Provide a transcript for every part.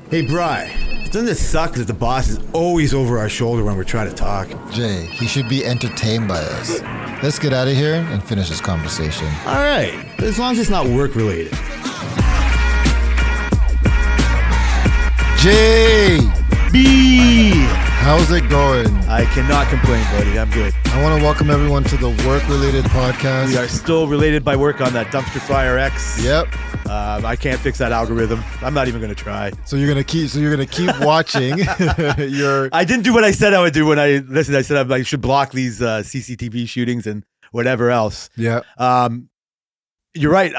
Hey, Bri, doesn't it suck that the boss is always over our shoulder when we're trying to talk? Jay, he should be entertained by us. Let's get out of here and finish this conversation. All right, as long as it's not work-related. Jay! B! How's it going? I cannot complain, buddy. I'm good. I want to welcome everyone to the Work-Related Podcast. We are still related by work on that Dumpster Fire X. Yep. I can't fix that algorithm. I'm not even going to try. So you're gonna keep watching. I didn't do what I said I would do when I listened. I said I should block these CCTV shootings and whatever else. Yeah. You're right.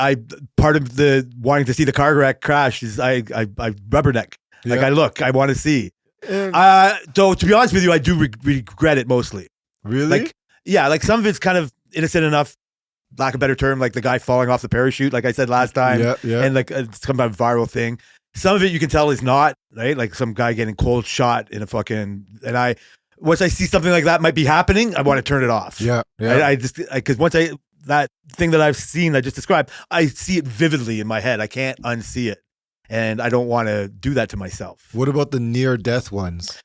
Part of the wanting to see the car wreck crash is I rubberneck. Like I want to see. Though to be honest with you, I do regret it mostly. Really? Like some of it's kind of innocent enough, lack of a better term, like the guy falling off the parachute, like I said last time. Yeah. And like it's come about viral thing. Some of it you can tell is not, right? Like some guy getting cold shot in a once I see something like that might be happening, I want to turn it off. Yeah. Because once that thing that I've seen, I just described, I see it vividly in my head. I can't unsee it. And I don't want to do that to myself. What about the near-death ones?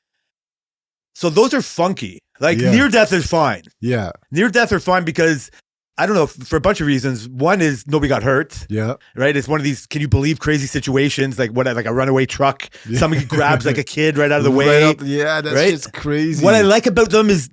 So those are funky. Like near-death is fine. Yeah. Near-death are fine because, I don't know, for a bunch of reasons. One is nobody got hurt. Yeah. Right? It's one of these, can you believe crazy situations? Like like a runaway truck. Yeah. Somebody grabs like a kid right out of the way. That's right? just crazy. What I like about them is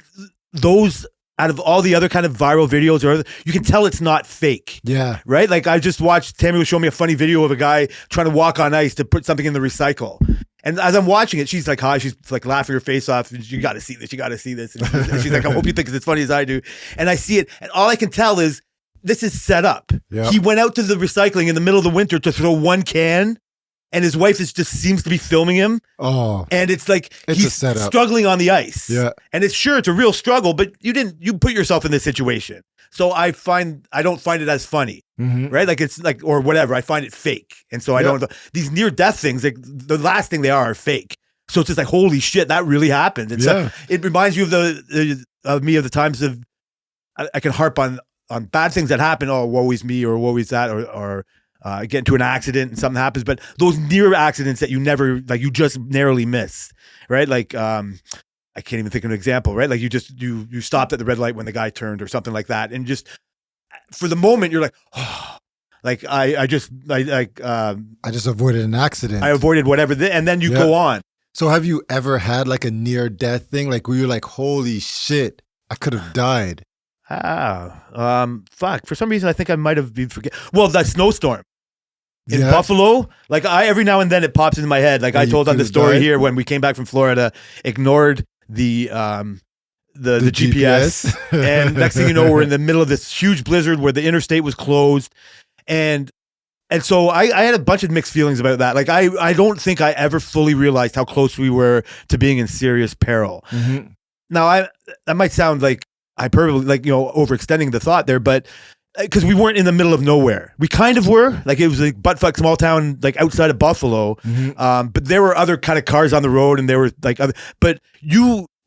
those, out of all the other kind of viral videos, you can tell it's not fake. Yeah. Right? Like I just watched, Tammy was showing me a funny video of a guy trying to walk on ice to put something in the recycle. And as I'm watching it, she's like, hi, she's like laughing her face off. You got to see this. You got to see this. And she's like, I hope you think it's as funny as I do. And I see it. And all I can tell is this is set up. Yep. He went out to the recycling in the middle of the winter to throw one can. And his wife just seems to be filming him. Oh. And it's like he's struggling on the ice. Yeah. And it's a real struggle, but you put yourself in this situation. So I don't find it as funny. Mm-hmm. Right? Like it's like, or whatever. I find it fake. And so I don't, these near death things, like the last thing they are fake. So it's just like, holy shit, that really happened. And so it reminds you of me of the times of, I can harp on bad things that happen. Oh, woe is me, or woe is that, or get into an accident and something happens, but those near accidents that you just narrowly miss, right? Like, I can't even think of an example, right? Like you stopped at the red light when the guy turned or something like that. And just for the moment you're like, oh, like I just avoided an accident. I avoided whatever. And then you go on. So have you ever had like a near death thing? Like where you're like, holy shit, I could have died. Fuck. For some reason, I think I might have been Well, that snowstorm in Buffalo, like every now and then it pops into my head. Like I told on the story here when we came back from Florida, ignored the GPS, and next thing you know, we're in the middle of this huge blizzard where the interstate was closed, and so I had a bunch of mixed feelings about that. Like I don't think I ever fully realized how close we were to being in serious peril. Mm-hmm. Now that might sound like hyperbole, like, overextending the thought there, but because we weren't in the middle of nowhere. We kind of were. Like it was like buttfuck small town, like outside of Buffalo. Mm-hmm. But there were other kind of cars on the road, and there were like other, but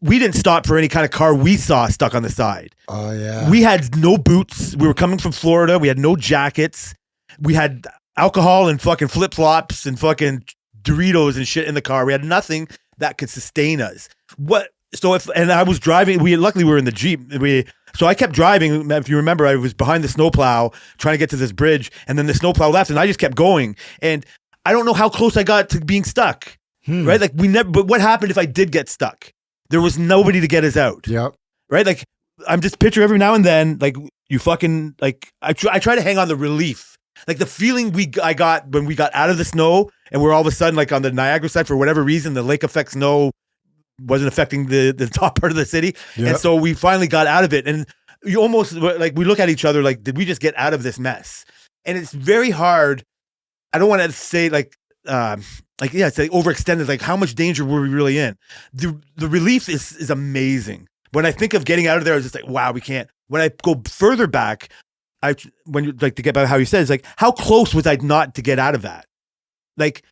we didn't stop for any kind of car we saw stuck on the side. Oh yeah. We had no boots. We were coming from Florida. We had no jackets. We had alcohol and fucking flip-flops and fucking Doritos and shit in the car. We had nothing that could sustain us. And I was driving, luckily we were in the Jeep. So I kept driving. If you remember, I was behind the snowplow trying to get to this bridge, and then the snowplow left, and I just kept going. And I don't know how close I got to being stuck, right? Like but what happened if I did get stuck? There was nobody to get us out. Yep. Right? Like I'm just picture every now and then, like you fucking, like I try to hang on the relief. Like the feeling I got when we got out of the snow, and we're all of a sudden like on the Niagara side for whatever reason, the lake effect snow wasn't affecting the top part of the city. Yep. And so we finally got out of it. And you almost like, we look at each other like, did we just get out of this mess? And it's very hard. I don't want to say it's like overextended. Like how much danger were we really in? The relief is amazing. When I think of getting out of there, I was just like, wow, we can't. When I go further back, when you like to get back how you said, it's like, how close was I not to get out of that? Like,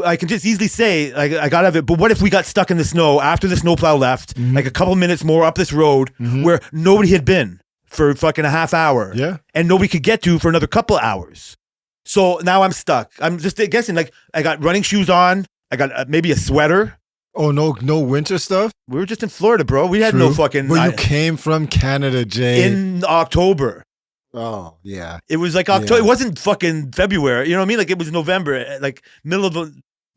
I can just easily say, like, I got out of it, but what if we got stuck in the snow after the snowplow left, like a couple minutes more up this road where nobody had been for fucking a half hour, and nobody could get to for another couple hours. So now I'm stuck. I'm just guessing. Like I got running shoes on. I got maybe a sweater. Oh, no winter stuff? We were just in Florida, bro. We had no fucking. Well, you came from Canada, Jay. In October. Oh, yeah. It was like October. Yeah. It wasn't fucking February. You know what I mean? Like it was November, like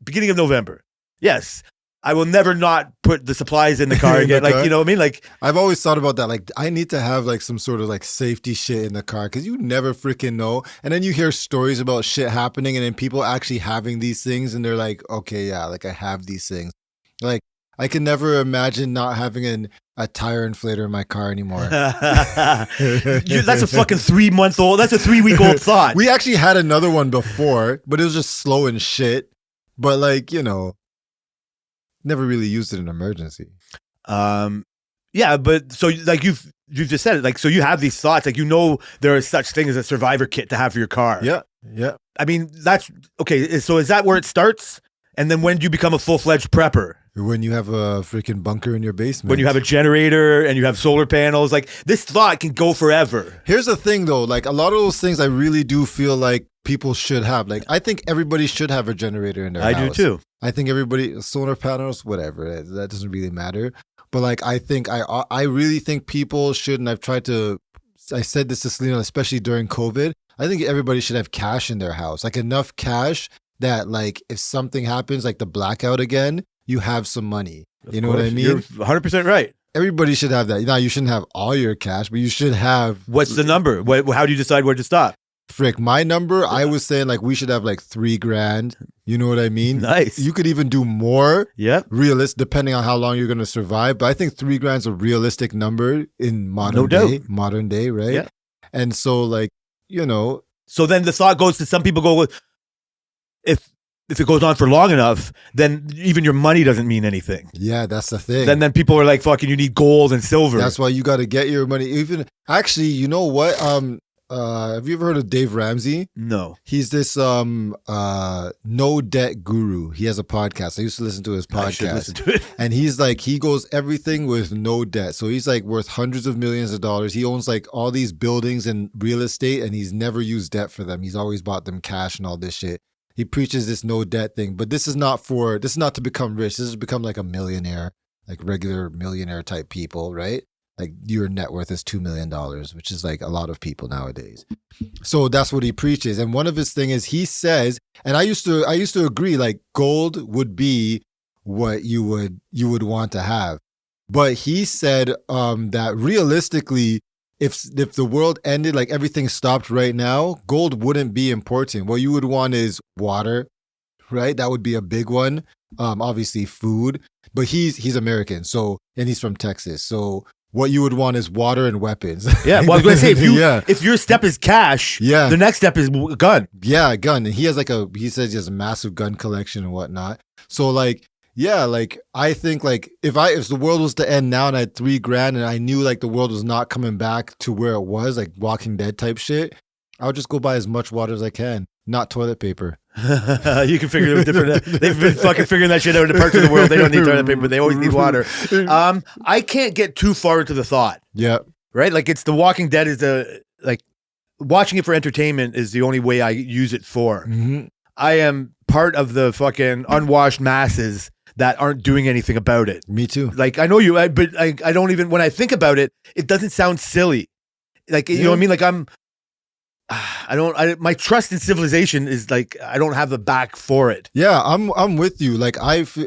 beginning of November. Yes. I will never not put the supplies in the car again. Like, you know what I mean? Like I've always thought about that. Like I need to have like some sort of like safety shit in the car because you never freaking know. And then you hear stories about shit happening and then people actually having these things and they're like, okay, yeah, like I have these things. Like I can never imagine not having a tire inflator in my car anymore. That's a fucking 3-month-old. That's a 3-week-old thought. We actually had another one before, but it was just slow and shit. But like, you know, never really used it in an emergency. Yeah, but so like you've just said it. Like so you have these thoughts. Like you know there is such thing as a survivor kit to have for your car. Yeah. I mean that's okay. So is that where it starts? And then when do you become a full-fledged prepper? When you have a freaking bunker in your basement. When you have a generator and you have solar panels. Like this thought can go forever. Here's the thing though, like a lot of those things I really do feel like people should have. Like I think everybody should have a generator in their house. I do too. I think everybody, solar panels, whatever, that doesn't really matter. But like I think, I really think people should, and I said this to Selena, especially during COVID, I think everybody should have cash in their house. Like enough cash that like if something happens, like the blackout again, you have some money. You know what I mean? You're 100% right. Everybody should have that. Now you shouldn't have all your cash, but you should have. What's the number? How do you decide where to stop? Frick, my number, I was saying like we should have like $3,000. You know what I mean? Nice. You could even do more. Yeah. Realistic, depending on how long you're going to survive. But I think $3,000 is a realistic number in modern day, right? Yeah. And so like, you know. So then the thought goes to some people go, if it goes on for long enough, then even your money doesn't mean anything. Yeah, that's the thing. Then people are like, fucking, you need gold and silver. That's why you got to get your money. Even actually, you know what? Have you ever heard of Dave Ramsey? No. He's this no debt guru. He has a podcast. I used to listen to his podcast. I should listen to it. And he's like, he goes everything with no debt. So he's like worth hundreds of millions of dollars. He owns like all these buildings and real estate and he's never used debt for them. He's always bought them cash and all this shit. He preaches this no debt thing, but this is not to become rich. This is to become like a millionaire, like regular millionaire type people, right? Like your net worth is $2 million, which is like a lot of people nowadays. So that's what he preaches. And one of his thing is he says, and I used to agree, like gold would be what you would want to have. But he said that realistically, if the world ended, like everything stopped right now, gold wouldn't be important. What you would want is water, right? That would be a big one. Obviously food, but he's American. So, and he's from Texas. So what you would want is water and weapons. Yeah, well, I was going to say, if your step is cash, the next step is gun. Yeah, a gun. And he says he has a massive gun collection and whatnot. So like, yeah, like I think like if the world was to end now and I had $3,000 and I knew like the world was not coming back to where it was, like Walking Dead type shit, I would just go buy as much water as I can, not toilet paper. You can figure it different. They've been fucking figuring that shit out in parts of the world. They don't need toilet paper. They always need water. I can't get too far into the thought. Yeah. Right? Like it's The Walking Dead is watching it for entertainment is the only way I use it for. Mm-hmm. I am part of the fucking unwashed masses that aren't doing anything about it. Me too. Like I know you, but I don't even, when I think about it, it doesn't sound silly. Like, you know what I mean? Like my trust in civilization is like, I don't have the back for it. Yeah, I'm with you. Like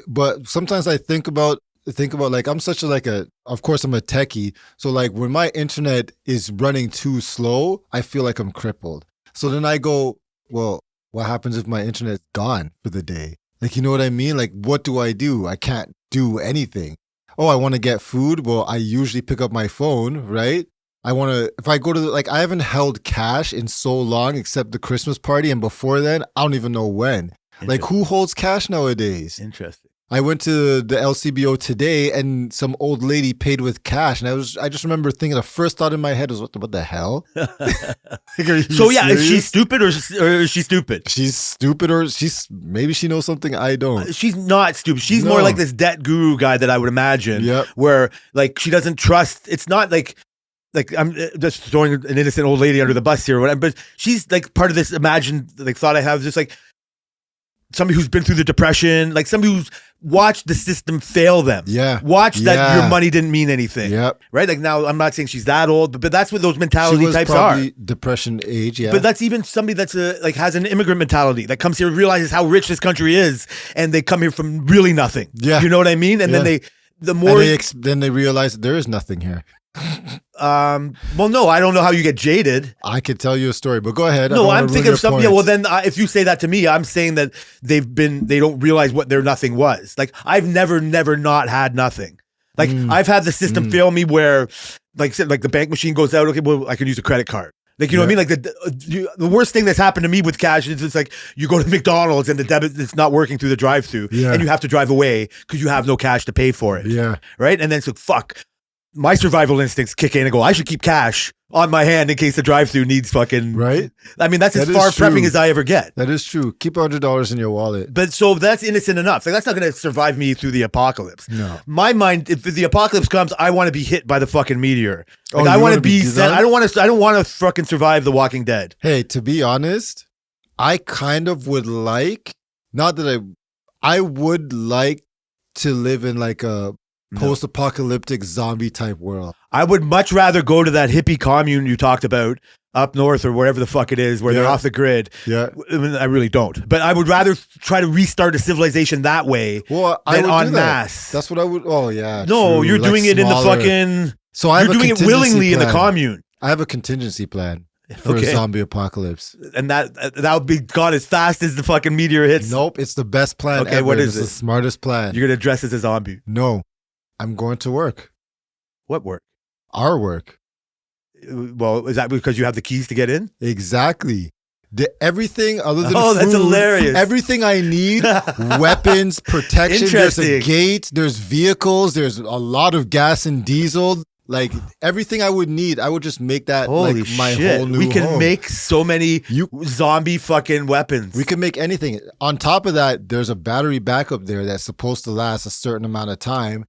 but sometimes I think about like I'm such of course I'm a techie. So like when my internet is running too slow, I feel like I'm crippled. So then I go, well, what happens if my internet's gone for the day? Like, you know what I mean? Like, what do? I can't do anything. Oh, I want to get food. Well, I usually pick up my phone, right? If I go to like, I haven't held cash in so long except the Christmas party. And before then, I don't even know when. Like, who holds cash nowadays? Interesting. I went to the LCBO today and some old lady paid with cash. And I just remember thinking the first thought in my head was, what the hell? So yeah, is she stupid or is she stupid? She's stupid or maybe she knows something I don't. She's not stupid. She's more like this debt guru guy that I would imagine. Yep. Where like she doesn't trust. It's not like like I'm just throwing an innocent old lady under the bus here, or whatever, but she's like part of this imagined like thought I have, just like somebody who's been through the depression, like somebody who's watched the system fail them. Yeah. Watch that your money didn't mean anything. Yep. Right? Like now I'm not saying she's that old, but that's what those mentality She was types probably are. depression age, yeah. But that's even somebody that's like has an immigrant mentality that comes here and realizes how rich this country is, and they come here from really nothing. Yeah. You know what I mean? And then then they realize that there is nothing here. Well, no, I don't know how you get jaded. I could tell you a story, but go ahead. No, I'm thinking of something. Yeah, well, then if you say that to me, I'm saying that they don't realize what their nothing was. Like I've never not had nothing. Like I've had the system fail me where, like the bank machine goes out. Okay, well, I can use a credit card. Like, you know what I mean? Like the worst thing that's happened to me with cash is it's like you go to McDonald's and the debit it's not working through the drive-thru, and you have to drive away because you have no cash to pay for it. Yeah. Right? And then it's like, fuck. My survival instincts kick in and go, I should keep cash on my hand in case the drive-thru needs fucking... Right? I mean, that's as far prepping as I ever get. That is true. Keep $100 in your wallet. But so that's innocent enough. Like that's not going to survive me through the apocalypse. No. My mind, if the apocalypse comes, I want to be hit by the fucking meteor. Like I want to be sent. I don't want to fucking survive The Walking Dead. Hey, to be honest, I kind of would like, not that I would like to live in like a post-apocalyptic zombie type world. I would much rather go to that hippie commune you talked about up north or wherever the fuck it is where they're off the grid. Yeah. I mean, I really don't. But I would rather try to restart a civilization that way than en masse. That's what I would. Oh, yeah. No, true. you're doing it in the fucking... So you're doing it willingly in the commune. I have a contingency plan for a zombie apocalypse. And that would be gone as fast as the fucking meteor hits. Nope, it's the best plan ever. What is it? It's the smartest plan. You're going to dress as a zombie. No. I'm going to work. What work? Our work. Well, is that because you have the keys to get in? Exactly. Everything other than food, that's hilarious. Everything I need, weapons, protection. There's a gate, there's vehicles, there's a lot of gas and diesel. Like everything I would need, I would just make that Holy like my shit. whole new We can home. make so many zombie fucking weapons. We can make anything. On top of that, there's a battery backup there that's supposed to last a certain amount of time.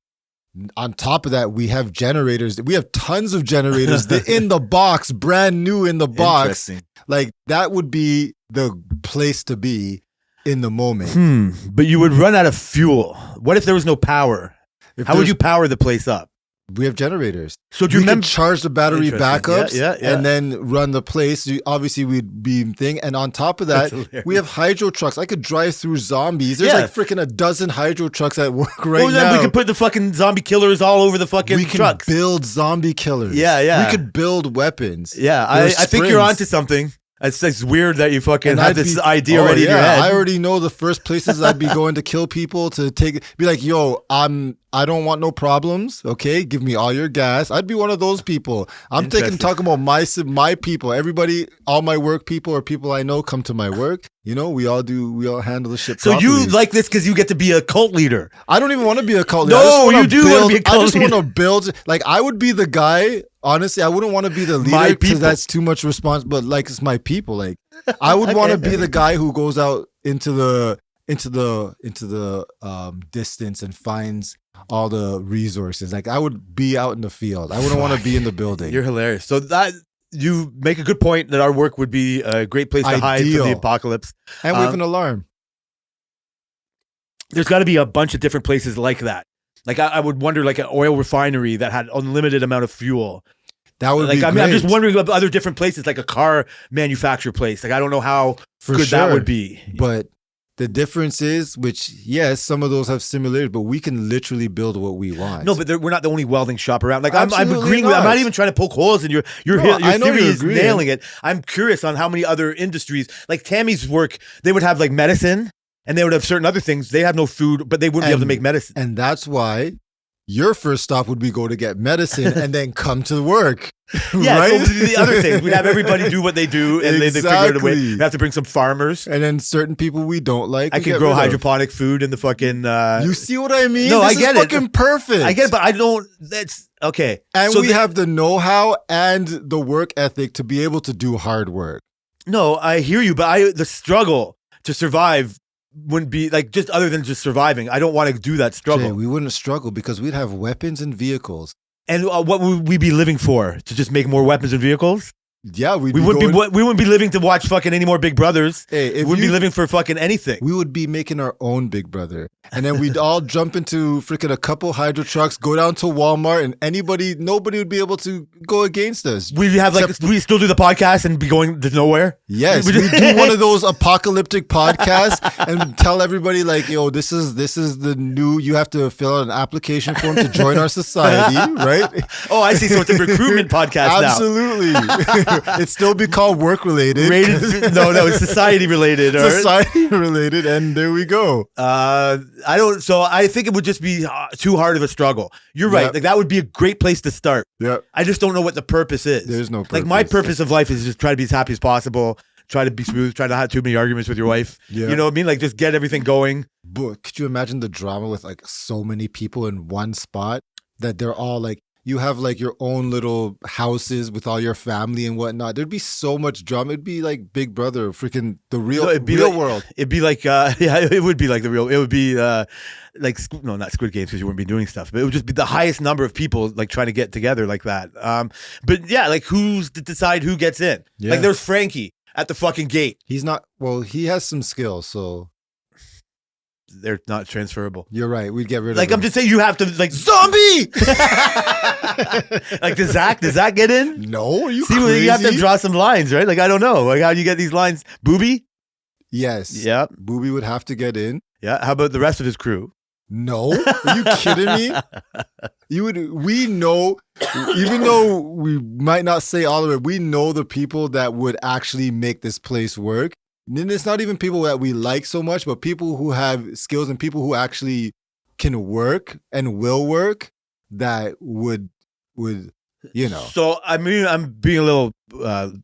On top of that, we have generators. We have tons of generators in the box, brand new in the box. Like that would be the place to be in the moment. But you would run out of fuel. What if there was no power? How would you power the place up? We have generators. So do you remember? Charge the battery backups yeah. and then run the place. Obviously, we'd be thing. And on top of that, we have hydro trucks. I could drive through zombies. There's like freaking a dozen hydro trucks at work now. We could put the fucking zombie killers all over the fucking trucks. We can build zombie killers. Yeah. We could build weapons. Yeah, I think you're onto something. It's weird that you fucking have this idea already in your head. I already know the first places I'd be going to kill people to be like, yo, I don't want no problems. Okay, give me all your gas. I'd be one of those people. I'm talking about my people. Everybody, all my work people or people I know come to my work. You know, we all handle the shit properly. So you like this because you get to be a cult leader. I don't even want to be a cult leader. No, you do want to be a cult leader. I just want to build. Like I would be the guy. Honestly, I wouldn't want to be the leader because that's too much responsibility. But like, it's my people. Like, I would want to be the guy who goes out into the distance and finds all the resources. Like, I would be out in the field. I wouldn't want to be in the building. You're hilarious. So that you make a good point that our work would be a great place to hide from the apocalypse. And we have an alarm. There's got to be a bunch of different places like that. Like I would wonder, like an oil refinery that had unlimited amount of fuel. That would be great. I'm just wondering about other different places, like a car manufacturer place. Like I don't know how good that would be. But the difference is, which yes, some of those have similarities, but we can literally build what we want. No, but we're not the only welding shop around. Like I'm agreeing with. I'm not even trying to poke holes in your theory is nailing it. I'm curious on how many other industries, like Tammy's work, they would have like medicine. And they would have certain other things. They have no food, but they wouldn't be able to make medicine. And that's why your first stop would be go to get medicine and then come to work. Yeah, right? So the other things. We'd have everybody do what they do, and they figure out a way. We have to bring some farmers. And then certain people we don't like. I can grow hydroponic food in the fucking... you see what I mean? No, I get it. Fucking perfect. I get it, but I don't... That's... Okay. And so we have the know-how and the work ethic to be able to do hard work. No, I hear you, but the struggle to survive wouldn't be like just other than just surviving. I don't want to do that struggle. Jay, we wouldn't struggle because we'd have weapons and vehicles. And what would we be living for? To just make more weapons and vehicles? Yeah, we wouldn't be living to watch fucking any more Big Brothers. Hey, we wouldn't be living for fucking anything. We would be making our own Big Brother, and then we'd all jump into freaking a couple hydro trucks, go down to Walmart, and nobody would be able to go against us. We'd have we still do the podcast and be going to nowhere. Yes, we do one of those apocalyptic podcasts and tell everybody like, yo, this is the new. You have to fill out an application form to join our society, right? Oh, I see. So it's a recruitment podcast now. Absolutely. It'd still be called work related. No, it's society related. Society related, and there we go. So I think it would just be too hard of a struggle. You're right. Yep. Like that would be a great place to start. Yeah. I just don't know what the purpose is. There's no purpose. Like my purpose of life is just try to be as happy as possible. Try to be smooth. Try not to have too many arguments with your wife. Yeah. You know what I mean? Like just get everything going. But could you imagine the drama with like so many people in one spot that they're all like, you have like your own little houses with all your family and whatnot. There'd be so much drama. It'd be like Big Brother, freaking the real world. It'd be like, it would be like the real. It would be like not Squid Games because you wouldn't be doing stuff, but it would just be the highest number of people like trying to get together like that. But yeah, like who's to decide who gets in? Yeah. Like there's Frankie at the fucking gate. He's not. Well, he has some skills, so. They're not transferable. You're right. We'd get rid of Like him. I'm just saying, you have to like zombie. Like does Zach get in? No, are you See, crazy? you have to draw some lines, right? Like I don't know, like how do you get these lines? Booby? Yes. Yeah. Booby would have to get in. Yeah. How about the rest of his crew? No, are you kidding me? We know, even though we might not say all of it, we know the people that would actually make this place work. And it's not even people that we like so much, but people who have skills and people who actually can work and will work that would, you know. So I mean, I'm being a little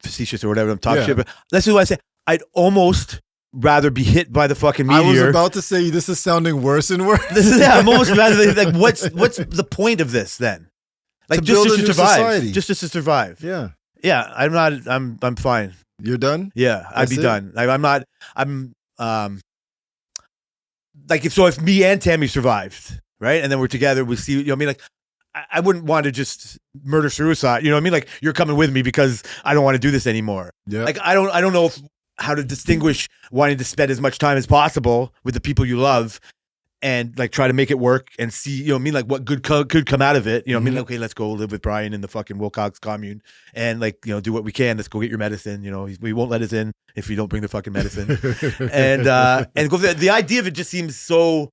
facetious or whatever. I'm talking Yeah. shit, but this is why I say I'd almost rather be hit by the fucking meteor. I was about to say this is sounding worse and worse. I'm almost rather like what's the point of this then? Like To just build a to new survive, society. just to survive. Yeah. Yeah, I'm fine. You're done? Yeah, I'd That's be it? done. Like, like if me and Tammy survived, right, and then we're together, we see. You know what I mean? Like, I wouldn't want to just murder suicide. You know what I mean? Like, you're coming with me because I don't want to do this anymore. Yeah. Like, I don't know how to distinguish wanting to spend as much time as possible with the people you love, and like try to make it work and see, you know what I mean, like what good could come out of it. You know what I mean? Like, okay, let's go live with Brian in the fucking Wilcox commune and like, you know, do what we can. Let's go get your medicine. You know, we won't let us in if you don't bring the fucking medicine. and go the idea of it just seems so.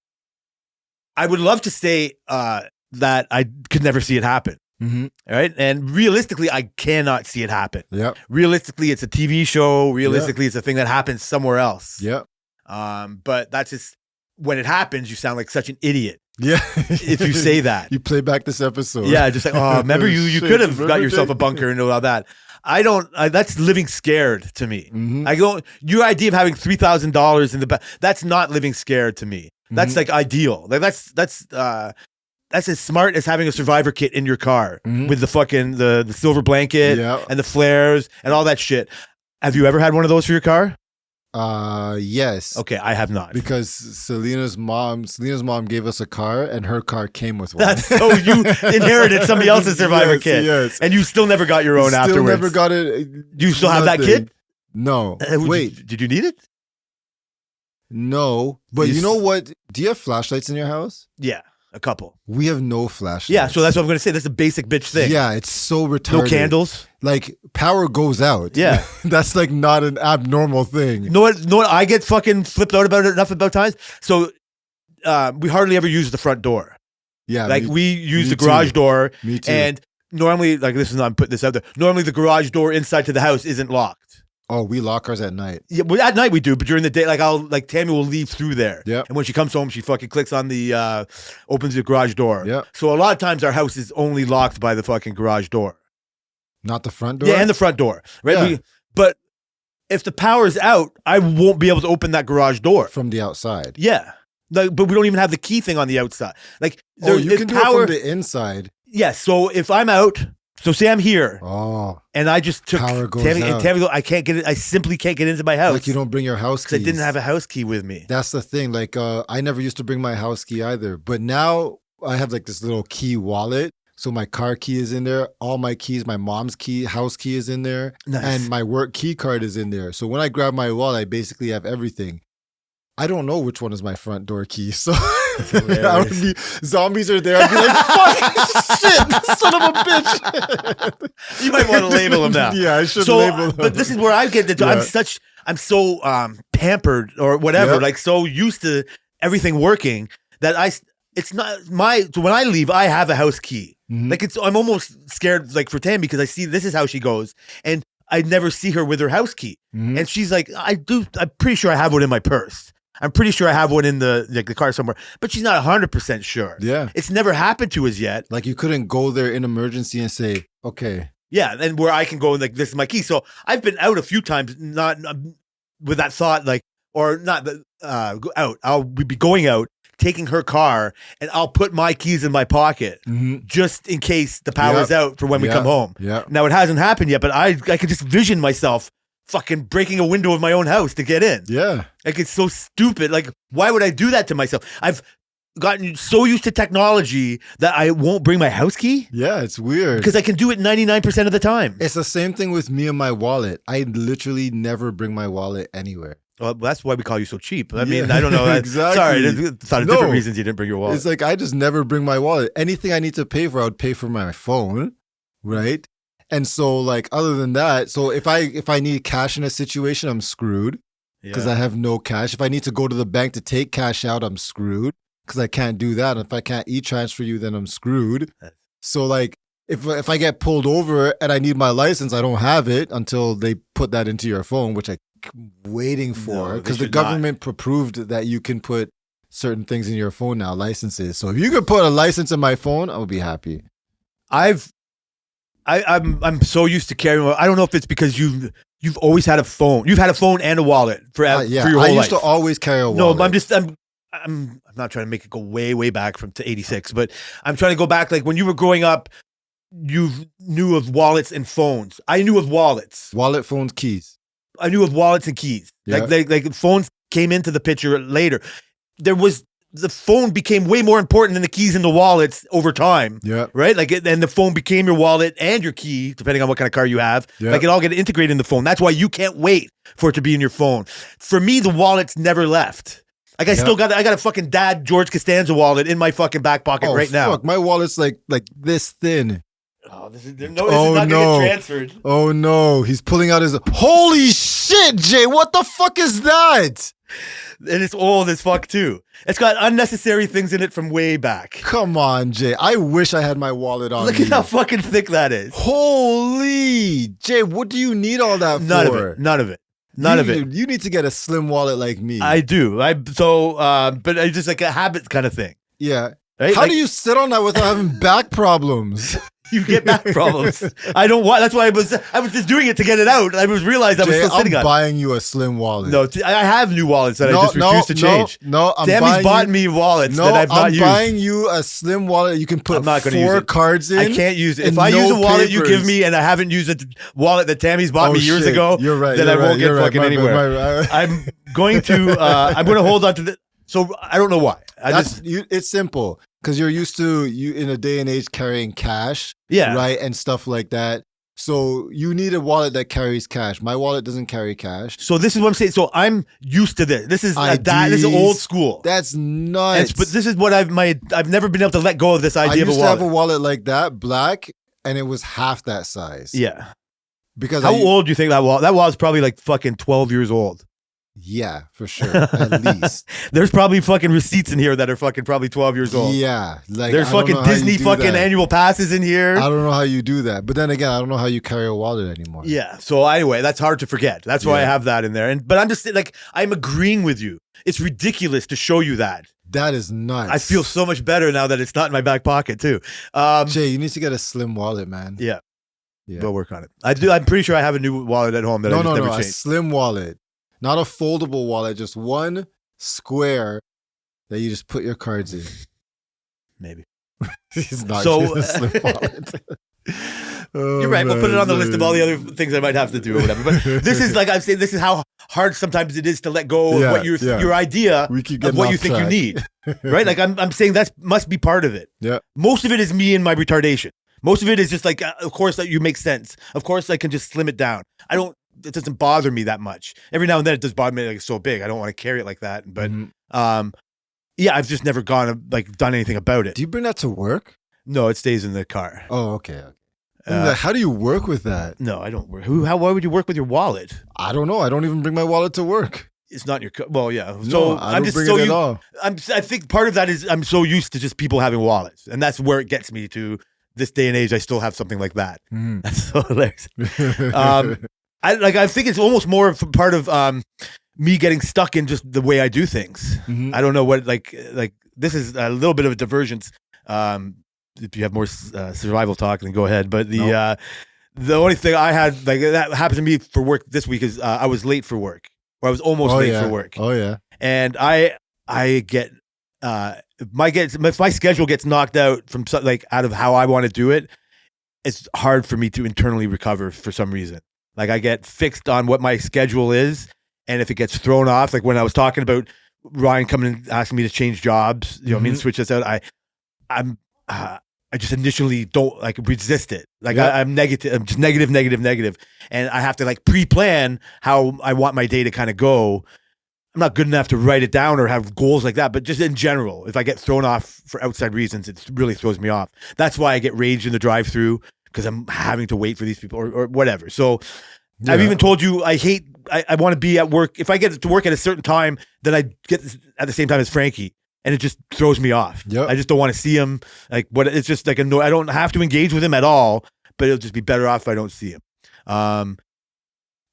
I would love to say that I could never see it happen. Mm-hmm. All right. And realistically, I cannot see it happen. Yep. Realistically, it's a TV show. Realistically, it's a thing that happens somewhere else. Yep. But that's just when it happens, you sound like such an idiot. Yeah. If you say that. You play back this episode. Yeah, just like, oh, remember you Shit, could have remember got yourself a bunker and all that. That's living scared to me. Mhm. Your idea of having $3,000 in the back, that's not living scared to me. That's like ideal. Like that's as smart as having a survivor kit in your car with the fucking the silver blanket and the flares and all that shit. Have you ever had one of those for your car? Yes. Okay, I have not. Because Selena's mom gave us a car and her car came with one. That's so you inherited somebody else's survivor kit. Yes. And you still never got your own afterwards. Still never got it. Do you still have that kit? No. Wait. Did you need it? No. But you know what? Do you have flashlights in your house? Yeah, a couple. We have no flashlights. Yeah, so that's what I'm going to say. That's a basic bitch thing. Yeah, it's so retarded. No candles. Like, power goes out. Yeah. That's like not an abnormal thing. Know what I get fucking flipped out about it enough about times? So we hardly ever use the front door. Yeah. Like we use the garage door. Me too. And normally, like I'm putting this out there. Normally the garage door inside to the house isn't locked. Oh, we lock ours at night. Yeah, well, at night we do, but during the day, like Tammy will leave through there. Yeah. And when she comes home, she fucking clicks on the opens the garage door. Yeah. So a lot of times our house is only locked by the fucking garage door. Not the front door? Yeah, and the front door. Right? Yeah. But if the power's out, I won't be able to open that garage door. From the outside. Yeah. Like, but we don't even have the key thing on the outside. Like, you can do it from the inside. Yeah. So if I'm out, so say I'm here. Oh. And I just took power goes Tammy, out. and Tammy goes, I can't get it. I simply can't get into my house. Like you don't bring your house keys. Because I didn't have a house key with me. That's the thing. Like I never used to bring my house key either. But now I have like this little key wallet. So my car key is in there. All my keys, my mom's key, house key is in there. Nice. And my work key card is in there. So when I grab my wallet, I basically have everything. I don't know which one is my front door key. So I would be, zombies are there. I'd be like, fuck, shit, son of a bitch. You might want to label them now. Yeah, I should label them. But this is where I get into. I'm so pampered or whatever, like so used to everything working that it's not my, so when I leave, I have a house key. Like I'm almost scared like for Tam because I see this is how she goes and I never see her with her house key. And she's like, I'm pretty sure I have one in my purse. I'm pretty sure I have one in the car somewhere, but she's not 100% sure. Yeah. It's never happened to us yet. Like you couldn't go there in emergency and say, okay. Yeah. And where I can go and like, this is my key. So I've been out a few times, not with that thought, like, or not out. I'll be going out, taking her car, and I'll put my keys in my pocket just in case the power's out for when we come home. Yeah. Now it hasn't happened yet, but I could just vision myself fucking breaking a window of my own house to get in. Yeah. Like it's so stupid. Like why would I do that to myself? I've gotten so used to technology that I won't bring my house key. Yeah, it's weird. Because I can do it 99% of the time. It's the same thing with me and my wallet. I literally never bring my wallet anywhere. Well, that's why we call you so cheap. I mean, I don't know. Exactly. Sorry, I thought of different reasons you didn't bring your wallet. It's like I just never bring my wallet. Anything I need to pay for, I would pay for my phone, right? And so, like, other than that, so if I need cash in a situation, I'm screwed because I have no cash. If I need to go to the bank to take cash out, I'm screwed because I can't do that. And if I can't e-transfer you, then I'm screwed. So, like, if I get pulled over and I need my license, I don't have it until they put that into your phone, which I'm waiting for because the government proved that you can put certain things in your phone now, licenses. So if you could put a license in my phone, I would be happy. I'm so used to carrying. I don't know if it's because you've always had a phone. You've had a phone and a wallet for your whole life. I used to always carry a wallet. No, but I'm not trying to make it go way back to 86, but I'm trying to go back like when you were growing up. You knew of wallets and phones. I knew of wallets, phones, keys. I knew of wallets and keys. Yeah. Like phones came into the picture later. The phone became way more important than the keys and the wallets over time. Yeah. Right? Like, and the phone became your wallet and your key, depending on what kind of car you have. Yeah. Like, it all get integrated in the phone. That's why you can't wait for it to be in your phone. For me, the wallets never left. Like, I got a fucking dad George Costanza wallet in my fucking back pocket right now. Fuck, my wallet's like this thin. Oh, this is not going to get transferred. Oh, no. He's pulling out his... Holy shit, Jay. What the fuck is that? And it's old as fuck, too. It's got unnecessary things in it from way back. Come on, Jay. I wish I had my wallet on Look at how fucking thick that is. Holy... Jay, what do you need all that for? None of it. You need to get a slim wallet like me. I do. But it's just like a habit kind of thing. Yeah. Right? How do you sit on that without having back problems? You get back problems. I don't want. That's why I was just doing it to get it out. I realized I was still sitting on. I'm buying you a slim wallet. No, I have new wallets that I just refuse to change. Sammy's bought me wallets that I've not used. I'm buying you a slim wallet. You can put 4 cards in. I can't use it. If I use a wallet you give me and I haven't used a wallet that Tammy's bought me years ago, you're right. Then I won't get fucking anywhere. I'm going to hold on to the. So I don't know why. It's simple. Because you're used to in a day and age carrying cash, right, and stuff like that. So you need a wallet that carries cash. My wallet doesn't carry cash. So this is what I'm saying. So I'm used to this. This is this is old school. That's nuts. But this is what I've never been able to let go of this idea of a wallet. I used to have a wallet like that, black, and it was half that size. Yeah. Because how old do you think that wallet? That wallet's probably like fucking 12 years old. Yeah, for sure. At least. There's probably fucking receipts in here that are fucking probably 12 years old. Yeah. Like there's fucking Disney fucking annual passes in here. I don't know how you do that. But then again, I don't know how you carry a wallet anymore. Yeah. So anyway, that's hard to forget. That's why I have that in there. But I'm just like, I'm agreeing with you. It's ridiculous to show you that. That is nuts. I feel so much better now that it's not in my back pocket too. Jay, you need to get a slim wallet, man. Yeah. We'll work on it. I'm pretty sure I have a new wallet at home that I just never changed. A slim wallet. Not a foldable wallet, just one square that you just put your cards in. Maybe. He's not a slim wallet. Oh, You're right. We'll put it man, on the list of all the sorry. other things I might have to do or whatever. But this is like I'm saying. This is how hard sometimes it is to let go of Yeah, what your idea We keep of getting what off you think you track. need. Right? Like I'm saying that must be part of it. Yeah. Most of it is me and my retardation. Most of it is just like, of course, that you make sense. Of course, I can just slim it down. It doesn't bother me that much. Every now and then it does bother me, like it's so big. I don't want to carry it like that. But yeah, I've just never done anything about it. Do you bring that to work? No, it stays in the car. Oh, okay. How do you work with that? No, I don't work. Why would you work with your wallet? I don't know. I don't even bring my wallet to work. It's not your well, yeah. No, So I I'm don't just bring so it at you. all. I think part of that is I'm so used to just people having wallets, and that's where it gets me to this day and age. I still have something like that. That's so hilarious. I think it's almost more of a part of me getting stuck in just the way I do things. I don't know what like this is a little bit of a divergence. If you have more survival talk, then go ahead. But the only thing I had like that happened to me for work this week is I was late for work, or I was almost late for work. Oh yeah. And I get if my schedule gets knocked out from like out of how I want to do it, it's hard for me to internally recover for some reason. Like I get fixed on what my schedule is, and if it gets thrown off, like when I was talking about Ryan coming and asking me to change jobs, you know, me to switch this out, I just initially don't like resist it. Like I'm negative. I'm just negative, and I have to like pre-plan how I want my day to kind of go. I'm not good enough to write it down or have goals like that, but just in general, if I get thrown off for outside reasons, it really throws me off. That's why I get rage in the drive-through because I'm having to wait for these people or whatever. So I've even told you I want to be at work. If I get to work at a certain time, then I get at the same time as Frankie. And it just throws me off. I just don't want to see him. Like it's just like I don't have to engage with him at all, but it'll just be better off if I don't see him.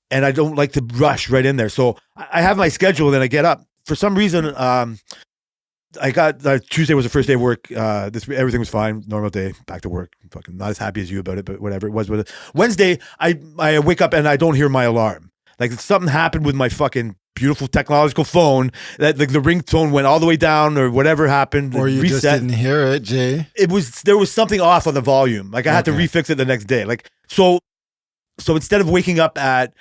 And I don't like to rush right in there. So I have my schedule, then I get up. For some reason, I got Tuesday was the first day of work. Everything was fine, normal day, back to work. Fucking not as happy as you about it, but whatever it was. With it. Wednesday, I wake up and I don't hear my alarm. Like something happened with my fucking beautiful technological phone that like the ringtone went all the way down or whatever happened. Or you reset. just didn't hear it, Jay. There was something off on the volume. Like I had to refix it the next day. Like so instead of waking up at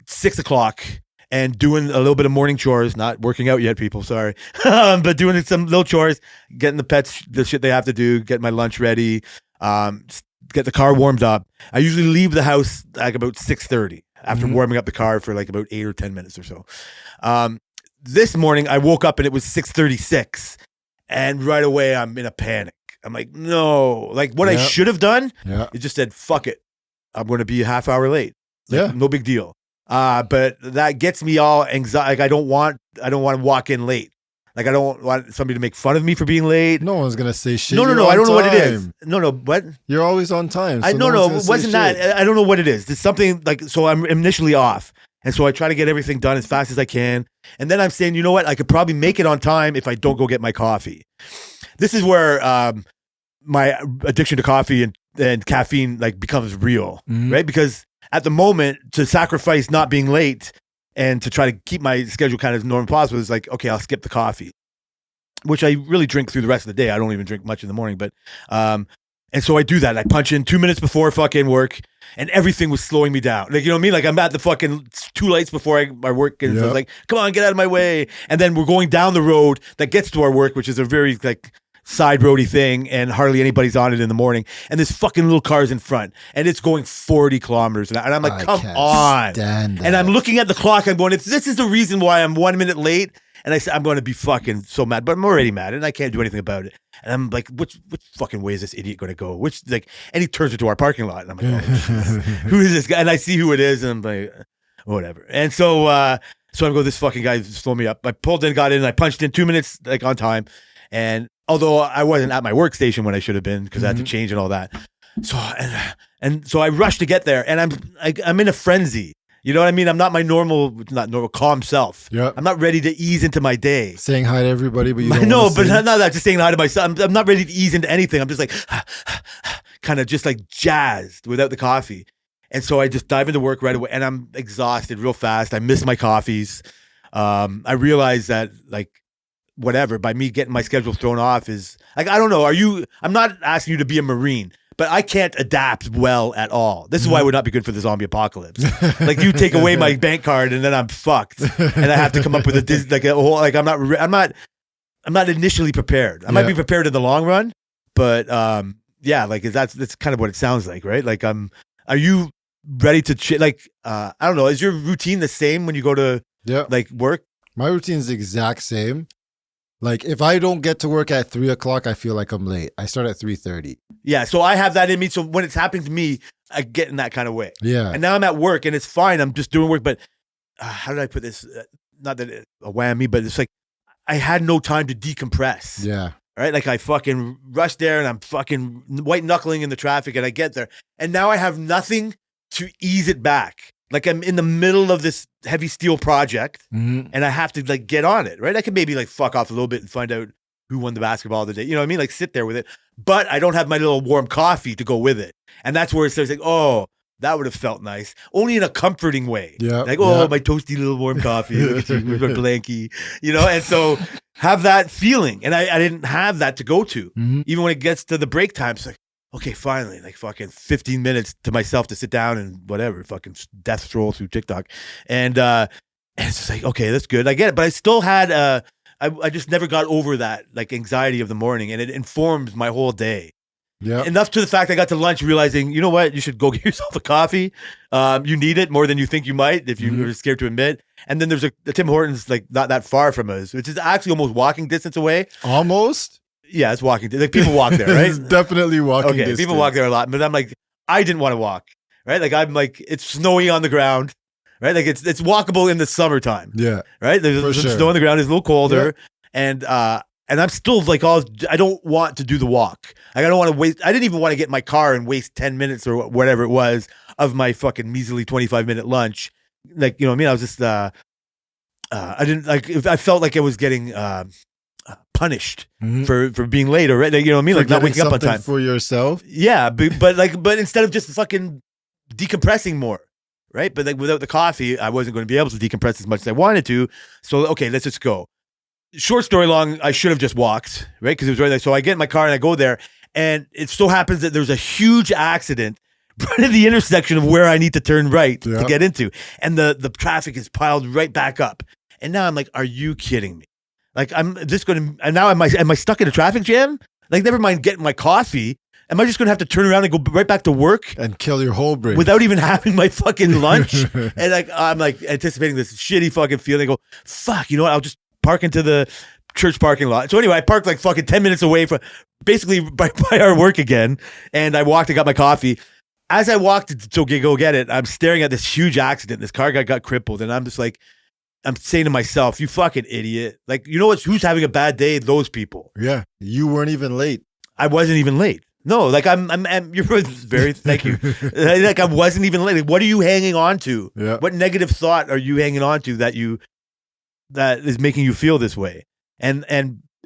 6 o'clock and doing a little bit of morning chores, not working out yet, people, sorry, but doing some little chores, getting the pets the shit they have to do, getting my lunch ready, get the car warmed up. I usually leave the house like about 6:30 after warming up the car for like about 8 or 10 minutes or so. This morning I woke up and it was 6:36, and right away I'm in a panic. I'm like, no, like what I should have done. It just said, fuck it, I'm going to be a half hour late. Like, no big deal. But that gets me all anxiety. Like I don't want to walk in late. Like I don't want somebody to make fun of me for being late. No one's gonna say shit. No. I don't know what it is. No. What? You're always on time. So It wasn't that. I don't know what it is. It's something like, so I'm initially off. And so I try to get everything done as fast as I can. And then I'm saying, you know what? I could probably make it on time if I don't go get my coffee. This is where my addiction to coffee and caffeine like becomes real, right? Because at the moment, to sacrifice not being late and to try to keep my schedule kind of as normal as possible is like, okay, I'll skip the coffee, which I really drink through the rest of the day. I don't even drink much in the morning, but and so I do that. I punch in 2 minutes before fucking work, and everything was slowing me down. Like, you know what I mean? Like I'm at the fucking 2 lights before I work, and so I was like, come on, get out of my way. And then we're going down the road that gets to our work, which is a very like side roady thing, and hardly anybody's on it in the morning. And this fucking little car's in front, and it's going 40 kilometers an hour. And I'm like, come on. And I'm looking at the clock. I'm going, this is the reason why I'm 1 minute late. And I said, I'm going to be fucking so mad, but I'm already mad, and I can't do anything about it. And I'm like, which fucking way is this idiot going to go? And he turns into our parking lot, and I'm like, oh, who is this guy? And I see who it is, and I'm like, whatever. And so I go, this fucking guy slowed me up. I pulled in, got in, and I punched in 2 minutes like on time. And although I wasn't at my workstation when I should have been because I had to change and all that, so I rushed to get there, and I'm in a frenzy. You know what I mean? I'm not my not normal, calm self. I'm not ready to ease into my day. Saying hi to everybody, but you don't but not that. Just saying hi to myself. I'm not ready to ease into anything. I'm just like, kind of just like jazzed without the coffee. And so I just dive into work right away, and I'm exhausted real fast. I miss my coffees. I realize that like, whatever, by me getting my schedule thrown off is like, I don't know. I'm not asking you to be a Marine, but I can't adapt well at all. This is why I would not be good for the zombie apocalypse. Like you take away my bank card and then I'm fucked, and I have to come up with I'm not initially prepared. I might be prepared in the long run, but yeah, like that's kind of what it sounds like, right? Like are you ready to I don't know, is your routine the same when you go to like work? My routine is the exact same. Like if I don't get to work at 3:00, I feel like I'm late. I start at 3:30. Yeah, so I have that in me. So when it's happening to me, I get in that kind of way. Yeah. And now I'm at work and it's fine. I'm just doing work, but how did I put this? Not that it's a whammy, but it's like I had no time to decompress. Yeah. Right? Like I fucking rushed there and I'm fucking white knuckling in the traffic and I get there. And now I have nothing to ease it back. Like I'm in the middle of this heavy steel project and I have to like get on it, right? I could maybe like fuck off a little bit and find out who won the basketball of the day. You know what I mean? Like sit there with it. But I don't have my little warm coffee to go with it. And that's where it starts like, oh, that would have felt nice. Only in a comforting way. Yeah. Like, oh, my toasty little warm coffee. Look at you with my blankie. You know, and so have that feeling. And I didn't have that to go to. Even when it gets to the break time, it's like, okay, finally, like fucking 15 minutes to myself to sit down and whatever, fucking death stroll through TikTok. And it's just like, okay, that's good. I get it. But I still had, I just never got over that like anxiety of the morning, and it informs my whole day. Yeah. Enough to the fact I got to lunch realizing, you know what, you should go get yourself a coffee. You need it more than you think you might if you're scared to admit. And then there's a Tim Hortons like not that far from us, which is actually almost walking distance away. Almost? Yeah, it's walking. Like people walk there, right? It's definitely walking distance. People walk there a lot, but I'm like, I didn't want to walk, right? Like I'm like, it's snowy on the ground, right? Like it's walkable in the summertime. Yeah, right. There's some snow on the ground. It's a little colder, and I'm still like, I don't want to do the walk. Like I don't want to waste. I didn't even want to get in my car and waste 10 minutes or whatever it was of my fucking measly 25-minute lunch. Like you know what I mean? I was just I didn't like. I felt like I was getting punished for being late or you know what I mean, like not waking up on time for yourself. Yeah, but instead of just fucking decompressing more, right? But like without the coffee, I wasn't going to be able to decompress as much as I wanted to. So okay, let's just go. Short story long, I should have just walked, right? Because it was right there. So I get in my car and I go there, and it so happens that there's a huge accident right at the intersection of where I need to turn right to get into, and the traffic is piled right back up. And now I'm like, are you kidding me? Like I'm just going to, and now am I stuck in a traffic jam? Like never mind getting my coffee. Am I just going to have to turn around and go right back to work and kill your whole brain without even having my fucking lunch? And like I'm like anticipating this shitty fucking feeling. I go, fuck, you know what? I'll just park into the church parking lot. So anyway, I parked like fucking 10 minutes away from basically by our work again, and I walked and got my coffee. As I walked to go get it, I'm staring at this huge accident. This car got crippled, and I'm just like, I'm saying to myself, you fucking idiot. Like, you know who's having a bad day? Those people. Yeah. You weren't even late. I wasn't even late. No, like I'm you're very, thank you. Like I wasn't even late. Like, what are you hanging on to? Yeah. What negative thought are you hanging on to that is making you feel this way? And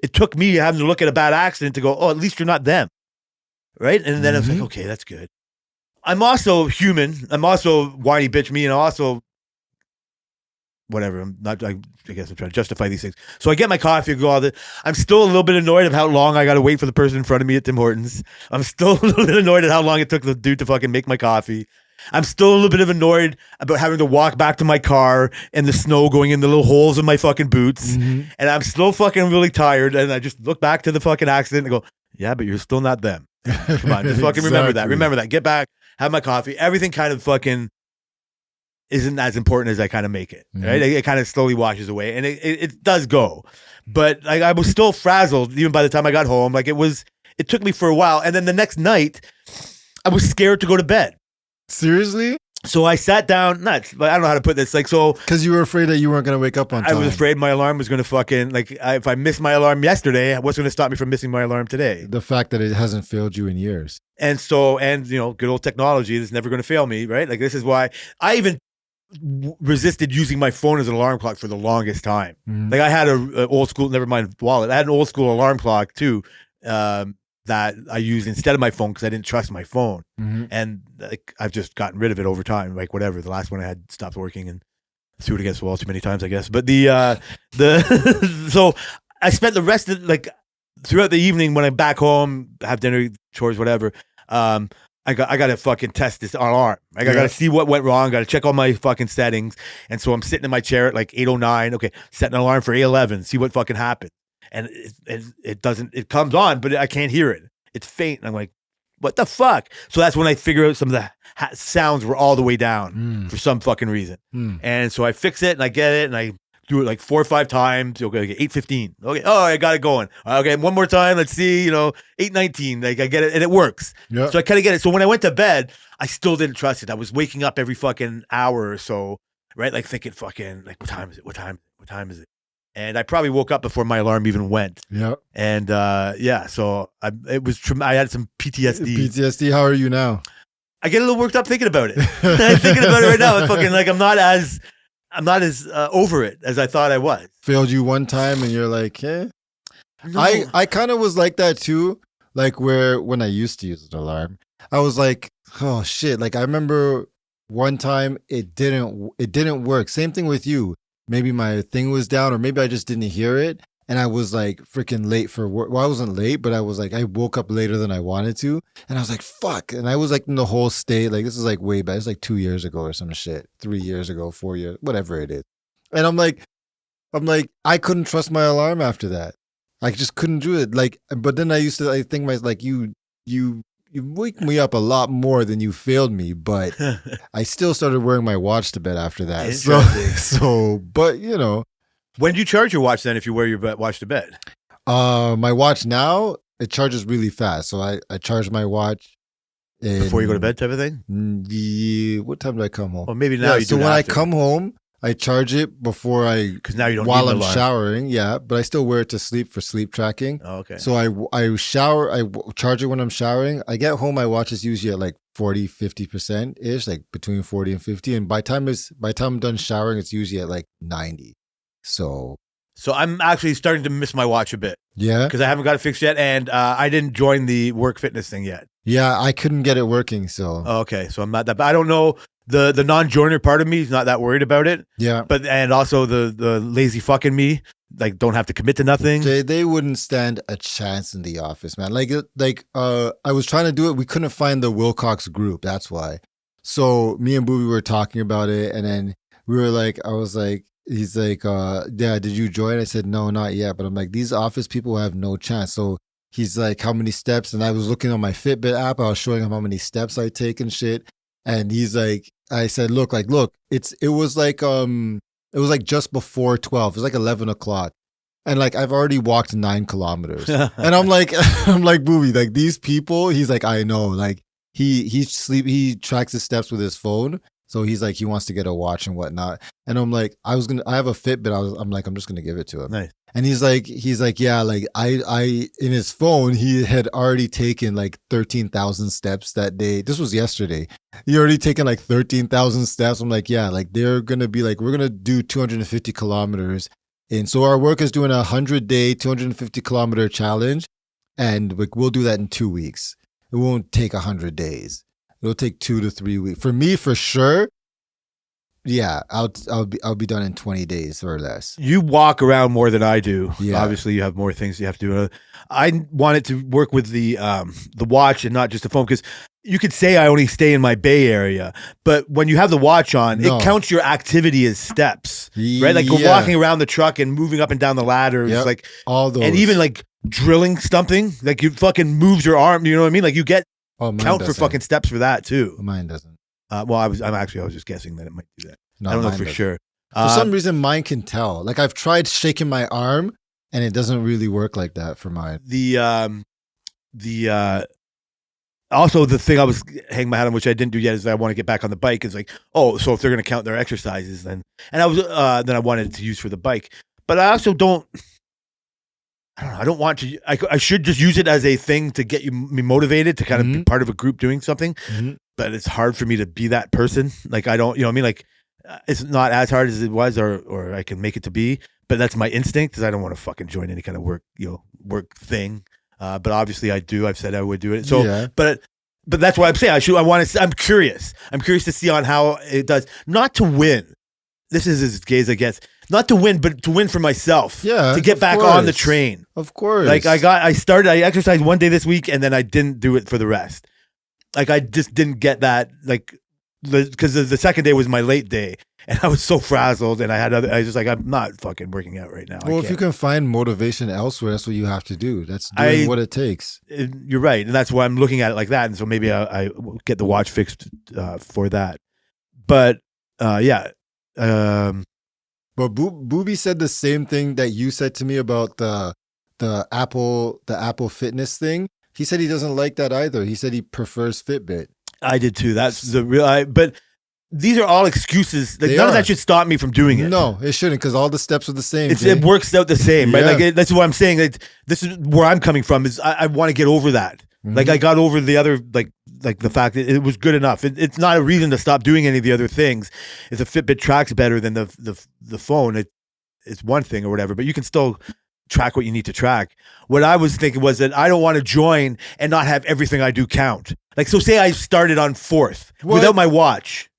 it took me having to look at a bad accident to go, oh, at least you're not them. Right. And then I was like, okay, that's good. I'm also human. I'm also whiny bitch me, and I'm also whatever. I guess I'm trying to justify these things. So I get my coffee, go all the. I'm still a little bit annoyed of how long I got to wait for the person in front of me at Tim Hortons. I'm still a little bit annoyed at how long it took the dude to fucking make my coffee. I'm still a little bit annoyed about having to walk back to my car and the snow going in the little holes in my fucking boots. And I'm still fucking really tired. And I just look back to the fucking accident and go, yeah, but you're still not them. Come on, just fucking remember that. Remember that. Get back, have my coffee. Everything kind of fucking isn't as important as I kind of make it, right? It kind of slowly washes away, and it does go. But like, I was still frazzled even by the time I got home. Like it took me for a while. And then the next night, I was scared to go to bed. Seriously? So I sat down, nuts, but I don't know how to put this. Like, so. Because you were afraid that you weren't going to wake up on time. I was afraid my alarm was going to fucking, like, if I missed my alarm yesterday, what's going to stop me from missing my alarm today? The fact that it hasn't failed you in years. And so, you know, good old technology is never going to fail me, right? Like, this is why I even resisted using my phone as an alarm clock for the longest time. Like, I had a old school, never mind wallet, I had an old school alarm clock too, that I used instead of my phone because I didn't trust my phone. And like, I've just gotten rid of it over time. Like whatever, the last one I had stopped working and threw it against the wall too many times, I guess. But so I spent the rest of like throughout the evening when I'm back home, have dinner, chores, whatever. I got to fucking test this alarm. I got to see what went wrong. Got to check all my fucking settings. And so I'm sitting in my chair at like 8:09. Okay, set an alarm for 8:11. See what fucking happens. And it doesn't. It comes on, but I can't hear it. It's faint. And I'm like, what the fuck? So that's when I figure out some of the sounds were all the way down for some fucking reason. And so I fix it and I get it and I do it like 4 or 5 times. Okay, 8:15. Okay, oh, I got it going. Okay, one more time. Let's see, 8:19. Like I get it and it works. Yep. So I kind of get it. So when I went to bed, I still didn't trust it. I was waking up every fucking hour or so, right? Like thinking fucking like, what time is it? What time is it? And I probably woke up before my alarm even went. Yeah. And so I had some PTSD. PTSD. How are you now? I get a little worked up thinking about it. I'm thinking about it right now. I'm fucking like I'm not as over it as I thought I was. Failed you one time and you're like, eh? No. I kind of was like that too. Like when I used to use an alarm, I was like, oh shit. Like I remember one time it didn't work. Same thing with you. Maybe my thing was down or maybe I just didn't hear it. And I was like freaking late for work. Well, I wasn't late, but I was like, I woke up later than I wanted to. And I was like, fuck. And I was like in the whole state. Like, this is like way back. It's like 2 years ago or some shit. 3 years ago, 4 years, whatever it is. And I'm like, I couldn't trust my alarm after that. I just couldn't do it. Like, but then I think myself, like, you wake me up a lot more than you failed me, but I still started wearing my watch to bed after that. But when do you charge your watch then if you wear your watch to bed? My watch now, it charges really fast. So I charge my watch before you go to bed type of thing? What time do I come home? Well, maybe now you do. So when I come home, I charge it before because now you don't while need I'm showering, but I still wear it to sleep for sleep tracking. Oh, okay. So I shower, I charge it when I'm showering. I get home, my watch is usually at like 40-50% ish, like between 40 and 50. And by the time I'm done showering, it's usually at like 90. So I'm actually starting to miss my watch a bit. Yeah. Because I haven't got it fixed yet, and I didn't join the work fitness thing yet. Yeah, I couldn't get it working. So okay, so I'm not that. But I don't know. The non-joiner part of me is not that worried about it. Yeah. But and also the lazy fucking me, like don't have to commit to nothing. They wouldn't stand a chance in the office, man. Like I was trying to do it. We couldn't find the Wilcox group. That's why. So me and Booby were talking about it, and then we were like, I was like, he's like, yeah, did you join? I said, no, not yet. But I'm like, these office people have no chance. So he's like, how many steps? And I was looking on my Fitbit app. I was showing him how many steps I take and shit. And he's like, I said, look, it was like just before 12. It was like 11 o'clock. And like, I've already walked 9 kilometers. And I'm like, Booby, like these people, he's like, I know, like he tracks his steps with his phone. So he's like, he wants to get a watch and whatnot. And I'm like, I have a Fitbit. I'm like, I'm just going to give it to him. Nice. And he's like, yeah, like I in his phone, he had already taken like 13,000 steps that day. This was yesterday. He already taken like 13,000 steps. I'm like, yeah, like they're going to be like, we're going to do 250 kilometers. And so our work is doing a 100-day, 250-kilometer challenge. And like, we'll do that in 2 weeks. It won't take 100 days. It'll take 2 to 3 weeks. For me, for sure. Yeah, I'll be done in 20 days or less. You walk around more than I do. Yeah. Obviously, you have more things you have to do. I wanted to work with the watch and not just the phone because you could say I only stay in my Bay Area, but when you have the watch on, it counts your activity as steps, right? Like walking around the truck and moving up and down the ladders, like all those, and even like drilling something, like you fucking moves your arm. You know what I mean? Like you get count for fucking steps for that too. Mine doesn't. Well, I was just guessing that it might do that. No, I don't know for sure. For some reason, mine can tell. Like I've tried shaking my arm, and it doesn't really work like that for mine. Also the thing I was hanging my hat on, which I didn't do yet, is that I want to get back on the bike. Is like, so if they're going to count their exercises, then I wanted to use for the bike, but I also don't. I don't know. I don't want to. I should just use it as a thing to get me motivated to kind of be part of a group doing something. Mm-hmm. But it's hard for me to be that person. Like I don't, you know what I mean? Like it's not as hard as it was, or I can make it to be. But that's my instinct, because I don't want to fucking join any kind of work thing. But obviously I do. I've said I would do it. So, yeah. But that's why I'm saying I'm curious. I'm curious to see on how it does. Not to win. This is as gay as I guess. Not to win, but to win for myself. Yeah, to get back on the train. Of course. Like I exercised one day this week, and then I didn't do it for the rest. like I just didn't get that, like, because the second day was my late day, and I was so frazzled, and I was just like, I'm not fucking working out right now. Well, if you can find motivation elsewhere, that's what you have to do. That's doing what it takes. You're right, and that's why I'm looking at it like that, and so maybe I get the watch fixed for that. But yeah. But Booby said the same thing that you said to me about the Apple Fitness thing. He said he doesn't like that either. He said he prefers Fitbit. I did too. That's the real. But these are all excuses. Like, none of that should stop me from doing it. No, it shouldn't, because all the steps are the same. It works out the same, right? Like that's what I'm saying. This is where I'm coming from. Is I want to get over that. Mm-hmm. Like I got over the other, like the fact that it was good enough. It's not a reason to stop doing any of the other things. If the Fitbit tracks better than the phone, it's one thing or whatever. But you can still track what you need to track. What I was thinking was that I don't want to join and not have everything I do count. Like, so say I started on 4th without my watch,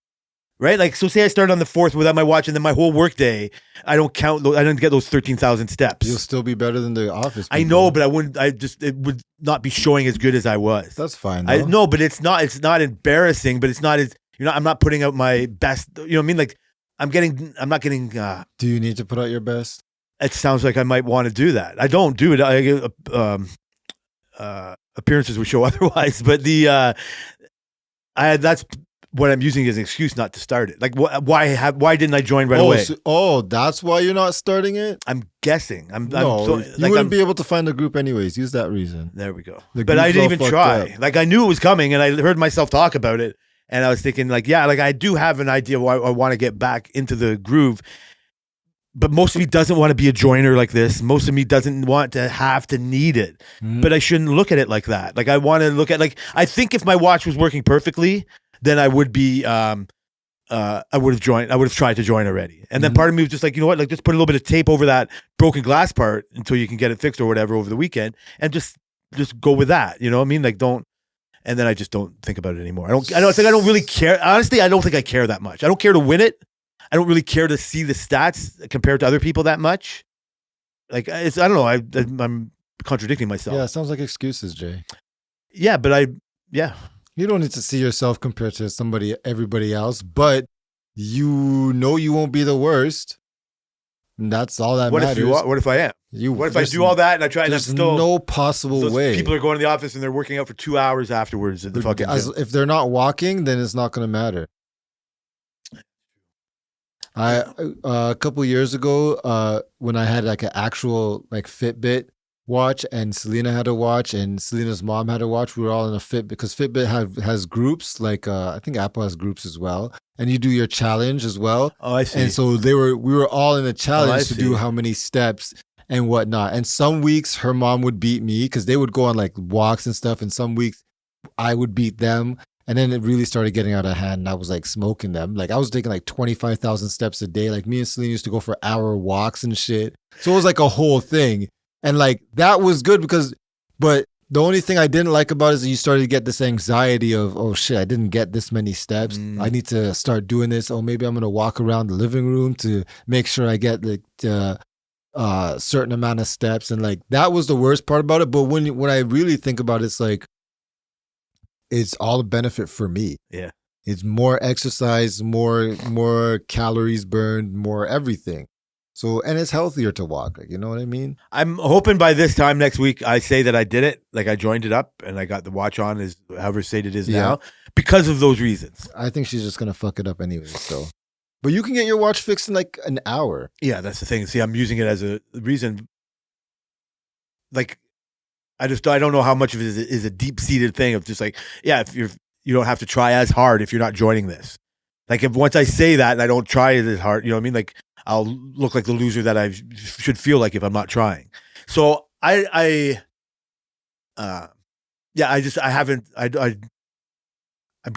right? Like, so say I started on the 4th without my watch, and then my whole work day, I don't count. I don't get those 13,000 steps. You'll still be better than the office people. I know, but it would not be showing as good as I was. That's fine. No, but it's not embarrassing, but it's not as, I'm not putting out my best, you know what I mean? Like, I'm not getting. Do you need to put out your best? It sounds like I might want to do that. I don't do it. Appearances would show otherwise, but that's what I'm using as an excuse not to start it. Like, why didn't I join right away? That's why you're not starting it? I'm guessing. You wouldn't be able to find a group anyways. Use that reason. There we go. But I didn't even try. Like, I knew it was coming, and I heard myself talk about it, and I was thinking, like, yeah, like I do have an idea why I want to get back into the groove. But most of me doesn't want to be a joiner like this. Most of me doesn't want to have to need it. Mm-hmm. But I shouldn't look at it like that. Like, I want to look at, like, I think if my watch was working perfectly, then I would be, I would have joined. I would have tried to join already. And then part of me was just like, you know what? Like, just put a little bit of tape over that broken glass part until you can get it fixed or whatever over the weekend, and just go with that. You know what I mean? Like, don't. And then I just don't think about it anymore. I don't really care. Honestly, I don't think I care that much. I don't care to win it. I don't really care to see the stats compared to other people that much. Like, I don't know. I'm contradicting myself. Yeah, it sounds like excuses, Jay. Yeah, but you don't need to see yourself compared to everybody else, but you know you won't be the worst. And that's all that matters. What if I am? What if I do all that and I try and there's still no possible way. People are going to the office and they're working out for 2 hours afterwards at the fucking gym. If they're not walking, then it's not going to matter. A couple years ago, when I had like an actual like Fitbit watch, and Selena had a watch, and Selena's mom had a watch, we were all in a Fitbit, because Fitbit has groups, like I think Apple has groups as well, and you do your challenge as well. Oh, I see. And so we were all in a challenge to do how many steps and whatnot. And some weeks her mom would beat me because they would go on like walks and stuff, and some weeks I would beat them. And then it really started getting out of hand, and I was like smoking them. Like, I was taking like 25,000 steps a day. Like, me and Selena used to go for hour walks and shit. So it was like a whole thing. And like, that was good but the only thing I didn't like about it is that you started to get this anxiety of, oh shit, I didn't get this many steps. I need to start doing this. Oh, maybe I'm going to walk around the living room to make sure I get like certain amount of steps. And like, that was the worst part about it. But when I really think about it, it's like, it's all a benefit for me. Yeah. It's more exercise, more calories burned, more everything. So, and it's healthier to walk. Like, you know what I mean? I'm hoping by this time next week, I say that I did it. Like, I joined it up and I got the watch on, as however state it is now, because of those reasons. I think she's just going to fuck it up anyway. So, but you can get your watch fixed in like an hour. Yeah, that's the thing. See, I'm using it as a reason. Like, I don't know how much of it is a deep-seated thing of just like, yeah, if you don't have to try as hard if you're not joining this. Like, if once I say that and I don't try it as hard, you know what I mean? Like, I'll look like the loser that I should feel like if I'm not trying. So I'm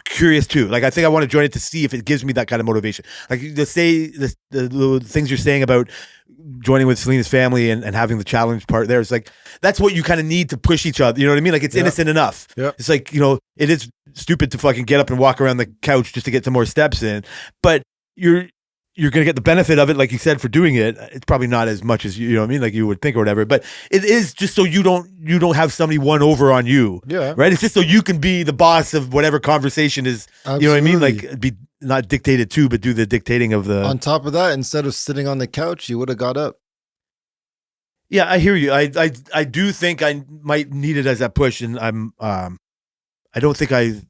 curious too. Like, I think I want to join it to see if it gives me that kind of motivation. Like, the things you're saying about joining with Selena's family and having the challenge part there, it's like, that's what you kind of need to push each other. You know what I mean? Like, it's innocent enough. Yeah. It's like, it is stupid to fucking get up and walk around the couch just to get some more steps in, but you're you're going to get the benefit of it, like you said, for doing it. It's probably not as much as you know what I mean, like you would think or whatever. But it is just so you don't have somebody won over on you. Yeah. Right. It's just so you can be the boss of whatever conversation is. Absolutely. You know what I mean? Like be not dictated to, but do the dictating of the. On top of that, instead of sitting on the couch, you would have got up. Yeah, I hear you. I do think I might need it as that push, and I don't think I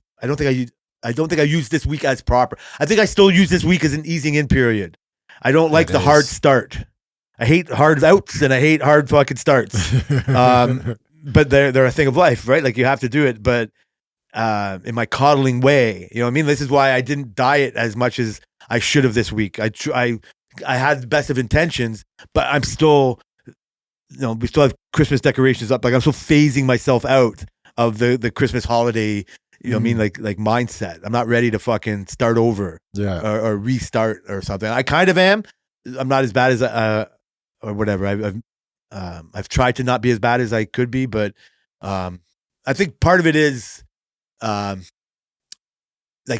use this week as proper. I think I still use this week as an easing in period. I don't like the hard start. I hate hard outs and I hate hard fucking starts. But they're a thing of life, right? Like you have to do it, but in my coddling way, you know what I mean? This is why I didn't diet as much as I should have this week. I had the best of intentions, but I'm still, you know, we still have Christmas decorations up. Like I'm still phasing myself out of the Christmas holiday. You know what I mean? Like mindset. I'm not ready to fucking start over, or restart or something. I kind of am. I'm not as bad as or whatever. I've tried to not be as bad as I could be, but I think part of it is like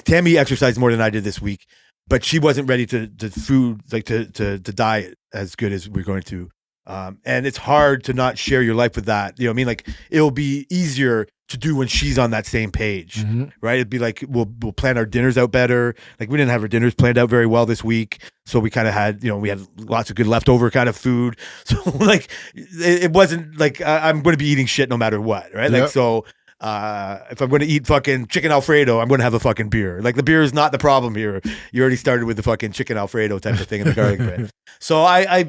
Tammy exercised more than I did this week, but she wasn't ready to diet as good as we're going to. And it's hard to not share your life with that. You know what I mean? Like it'll be easier to do when she's on that same page, right? It'd be like, we'll plan our dinners out better. Like we didn't have our dinners planned out very well this week. So we kind of had, you know, we had lots of good leftover kind of food. So like, it wasn't like, I'm going to be eating shit no matter what. Right. Like, so, if I'm going to eat fucking chicken Alfredo, I'm going to have a fucking beer. Like the beer is not the problem here. You already started with the fucking chicken Alfredo type of thing in the garlic bread. So I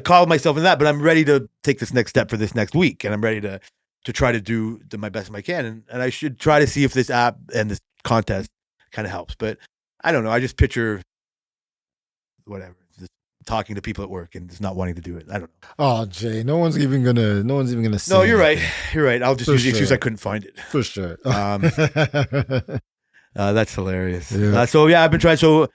call myself in that, but I'm ready to take this next step for this next week. And I'm ready to try to do my best I can. And I should try to see if this app and this contest kind of helps. But I don't know. I just picture whatever, just talking to people at work and just not wanting to do it. I don't know. Oh, Jay, no one's even gonna say. No, you're right. You're right. I'll just use the excuse I couldn't find it. For sure. That's hilarious. Yeah. So yeah, I've been trying. So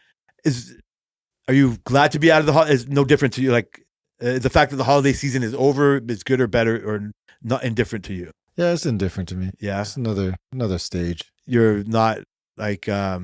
are you glad to be out of the holiday? Is no different to you? Like the fact that the holiday season is over is good or better or not indifferent to you? Yeah, it's indifferent to me. Yeah. It's another stage. You're not like how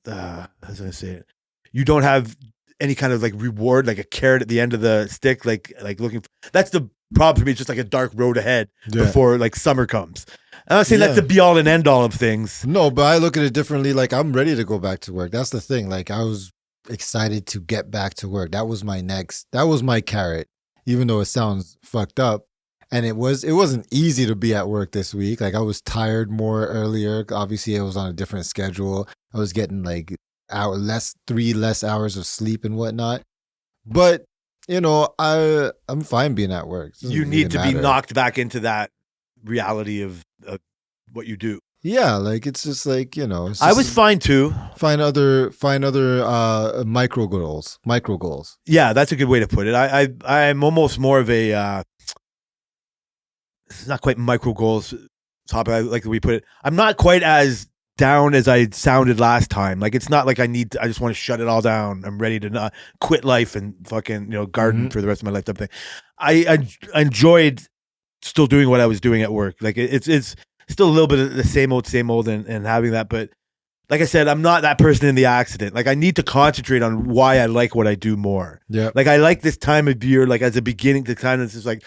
was I gonna say it? You don't have any kind of like reward, like a carrot at the end of the stick, like looking. That's the problem for me. It's just like a dark road ahead before like summer comes. I'm not saying that's the be all and end all of things. No, but I look at it differently. Like I'm ready to go back to work. That's the thing. Like I was excited to get back to work. That was my carrot, even though it sounds fucked up. And it wasn't easy to be at work this week. Like I was tired more earlier. Obviously, I was on a different schedule. I was getting like 3 less hours of sleep and whatnot. But you know, I'm fine being at work. You need to be knocked back into that reality of what you do. Yeah, like it's just like, you know. I was fine too. Find other micro goals. Yeah, that's a good way to put it. I'm almost more of a. It's not quite micro goals topic. I like the way we put it. I'm not quite as down as I sounded last time. Like it's not like I just want to shut it all down. I'm ready to not quit life and fucking, you know, garden for the rest of my life type thing. I enjoyed still doing what I was doing at work. Like it's still a little bit of the same old and having that, but like I said, I'm not that person in the accident. Like I need to concentrate on why I like what I do more. Yeah. Like I like this time of year, like as a beginning to kind of just like,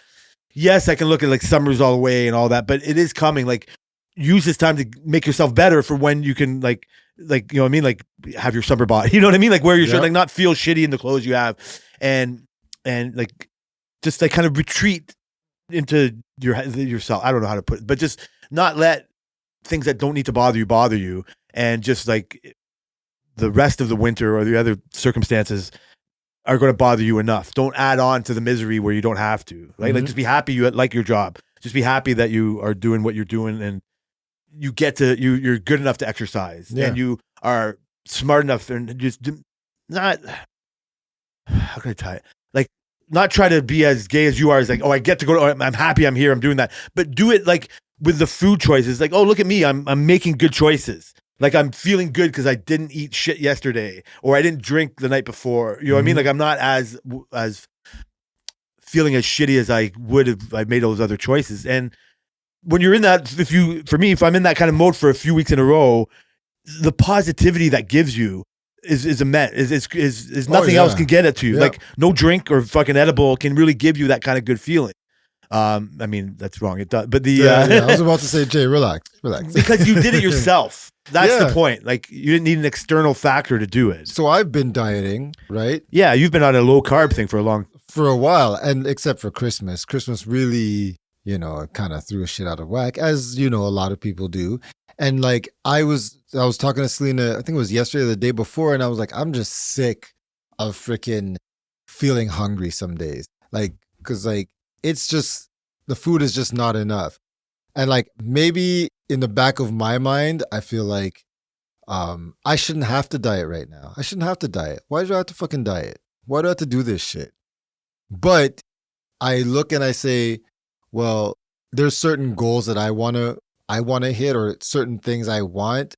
yes, I can look at like summer's all the way and all that, but it is coming. Like use this time to make yourself better for when you can like, you know what I mean? Like have your summer body, you know what I mean? Like wear your shirt, like not feel shitty in the clothes you have and like, just like kind of retreat into yourself. I don't know how to put it, but just not let things that don't need to bother you. And just like the rest of the winter or the other circumstances are going to bother you enough. Don't add on to the misery where you don't have to. Right? Like just be happy you like your job. Just be happy that you are doing what you're doing and you get to you're good enough to exercise and you are smart enough and just not how can I tie it? Like not try to be as gay as you are. As like, oh, I get to go. I'm happy. I'm here. I'm doing that. But do it like with the food choices. Like, oh, look at me. I'm making good choices. Like I'm feeling good because I didn't eat shit yesterday or I didn't drink the night before. You know what I mean? Like I'm not as feeling as shitty as I would if I made those other choices. And when you're in that, if I'm in that kind of mode for a few weeks in a row, the positivity that gives you is immense. Is nothing yeah. else can get it to you. Yeah. Like no drink or fucking edible can really give you that kind of good feeling. I mean, that's wrong. It does, but I was about to say, Jay, relax. because you did it yourself. That's Yeah. the point. Like you didn't need an external factor to do it. So I've been dieting, right? Yeah, you've been on a low carb thing for a while, and except for Christmas. Christmas really, kind of threw a shit out of whack, as a lot of people do. And like I was talking to Selena, I think it was yesterday or the day before, and I was like, I'm just sick of freaking feeling hungry some days. Like, because like it's just the food is just not enough. And like maybe in the back of my mind, I feel like I shouldn't have to diet right now. I shouldn't have to diet. Why do I have to fucking diet? Why do I have to do this shit? But I look and I say, well, there's certain goals that I want to hit, or certain things I want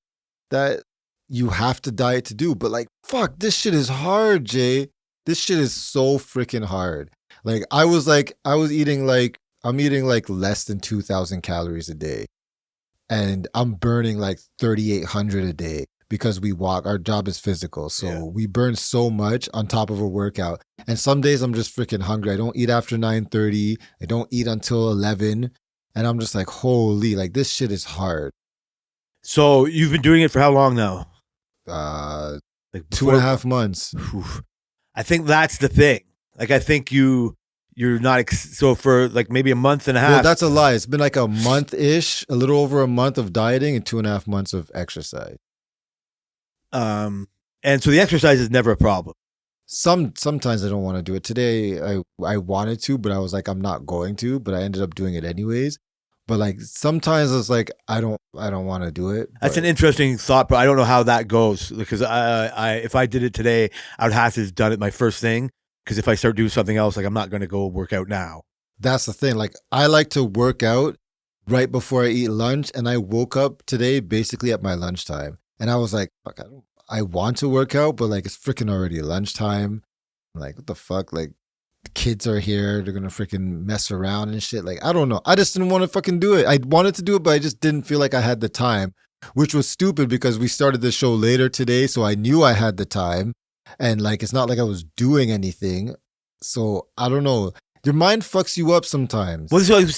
that you have to diet to do. But like, fuck, this shit is hard, Jay. This shit is so freaking hard. Like I'm eating like less than 2,000 calories a day. And I'm burning like 3,800 a day because we walk. Our job is physical. So we burn so much on top of a workout. And some days I'm just freaking hungry. I don't eat after 9:30. I don't eat until 11. And I'm just like, holy, like this shit is hard. So you've been doing it for how long now? Like 2.5 months. I think that's the thing. Like I think you're not so for like maybe a month and a half. Well, that's a lie. It's been like a month-ish, a little over a month of dieting and 2.5 months of exercise. And so the exercise is never a problem. Sometimes I don't want to do it. Today I wanted to, but I was like, I'm not going to, but I ended up doing it anyways. But like sometimes it's like I don't want to do it. That's an interesting thought, but I don't know how that goes because I if I did it today, I would have to have done it my first thing. Because if I start doing something else, like I'm not going to go work out now. That's the thing. Like I like to work out right before I eat lunch, and I woke up today basically at my lunchtime, and I was like, fuck, I want to work out, but like it's freaking already lunchtime. I'm like, what the fuck? Like the kids are here, they're gonna freaking mess around and shit. Like I don't know. I just didn't want to fucking do it. I wanted to do it, but I just didn't feel like I had the time, which was stupid because we started the show later today, so I knew I had the time. And like, it's not like I was doing anything. So I don't know. Your mind fucks you up sometimes. Well, so it's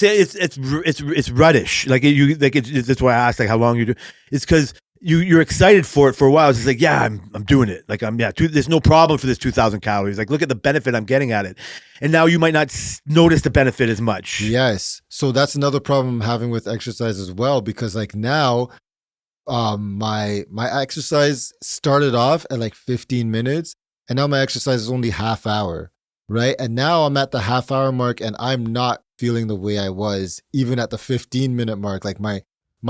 ruddish. Like that's why I asked like how long you do. It's because you're excited for it for a while. It's just like, yeah, I'm doing it. Like there's no problem for this 2,000 calories. Like look at the benefit I'm getting at it. And now you might not notice the benefit as much. Yes. So that's another problem I'm having with exercise as well, because like now my exercise started off at like 15 minutes and now my exercise is only half hour, right? And now I'm at the half hour mark and I'm not feeling the way I was even at the 15-minute mark. Like my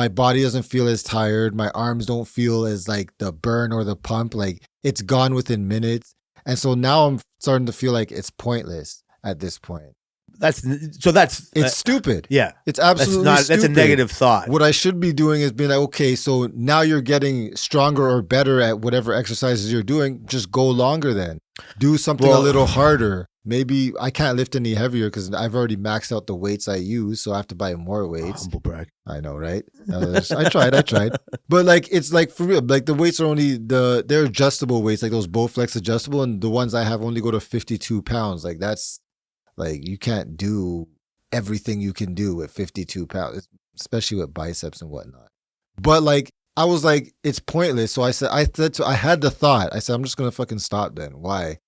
body doesn't feel as tired. My arms don't feel as like the burn or the pump. Like it's gone within minutes. And so now I'm starting to feel like it's pointless at this point. It's stupid. Yeah. It's absolutely stupid. That's a negative thought. What I should be doing is being like, okay, so now you're getting stronger or better at whatever exercises you're doing. Just go longer then. Do something a little harder. Maybe I can't lift any heavier because I've already maxed out the weights I use, so I have to buy more weights. Humble brag. I know, right? I tried. But like, it's like for real, like the weights are only they're adjustable weights, like those Bowflex adjustable, and the ones I have only go to 52 pounds. Like that's, like you can't do everything you can do with 52 pounds, especially with biceps and whatnot. But like, I was like, it's pointless. So I had the thought, I said, I'm just going to fucking stop then. Why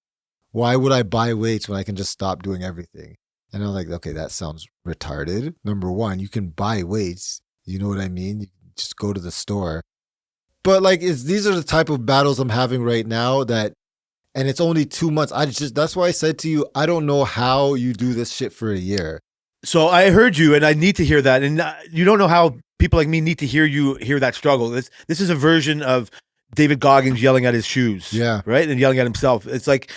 would I buy weights when I can just stop doing everything? And I'm like, okay, that sounds retarded. Number one, you can buy weights. You know what I mean? You can just go to the store. But like, these are the type of battles I'm having right now and it's only 2 months. That's why I said to you, I don't know how you do this shit for a year. So I heard you, and I need to hear that. And you don't know how people like me need to hear that struggle. This is a version of David Goggins yelling at his shoes. Yeah. Right? And yelling at himself. It's like,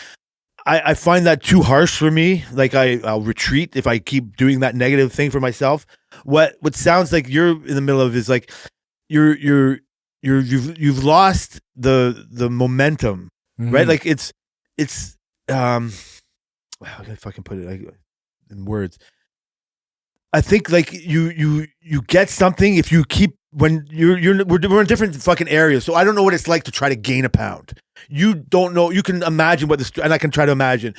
I find that too harsh for me. Like I'll retreat if I keep doing that negative thing for myself. What sounds like you're in the middle of is like you've lost the momentum. Mm-hmm. Right? Like it's how can I fucking put it in words? I think like you get something if you keep when we're in different fucking areas, so I don't know what it's like to try to gain a pound. You don't know. You can imagine and I can try to imagine.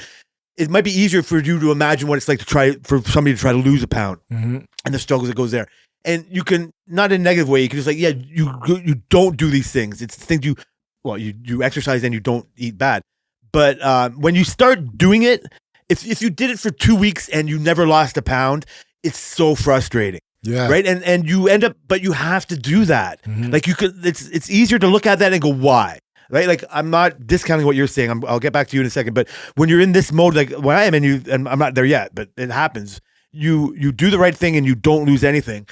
It might be easier for you to imagine what it's like for somebody to try to lose a pound and the struggles that goes there. And you can, not in a negative way, you can just like, yeah, you don't do these things. It's things you exercise and you don't eat bad. But when you start doing it, if you did it for 2 weeks and you never lost a pound, it's so frustrating. Yeah. Right. And you end up, but you have to do that. Like it's easier to look at that and go, why? Right. Like I'm not discounting what you're saying. I'll get back to you in a second. But when you're in this mode, like when I am and I'm not there yet, but it happens. You do the right thing and you don't lose anything.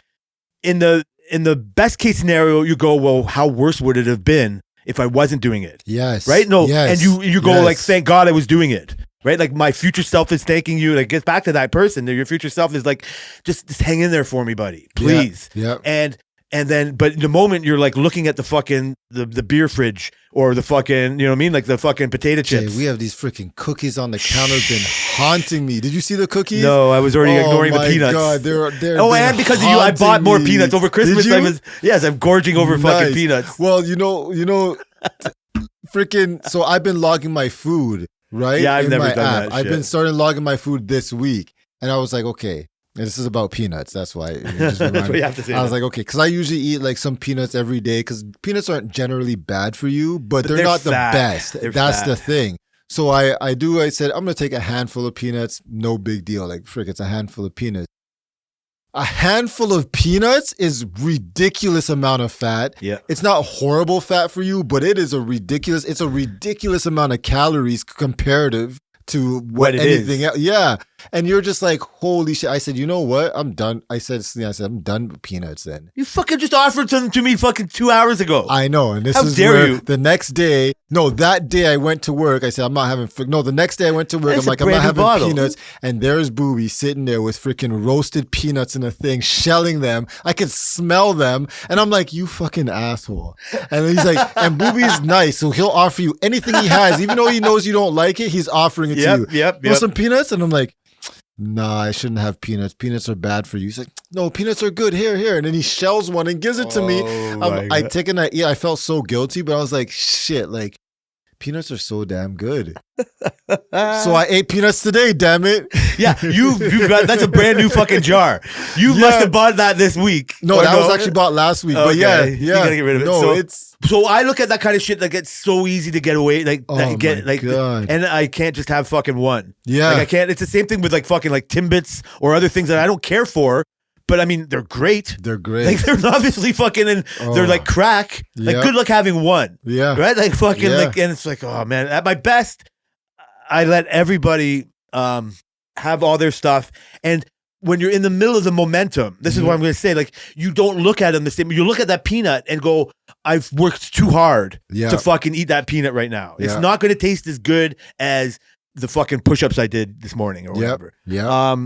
In the best case scenario, you go, well, how worse would it have been if I wasn't doing it? Yes. Right. No. Yes. And you go like, thank God I was doing it. Right, like my future self is thanking you. Like, get back to that person. Your future self is like, just hang in there for me, buddy, please. Yeah. And then, but in the moment you're like looking at the fucking the beer fridge or the fucking, you know what I mean, like the fucking potato chips. Jay, we have these freaking cookies on the counter. Been haunting me. Did you see the cookies? No, I was already ignoring the peanuts. God, they're and because of you, I bought more peanuts over Christmas. I'm gorging over fucking peanuts. Well, you know, freaking. So I've been logging my food. Right? Yeah, I've never done that. I've been starting logging my food this week, and I was like, okay, this is about peanuts. That's why. That's what you have to say. I was like, okay, because I usually eat like some peanuts every day, because peanuts aren't generally bad for you, but they're not fat. The best. That's the thing. So I said, I'm gonna take a handful of peanuts. No big deal. Like, frick, it's a handful of peanuts. A handful of peanuts is ridiculous amount of fat. Yeah. It's not horrible fat for you, but it's a ridiculous amount of calories comparative to what anything else. Yeah. And you're just like, holy shit. I said, you know what? I'm done. I said, I'm done with peanuts then. You fucking just offered something to me fucking 2 hours ago. I know. And this How is dare where you? The next day, that day I went to work. I said, I'm not having, the next day I went to work. I'm like, I'm not having peanuts. And there's Booby sitting there with freaking roasted peanuts in a thing, shelling them. I could smell them. And I'm like, you fucking asshole. And he's like, and Booby's nice. So he'll offer you anything he has. Even though he knows you don't like it, he's offering it to you. Yep. Want some peanuts? And I'm like, nah, I shouldn't have peanuts. Peanuts are bad for you. He's like, no, peanuts are good. Here. And then he shells one and gives it to me. I take it. I felt so guilty, but I was like, shit, like peanuts are so damn good. So I ate peanuts today, damn it. Yeah, you've got, that's a brand new fucking jar. You must have bought that this week. No, that was actually bought last week. But yeah. You gotta get rid of it. No, so I look at that kind of shit, like it's so easy to get away, God. And I can't just have fucking one. Yeah, like I can't. It's the same thing with like fucking like Timbits or other things that I don't care for. But I mean, they're great. They're great. Like they're obviously fucking, and they're like crack. Like good luck having one. Yeah. Right. Like fucking like, and it's like, oh man, at my best, I let everybody have all their stuff. And when you're in the middle of the momentum, this is what I'm going to say. Like you don't look at them the same. You look at that peanut and go, I've worked too hard to fucking eat that peanut right now. It's not going to taste as good as the fucking push-ups I did this morning or whatever. Yeah.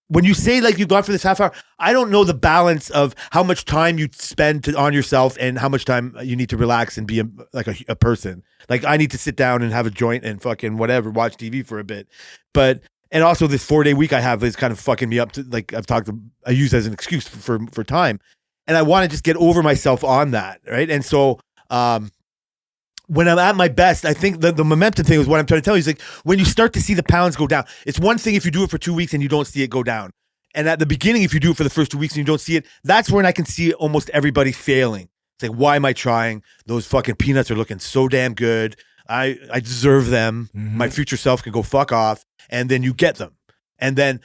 When you say like you've gone for this half hour, I don't know the balance of how much time you spend on yourself and how much time you need to relax and be a person. Like I need to sit down and have a joint and fucking whatever, watch TV for a bit. And also this 4-day week I have is kind of fucking me up to, like I use as an excuse for time. And I want to just get over myself on that. Right. And so, when I'm at my best, I think the momentum thing is what I'm trying to tell you. Is like when you start to see the pounds go down, it's one thing if you do it for 2 weeks and you don't see it go down. And at the beginning, if you do it for the first 2 weeks and you don't see it, that's when I can see almost everybody failing. It's like, why am I trying? Those fucking peanuts are looking so damn good. I deserve them. Mm-hmm. My future self can go fuck off. And then you get them. And then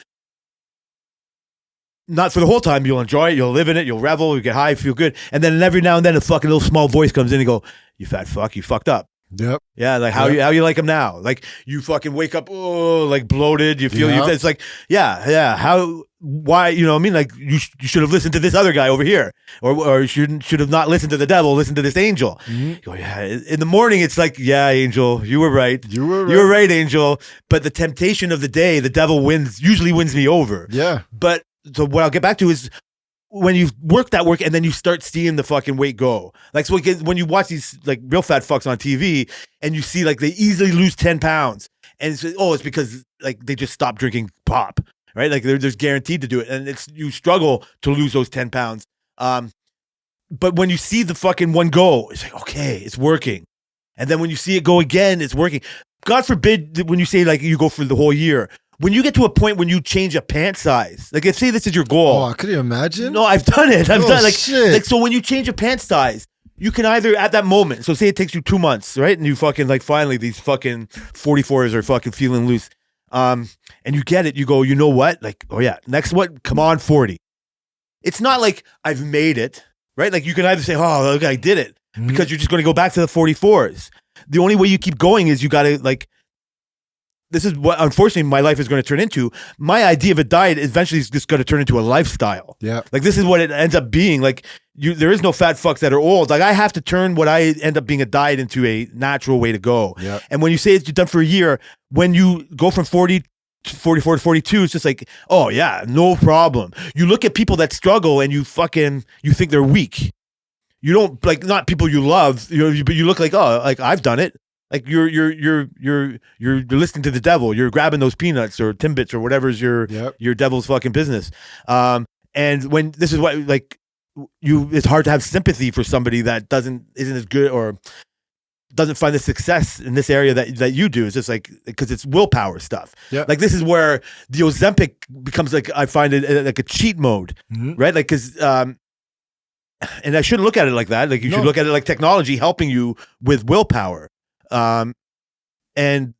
not for the whole time, you'll enjoy it, you'll live in it, you'll revel, you get high, feel good. And then every now and then a fucking little small voice comes in and go, you fat fuck, you fucked up. Yep. Yeah, like how you like them now? Like you fucking wake up, like bloated, you feel it's like, why, you know what I mean? Like you should have listened to this other guy over here. Or you should have not listened to the devil, listen to this angel. Mm-hmm. You go, in the morning it's like, yeah, angel, you were right. You were right, angel. But the temptation of the day, the devil usually wins me over. Yeah. But so what I'll get back to is when you work that work and then you start seeing the fucking weight go. Like, so when you watch these like real fat fucks on TV and you see like they easily lose 10 pounds and it's because like they just stopped drinking pop, right? Like they're just guaranteed to do it. And you struggle to lose those 10 pounds. but when you see the fucking one go, it's like, okay, it's working. And then when you see it go again, it's working. God forbid when you say like you go for the whole year. When you get to a point when you change a pant size, like if say this is your goal. Oh, could you imagine? No, I've done it. I've done shit. like so when you change a pant size, you can either at that moment. So say it takes you 2 months, right? And you fucking like finally these fucking 44s are fucking feeling loose. And you get it. You go, you know what? Like, oh yeah, next what? Come on, 40. It's not like I've made it, right? Like you can either say, oh, look, I did it, because you're just going to go back to the 44s. The only way you keep going is you got to like. This is what, unfortunately, my life is going to turn into. My idea of a diet eventually is just going to turn into a lifestyle. Yeah. Like, this is what it ends up being. Like, there is no fat fucks that are old. Like, I have to turn what I end up being a diet into a natural way to go. Yeah. And when you say it's done for a year, when you go from 40 to 44 to 42, it's just like, oh, yeah, no problem. You look at people that struggle and you think they're weak. You don't, like, not people you love, but you look like, oh, like, I've done it. Like you're listening to the devil. You're grabbing those peanuts or Timbits or whatever's your devil's fucking business. And when this is what like it's hard to have sympathy for somebody that isn't as good or doesn't find the success in this area that you do. It's just like because it's willpower stuff. Yeah. Like this is where the Ozempic becomes like I find it like a cheat mode, right? Like because and I shouldn't look at it like that. Like you should look at it like technology helping you with willpower. I'm gonna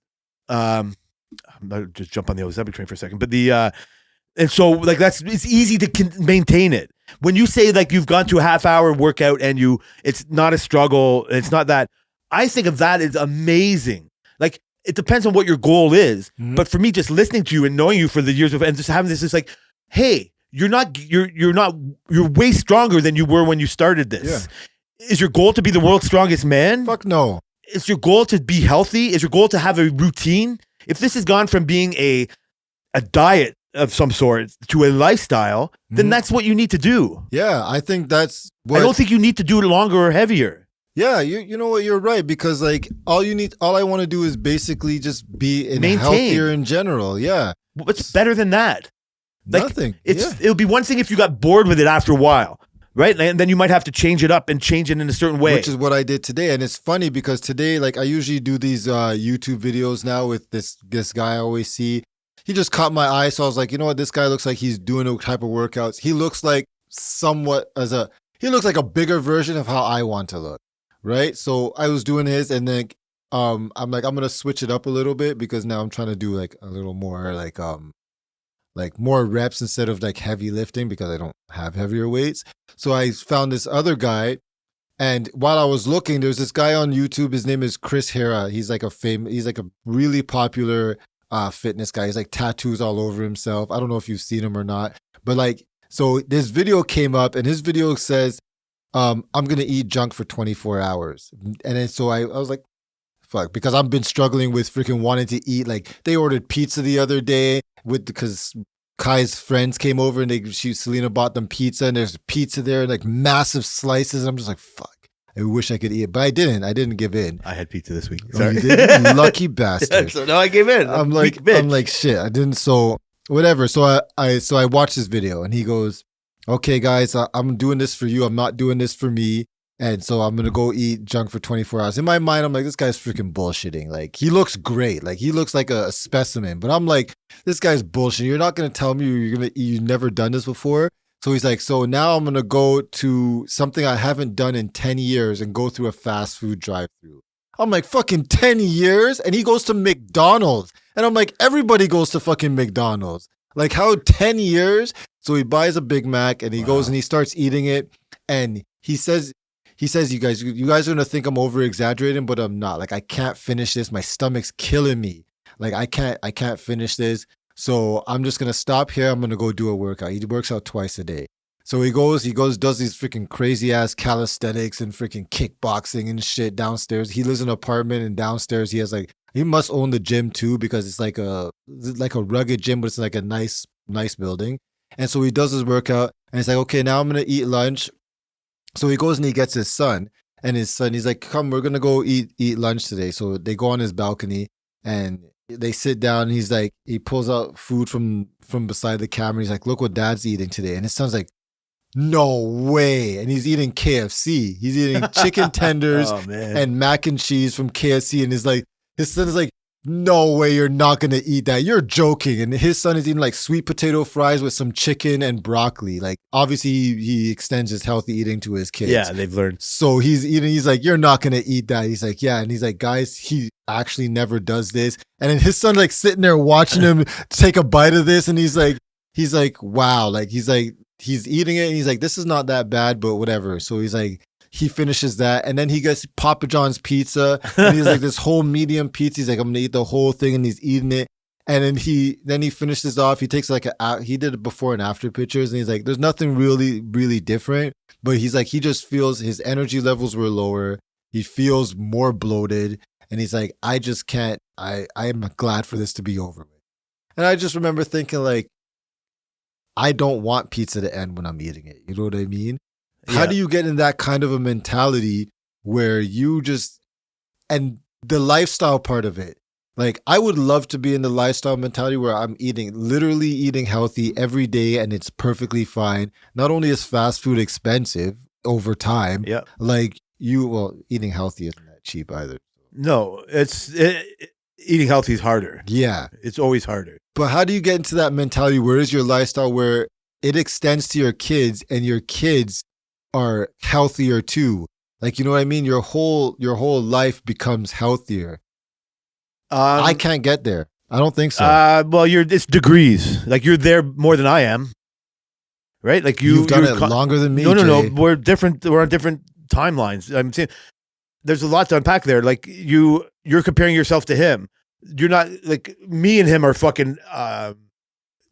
just jump on the Ozempic train for a second, but and so like it's easy to maintain it. When you say like you've gone to a half-hour workout and it's not a struggle, it's not that. I think of that as amazing. Like it depends on what your goal is, but for me, just listening to you and knowing you for the years and just having this is like, hey, you're way stronger than you were when you started this. Yeah. Is your goal to be the world's strongest man? Fuck no. Is your goal to be healthy? Is your goal to have a routine? If this has gone from being a diet of some sort to a lifestyle, then that's what you need to do. Yeah, I think that's what... I don't think you need to do it longer or heavier. Yeah, you know what, you're right, because like all I want to do is basically just be healthier in general. Yeah. What's better than that? Like, nothing. It would be one thing if you got bored with it after a while. Right? And then you might have to change it up and change it in a certain way. Which is what I did today. And it's funny because today, like I usually do these YouTube videos now with this guy I always see. He just caught my eye. So I was like, you know what? This guy looks like he's doing a type of workouts. He looks like he looks like a bigger version of how I want to look. Right? So I was doing his and then I'm like, I'm going to switch it up a little bit because now I'm trying to do like a little more like more reps instead of like heavy lifting because I don't have heavier weights. So I found this other guy, and while I was looking, there's this guy on YouTube. His name is Chris Hera. He's like a really popular fitness guy. He's like tattoos all over himself. I don't know if you've seen him or not, but like, so this video came up, and his video says, I'm gonna eat junk for 24 hours, and then so I was like, fuck, because I've been struggling with freaking wanting to eat. Like they ordered pizza the other day because Kai's friends came over and Selena bought them pizza and there's pizza there and like massive slices. I'm just like, fuck, I wish I could eat it, but I didn't. I didn't give in. I had pizza this week. Oh, you did? You lucky bastard. So no, I gave in. I'm like shit. I didn't. So whatever. So I watched this video and he goes, okay guys, I'm doing this for you. I'm not doing this for me. And so I'm going to go eat junk for 24 hours. In my mind, I'm like, this guy's freaking bullshitting. Like, he looks great. Like, he looks like a specimen. But I'm like, this guy's bullshit. You're not going to tell me you've never done this before. So he's like, so now I'm going to go to something I haven't done in 10 years and go through a fast food drive-thru. I'm like, fucking 10 years? And he goes to McDonald's. And I'm like, everybody goes to fucking McDonald's. Like, how 10 years? So he buys a Big Mac and he goes and he starts eating it. And he says, you guys are going to think I'm over exaggerating, but I'm not. Like, I can't finish this. My stomach's killing me. Like, I can't finish this. So I'm just going to stop here. I'm going to go do a workout. He works out twice a day. So he goes, does these freaking crazy ass calisthenics and freaking kickboxing and shit downstairs. He lives in an apartment and downstairs he has like, he must own the gym too, because it's like a rugged gym, but it's like a nice building. And so he does his workout and he's like, okay, now I'm going to eat lunch. So he goes and he gets his son, and his son, he's like, come, we're going to go eat lunch today. So they go on his balcony and they sit down and he's like, he pulls out food from beside the camera. He's like, look what dad's eating today. And his son's like, no way. And he's eating KFC. He's eating chicken tenders Oh, man. and mac and cheese from KFC. And his son is like, no way, you're not going to eat that. You're joking. And his son is eating like sweet potato fries with some chicken and broccoli. Like, obviously, he extends his healthy eating to his kids. Yeah, they've learned. So he's eating. He's like, you're not going to eat that. He's like, yeah. And he's like, guys, he actually never does this. And then his son like sitting there watching him take a bite of this. And he's like, wow. Like, he's eating it. And he's like, this is not that bad, but whatever. So he's like, he finishes that, and then he gets Papa John's pizza, and he's like this whole medium pizza. He's like, I'm gonna eat the whole thing, and he's eating it. And then he finishes off. He takes like he did it before and after pictures, and he's like, there's nothing really, really different. But he's like, he just feels his energy levels were lower. He feels more bloated, and he's like, I just can't. I'm glad for this to be over with. And I just remember thinking like, I don't want pizza to end when I'm eating it. You know what I mean? How do you get in that kind of a mentality where you just, and the lifestyle part of it, like I would love to be in the lifestyle mentality where I'm literally eating healthy every day and it's perfectly fine. Not only is fast food expensive over time, like eating healthy isn't that cheap either. No, eating healthy is harder. Yeah. It's always harder. But how do you get into that mentality? Where is your lifestyle where it extends to your kids and your kids are healthier too? Like, you know what I mean? Your whole life becomes healthier. I can't get there. I don't think so. Well, it's degrees. Like you're there more than I am, right? Like you've done it longer than me. No. We're different. We're on different timelines. I'm saying there's a lot to unpack there. Like you're comparing yourself to him. You're not like me and him are fucking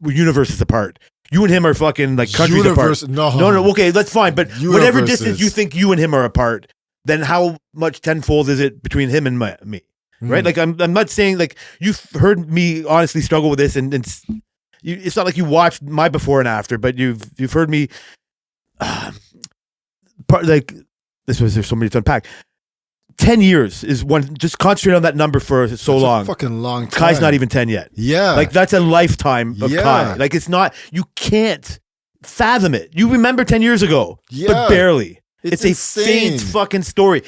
universes apart. You and him are fucking like countries apart. No. Okay, that's fine. But whatever distance you think you and him are apart, then how much tenfold is it between him and me? Right? Like I'm not saying like you've heard me honestly struggle with this, and it's not like you watched my before and after, but you've heard me. There's so many to unpack. 10 years is one. Just concentrate on that number for so long. A fucking long time. Kai's not even 10 yet. Yeah, like that's a lifetime of Kai. Like it's not. You can't fathom it. You remember 10 years ago, but barely. It's a faint fucking story.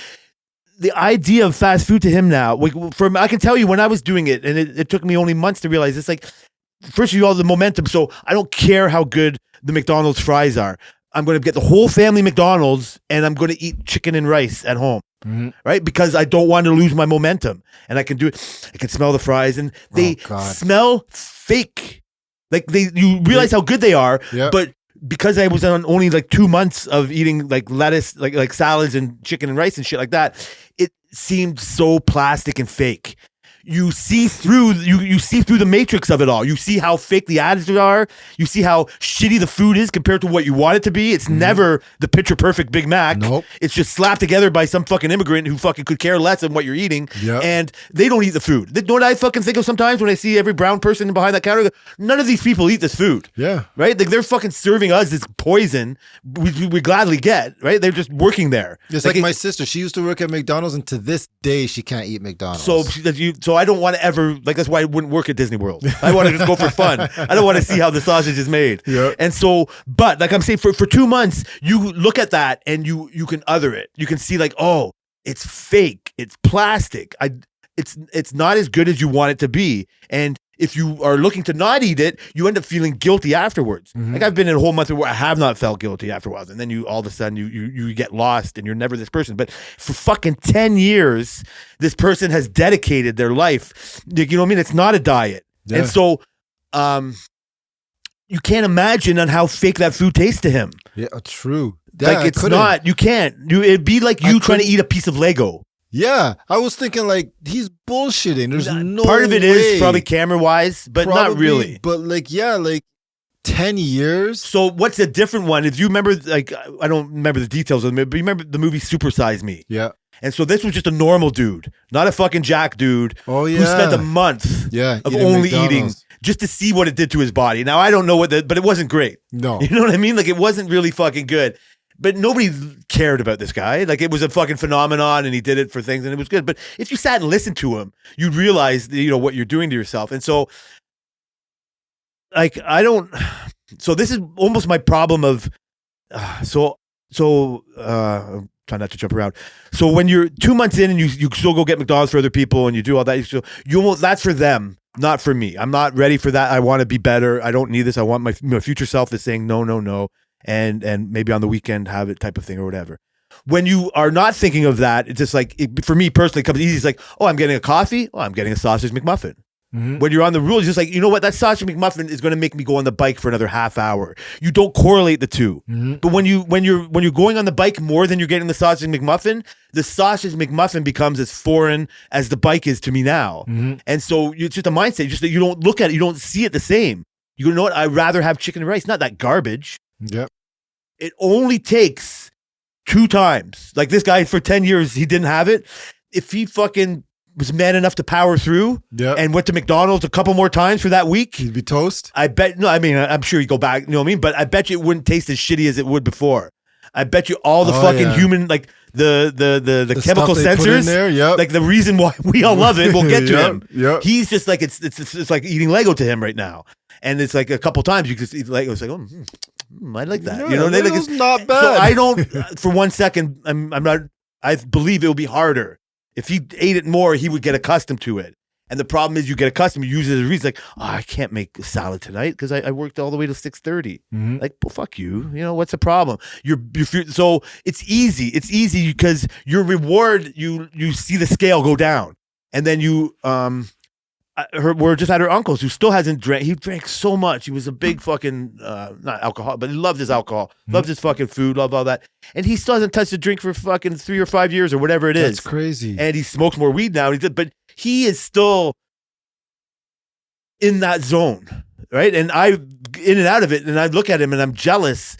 The idea of fast food to him now, I can tell you when I was doing it, and it took me only months to realize it's like, first of all, the momentum. So I don't care how good the McDonald's fries are. I'm going to get the whole family McDonald's, and I'm going to eat chicken and rice at home. Right? Because I don't want to lose my momentum. And I can do it. I can smell the fries, and they smell fake. Like you realize how good they are, but because I was on only like 2 months of eating like lettuce, like salads and chicken and rice and shit like that, it seemed so plastic and fake. You see through the matrix of it all. You see how fake the ads are. You see how shitty the food is compared to what you want it to be. It's never the picture perfect Big Mac. Nope. It's just slapped together by some fucking immigrant who fucking could care less than what you're eating. And they don't eat the food. You know what I fucking think of sometimes when I see every brown person behind that counter? None of these people eat this food. Yeah. Right? Like they're fucking serving us this poison we gladly get, right? They're just working there. It's like my sister. She used to work at McDonald's, and to this day she can't eat McDonald's. So I don't want to ever, like, that's why I wouldn't work at Disney World. I want to just go for fun. I don't want to see how the sausage is made. And so, but like I'm saying, for 2 months, you look at that and you can other it. You can see like, oh, it's fake. It's plastic. It's not as good as you want it to be. And if you are looking to not eat it, you end up feeling guilty afterwards. Like I've been in a whole month where I have not felt guilty after a while, and then you all of a sudden you get lost and you're never this person. But for fucking 10 years, this person has dedicated their life. You know what I mean? It's not a diet, and so you can't imagine on how fake that food tastes to him. Yeah, true. Yeah, like it's not. You can't. It'd be like you trying to eat a piece of Lego. Yeah, I was thinking like he's bullshitting. There's no part of it way. Is probably camera wise, but not really. But like 10 years. So what's a different one? If you remember, like I don't remember the details of it, but you remember the movie Super Size Me. Yeah. And so this was just a normal dude, not a fucking jack dude. Oh yeah. Who spent a month of only eating just to see what it did to his body. Now I don't know but it wasn't great. No. You know what I mean? Like it wasn't really fucking good. But nobody cared about this guy. Like it was a fucking phenomenon, and he did it for things, and it was good. But if you sat and listened to him, you'd realize, what you're doing to yourself. And so, like, so this is almost my problem of I'm trying not to jump around. So when you're 2 months in and you still go get McDonald's for other people and you do all that, you almost, that's for them, not for me. I'm not ready for that. I want to be better. I don't need this. I want my future self is saying no, no, no, and maybe on the weekend have it type of thing or whatever. When you are not thinking of that, it's just like for me personally, it comes easy. It's like, oh, I'm getting a coffee. Oh, I'm getting a sausage McMuffin. Mm-hmm. When you're on the rules, it's just like, you know what? That sausage McMuffin is going to make me go on the bike for another half hour. You don't correlate the two. Mm-hmm. But when you're going on the bike more than you're getting the sausage McMuffin, the sausage McMuffin becomes as foreign as the bike is to me now. Mm-hmm. And so it's just a mindset, just that you don't look at it, you don't see it the same. You know what? I'd rather have chicken and rice, not that garbage. Yep. It only takes 2 times. Like this guy for 10 years, he didn't have it. If he fucking was man enough to power through and went to McDonald's a couple more times for that week, he'd be toast. I bet. No, I mean, I'm sure he'd go back. You know what I mean? But I bet you it wouldn't taste as shitty as it would before. I bet you all the fucking human, like the chemical sensors, like the reason why we all love it. We'll get to him. Yep. He's just like it's like eating Lego to him right now. And it's like a couple times you could eat Lego. It's like, oh, I like that. Yeah, you know, like it's not bad. So I don't. For 1 second, I'm not. I believe it will be harder. If he ate it more, he would get accustomed to it. And the problem is you get accustomed, you use it as a reason, like, oh, I can't make a salad tonight because I worked all the way till 6:30. Mm-hmm. Like, well, fuck you. You know, what's the problem? So it's easy. It's easy because your reward, you see the scale go down. And then we're just at her uncle's who still hasn't drank. He drank so much. He was a big fucking, not alcohol, but he loved his alcohol, loved his fucking food, loved all that. And he still hasn't touched a drink for fucking 3 or 5 years or whatever it is. That's crazy. And he smokes more weed now. But he is still in that zone, right? And I'm in and out of it. And I look at him and I'm jealous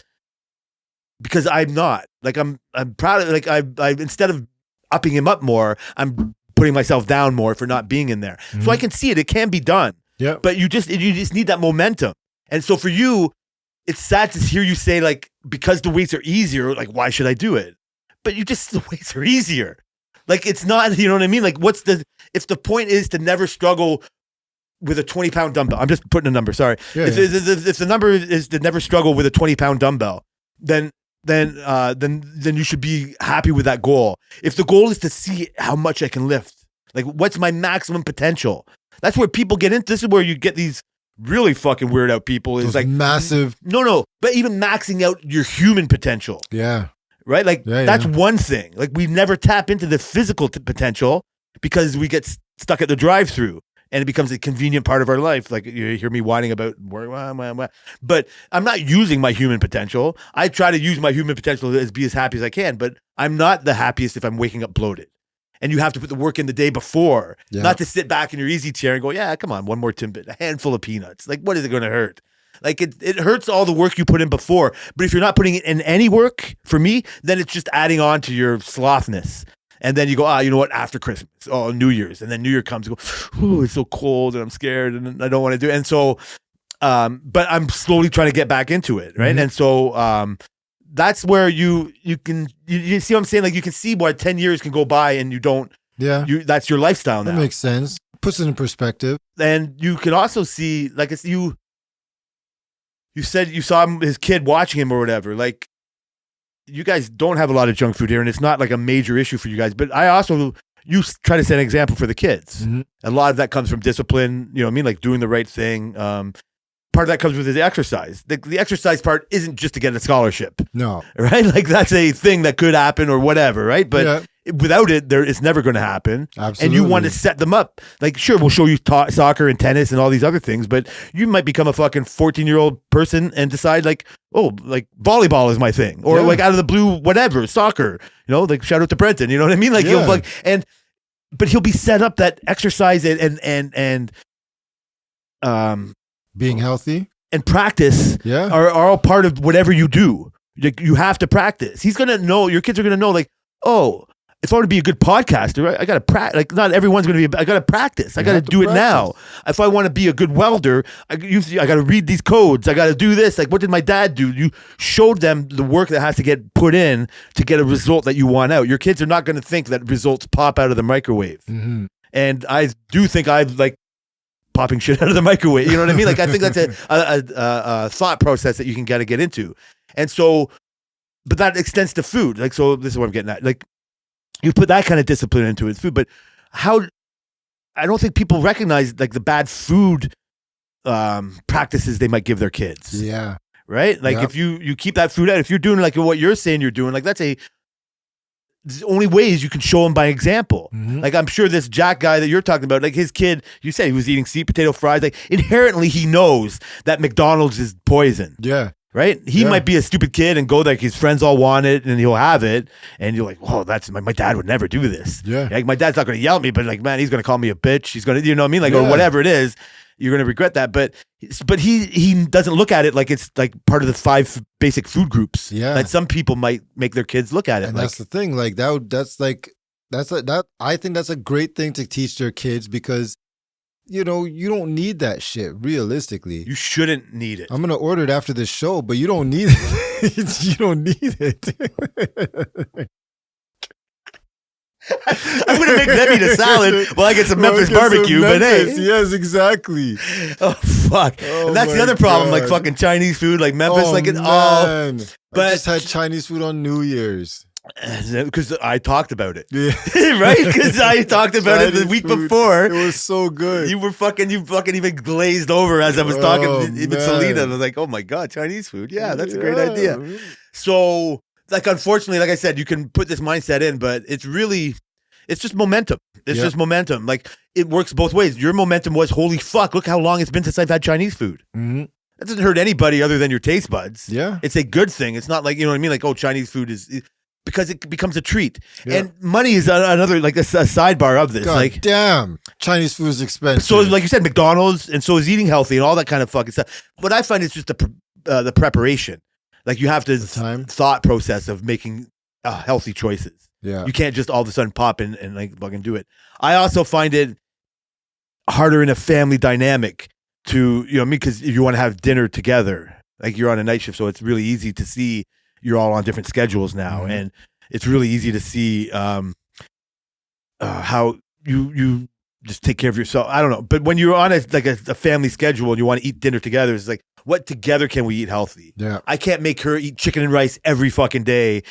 because I'm not. Like, I'm proud of, like, I instead of upping him up more, I'm putting myself down more for not being in there. Mm-hmm. So I can see it. It can be done. Yeah. But you just need that momentum. And so for you, it's sad to hear you say, like, because the weights are easier, like, why should I do it? But the weights are easier. Like, it's not, you know what I mean? Like, if the point is to never struggle with a 20-pound dumbbell, I'm just putting a number, sorry. Yeah, if the number is to never struggle with a 20-pound dumbbell, then you should be happy with that goal. If the goal is to see how much I can lift, like, what's my maximum potential? That's where people get into. This is where you get these really fucking weird out people. Is like massive. No, but even maxing out your human potential. Yeah. Right? Like, that's one thing. Like, we never tap into the physical potential because we get stuck at the drive-through. And it becomes a convenient part of our life. Like, you hear me whining about, but I'm not using my human potential. I try to use my human potential to be as happy as I can, but I'm not the happiest if I'm waking up bloated. And you have to put the work in the day before, not to sit back in your easy chair and go, yeah, come on, one more Timbit, a handful of peanuts. Like, what is it going to hurt? Like, it hurts all the work you put in before. But if you're not putting in any work, for me, then it's just adding on to your slothness. And then you go, you know what, after Christmas, New Year's. And then New Year comes, you go, oh, it's so cold and I'm scared and I don't want to do it. And so, but I'm slowly trying to get back into it, right? Mm-hmm. And so that's where you see what I'm saying? Like, you can see why 10 years can go by and you don't, that's your lifestyle now. That makes sense. Puts it in perspective. And you can also see, like, it's you said you saw his kid watching him or whatever, like, you guys don't have a lot of junk food here, and it's not like a major issue for you guys. But you try to set an example for the kids. Mm-hmm. A lot of that comes from discipline, you know what I mean? Like, doing the right thing. Part of that comes with the exercise. The exercise part isn't just to get a scholarship. No. Right? Like, that's a thing that could happen or whatever, right? But without it, it's never going to happen. Absolutely. And you want to set them up. Like, sure, we'll show you soccer and tennis and all these other things, but you might become a fucking 14-year-old person and decide, like, oh, like, volleyball is my thing. Or like, out of the blue, whatever, soccer. You know, like, shout out to Brenton. You know what I mean? Like, you'll like, but he'll be set up that exercise and being healthy and practice are all part of whatever you do. Like, you have to practice. He's gonna know. Your kids are gonna know. Like, oh, if I want to be a good podcaster, I gotta practice. Like, not everyone's gonna be. I gotta practice. I gotta do it now. If I want to be a good welder, I gotta read these codes. I gotta do this. Like, what did my dad do? You showed them the work that has to get put in to get a result that you want out. Your kids are not gonna think that results pop out of the microwave. Mm-hmm. And I do think I like popping shit out of the microwave. You know what I mean? Like, I think that's a thought process that you can gotta get into. And so but that extends to food. Like, so this is what I'm getting at. Like, you put that kind of discipline into it, food, but how? I don't think people recognize like the bad food practices they might give their kids. Yeah. Right. Like if you keep that food out, if you're doing like what you're saying you're doing, like the only ways you can show them by example. Like I'm sure this Jack guy that you're talking about, like his kid, you said he was eating sweet potato fries. Like inherently he knows that McDonald's is poison. Yeah. Right? He might be a stupid kid and go like his friends all want it and he'll have it. And you're like, whoa, that's my dad would never do this. Yeah. Like my dad's not going to yell at me, but like, man, he's going to call me a bitch. He's going to, you know what I mean? Like, or whatever it is, you're going to regret that. But he doesn't look at it like it's like part of the 5 basic food groups. Yeah. That some people might make their kids look at it. And like, that's the thing. Like I think that's a great thing to teach their kids because you don't need that shit, realistically. You shouldn't need it. I'm going to order it after this show, but you don't need it. You don't need it. I'm going to make them eat a salad while I get some Memphis barbecue, but hey. Yes, exactly. Oh, fuck. Oh, and that's the other problem, like fucking Chinese food, like Memphis, like it all. But I just had Chinese food on New Year's. Because I talked about it. Yeah. Right? Because I talked about it the week before. It was so good. You fucking even glazed over as I was talking. Even Selena, I was like, oh my God, Chinese food. Yeah, that's a great idea. So, like, unfortunately, like I said, you can put this mindset in, but it's just momentum. It's just momentum. Like, it works both ways. Your momentum was, holy fuck, look how long it's been since I've had Chinese food. That doesn't hurt anybody other than your taste buds. Yeah. It's a good thing. It's not like, you know what I mean? Like, oh, Chinese food is... because it becomes a treat. And money is another, like a sidebar of this. God like, damn, Chinese food is expensive. So like you said, McDonald's, and so is eating healthy and all that kind of fucking stuff. But I find it's just the preparation. Like you have to thought process of making healthy choices. Yeah. You can't just all of a sudden pop in and like fucking do it. I also find it harder in a family dynamic to, you know, because if you want to have dinner together, like you're on a night shift, so it's really easy to see you're all on different schedules now, and it's really easy to see how you just take care of yourself. I don't know, but when you're on a family schedule and you want to eat dinner together, it's like, what together can we eat healthy? Yeah, I can't make her eat chicken and rice every fucking day,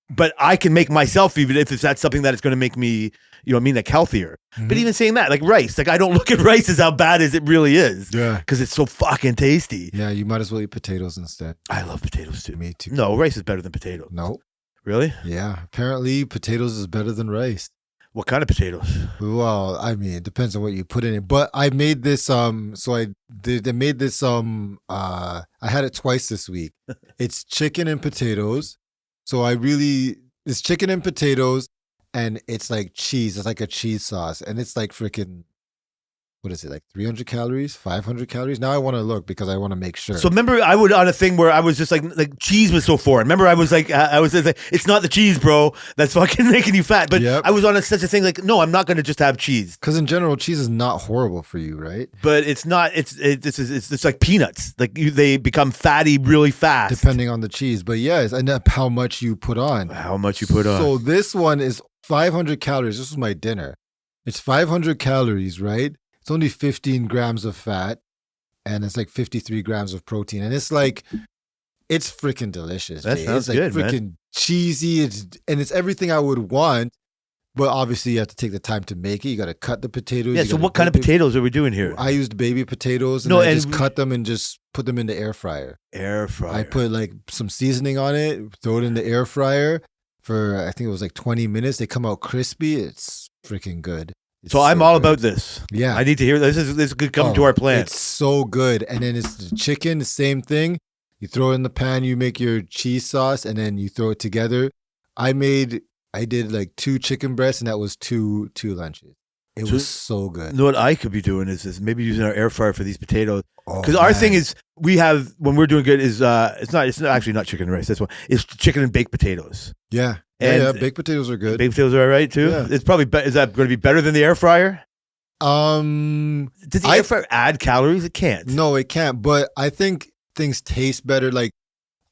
but I can make myself, even if that's something that is going to make me, you know what I mean, like healthier. But even saying that, like rice, like I don't look at rice as how bad as it really is. Yeah. Because it's so fucking tasty. Yeah, you might as well eat potatoes instead. I love potatoes too. Me too. No, rice is better than potatoes. No. Really? Yeah. Apparently potatoes is better than rice. What kind of potatoes? Well, I mean, it depends on what you put in it. But I made this I had it twice this week. It's chicken and potatoes. So it's chicken and potatoes, and it's like cheese. It's like a cheese sauce, and it's like freaking, what is it, like 300 calories, 500 calories? Now I want to look because I want to make sure. So remember, I would on a thing where I was just like cheese was so foreign. Remember, I was like, it's not the cheese, bro, that's fucking making you fat. But I was on such a thing like, no, I'm not going to just have cheese. Because in general, cheese is not horrible for you, right? But it's not. It's like peanuts. Like they become fatty really fast, depending on the cheese. But yes, and how much you put on. So this one is 500 calories. This was my dinner. It's 500 calories, right? It's only 15 grams of fat, and it's like 53 grams of protein. And it's like, it's freaking delicious. That sounds like good, freaking man. Cheesy. It's everything I would want, but obviously you have to take the time to make it. You got to cut the potatoes. Yeah, so what kind of potatoes are we doing here? I used baby potatoes, and I just cut them and just put them in the air fryer. I put like some seasoning on it, throw it in the air fryer for, I think it was like 20 minutes. They come out crispy. It's freaking good. So I'm all about this. Yeah. I need to hear this. This is good coming to our plan. It's so good. And then it's the chicken, the same thing. You throw it in the pan, you make your cheese sauce, and then you throw it together. I did like 2 chicken breasts, and that was two lunches. It was so good. You know what I could be doing is maybe using our air fryer for these potatoes. Because our thing is, we have, when we're doing good, is it's actually not chicken and rice. That's one. It's chicken and baked potatoes. Yeah. Yeah, baked potatoes are good. Baked potatoes are all right too. Yeah. It's probably is that going to be better than the air fryer? Does the air fryer add calories? It can't. No, it can't. But I think things taste better. Like,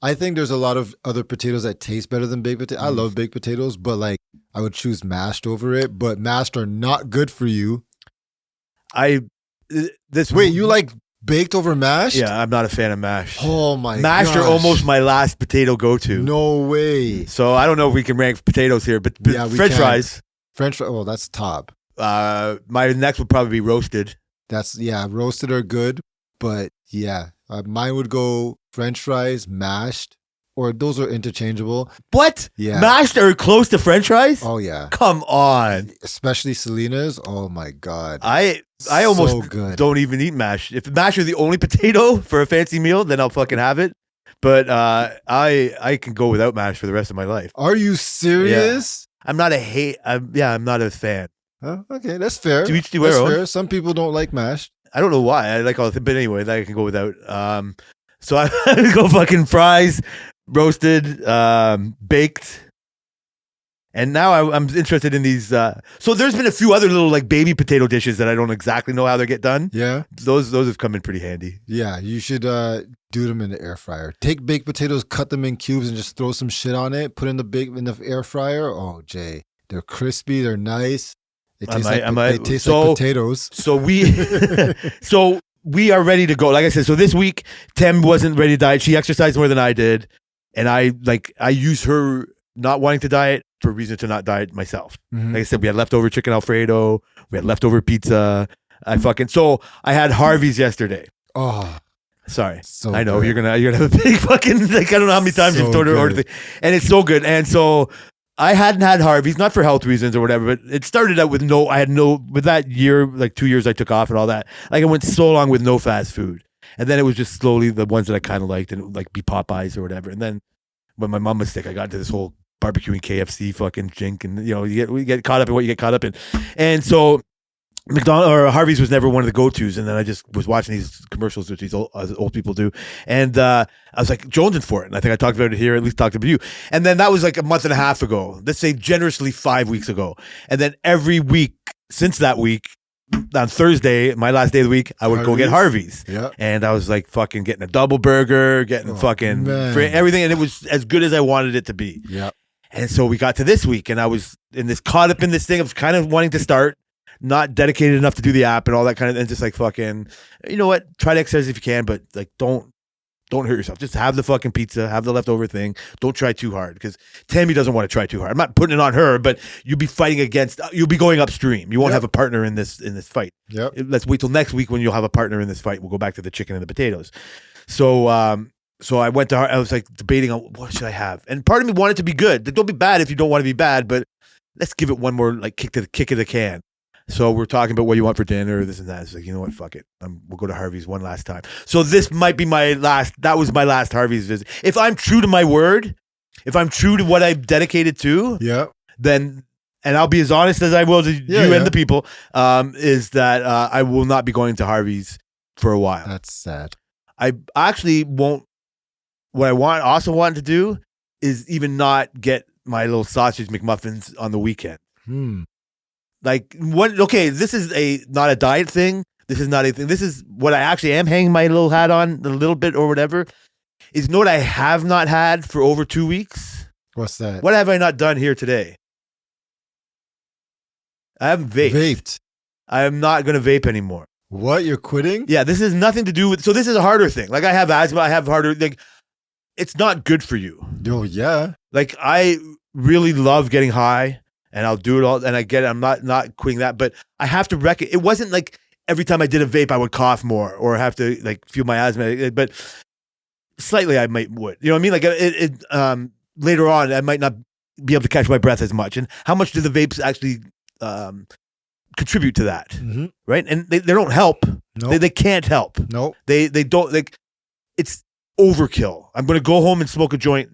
I think there's a lot of other potatoes that taste better than baked potatoes. I love baked potatoes, but like I would choose mashed over it. But mashed are not good for you. You like Baked over mashed? Yeah, I'm not a fan of mashed. Oh my god. Mashed are almost my last potato go-to. No way. So I don't know if we can rank potatoes here, but Yeah, we French can. fries. French fries, oh, that's top. My next would probably be roasted. That's, yeah, roasted are good, but yeah, mine would go French fries, mashed, or those are interchangeable. What? Yeah. Mashed are close to French fries? Oh yeah. Come on. Especially Selena's. Oh my god. I almost So good. don't even eat mash. If mash is the only potato for a fancy meal, then I'll fucking have it. But I can go without mash for the rest of my life. Are you serious? I'm not a fan. Huh? Okay, that's fair. To each their That's own. fair. Some people don't like mashed. I don't know why. I like all the, but anyway, that I can go without. So I go fucking fries, roasted, baked. And now I'm interested in these. So there's been a few other little like baby potato dishes that I don't exactly know how they get done. Yeah. Those have come in pretty handy. Yeah, you should do them in the air fryer. Take baked potatoes, cut them in cubes, and just throw some shit on it. Put in the air fryer. Oh, Jay, they're crispy. They're nice. They taste like potatoes. So we are ready to go. Like I said, so this week Tem wasn't ready to diet. She exercised more than I did, and I use her not wanting to diet for a reason to not diet myself. Mhm. Like I said, we had leftover chicken Alfredo, we had leftover pizza. So I had Harvey's yesterday. Oh, Sorry. so I know good. you're gonna have a big fucking like I don't know how many times So you've ordered good. thing. And it's so good. And so I hadn't had Harvey's, not for health reasons or whatever, but it started out with with that year, like 2 years I took off and all that. Like I went so long with no fast food. And then it was just slowly the ones that I kind of liked, and it would like be Popeyes or whatever. And then when my mom was sick, I got into this whole barbecuing KFC fucking jink, and we get caught up in what you get caught up in. And so McDonald's or Harvey's was never one of the go-tos, and then I just was watching these commercials, which these old people do, and I was like jonesing for it, and I think I talked about it here, at least talked about you, and then that was like a month and a half ago. Let's say generously 5 weeks ago, and then every week since that week, on Thursday, my last day of the week, I would go get Harvey's, and I was like fucking getting a double burger, getting everything, and it was as good as I wanted it to be. Yeah. And so we got to this week, and I was caught up in this thing of kind of wanting to start, not dedicated enough to do the app and all that kind of, and just like fucking, you know what? Try to exercise if you can, but like don't hurt yourself. Just have the fucking pizza, have the leftover thing. Don't try too hard, because Tammy doesn't want to try too hard. I'm not putting it on her, but you'll be you'll be going upstream. You won't have a partner in this fight. Yep. Let's wait till next week when you'll have a partner in this fight. We'll go back to the chicken and the potatoes. So I went to her. I was like debating on what should I have, and part of me wanted to be good. Don't be bad if you don't want to be bad, but let's give it one more like kick of the can. So we're talking about what you want for dinner, this and that. It's like, you know what, fuck it. We'll go to Harvey's one last time. So this might be that was my last Harvey's visit. If I'm true to my word, if I'm true to what I'm dedicated to, then, and I'll be as honest as I will to you and the people, is that I will not be going to Harvey's for a while. That's sad. I actually won't. What I also want to do is even not get my little sausage McMuffins on the weekend. Like what? Okay, this is not a diet thing. This is not a thing. This is what I actually am hanging my little hat on a little bit or whatever. Is know what I have not had for over 2 weeks. What's that? What have I not done here today? I haven't vaped. I am not going to vape anymore. What? You're quitting? Yeah, this has nothing to do with. So this is a harder thing. Like I have asthma. I have harder. Like it's not good for you. Oh yeah. Like I really love getting high. And I'll do it all, and I get it. I'm not quitting that, but I have to reckon. It wasn't like every time I did a vape, I would cough more or have to like feel my asthma. But slightly, I would. You know what I mean? Like later on, I might not be able to catch my breath as much. And how much do the vapes actually contribute to that? Mm-hmm. Right? And they don't help. Nope. They can't help. Nope. They don't like. It's overkill. I'm going to go home and smoke a joint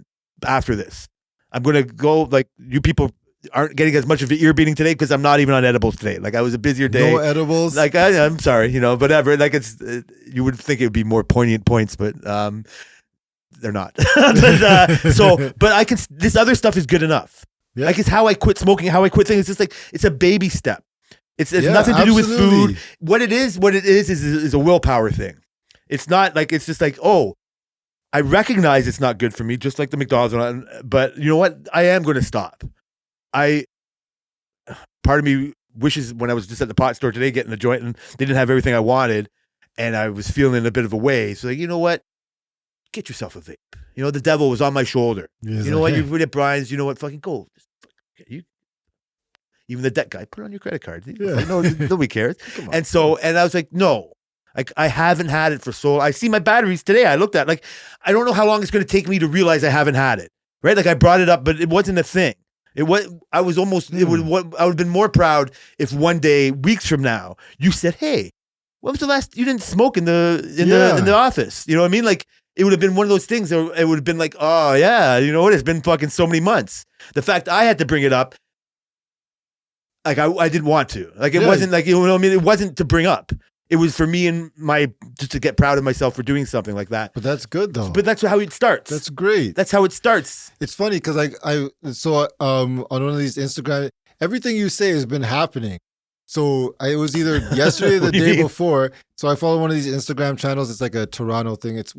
after this. I'm going to go like you people aren't getting as much of your ear beating today because I'm not even on edibles today. Like I was a busier day. No edibles. Like I'm sorry, whatever. Like it's you would think it would be more poignant points, but they're not. But I can. This other stuff is good enough. Yeah. Like it's how I quit smoking, how I quit things. It's just like it's a baby step. It's nothing to do with food. What it is a willpower thing. It's not like it's just like I recognize it's not good for me, just like the McDonald's. But you know what? I am going to stop. Part of me wishes when I was just at the pot store today getting a joint and they didn't have everything I wanted, and I was feeling a bit of a way. So like, you know what? Get yourself a vape. You know, the devil was on my shoulder. You know what? You're good at Brian's. You know what? Fucking go. Even the debt guy, put it on your credit card. Like, no, nobody cares. And I was like, no. Like, I haven't had it for so long. I see my batteries today. I looked at, like, I don't know how long it's going to take me to realize I haven't had it. Right? Like, I brought it up, but it wasn't a thing. I would have been more proud if one day, weeks from now, you said, hey, when was the last, you didn't smoke in the office. You know what I mean? Like, it would have been one of those things. It would have been like, oh yeah, you know what? It's been fucking so many months. The fact I had to bring it up, like I didn't want to. Like it wasn't like, you know what I mean? It wasn't to bring up. It was for me and just to get proud of myself for doing something like that. But that's good though. But that's how it starts. That's great. That's how it starts. It's funny because I saw on one of these Instagram, everything you say has been happening. So it was either yesterday or the day before. So I follow one of these Instagram channels. It's like a Toronto thing. It's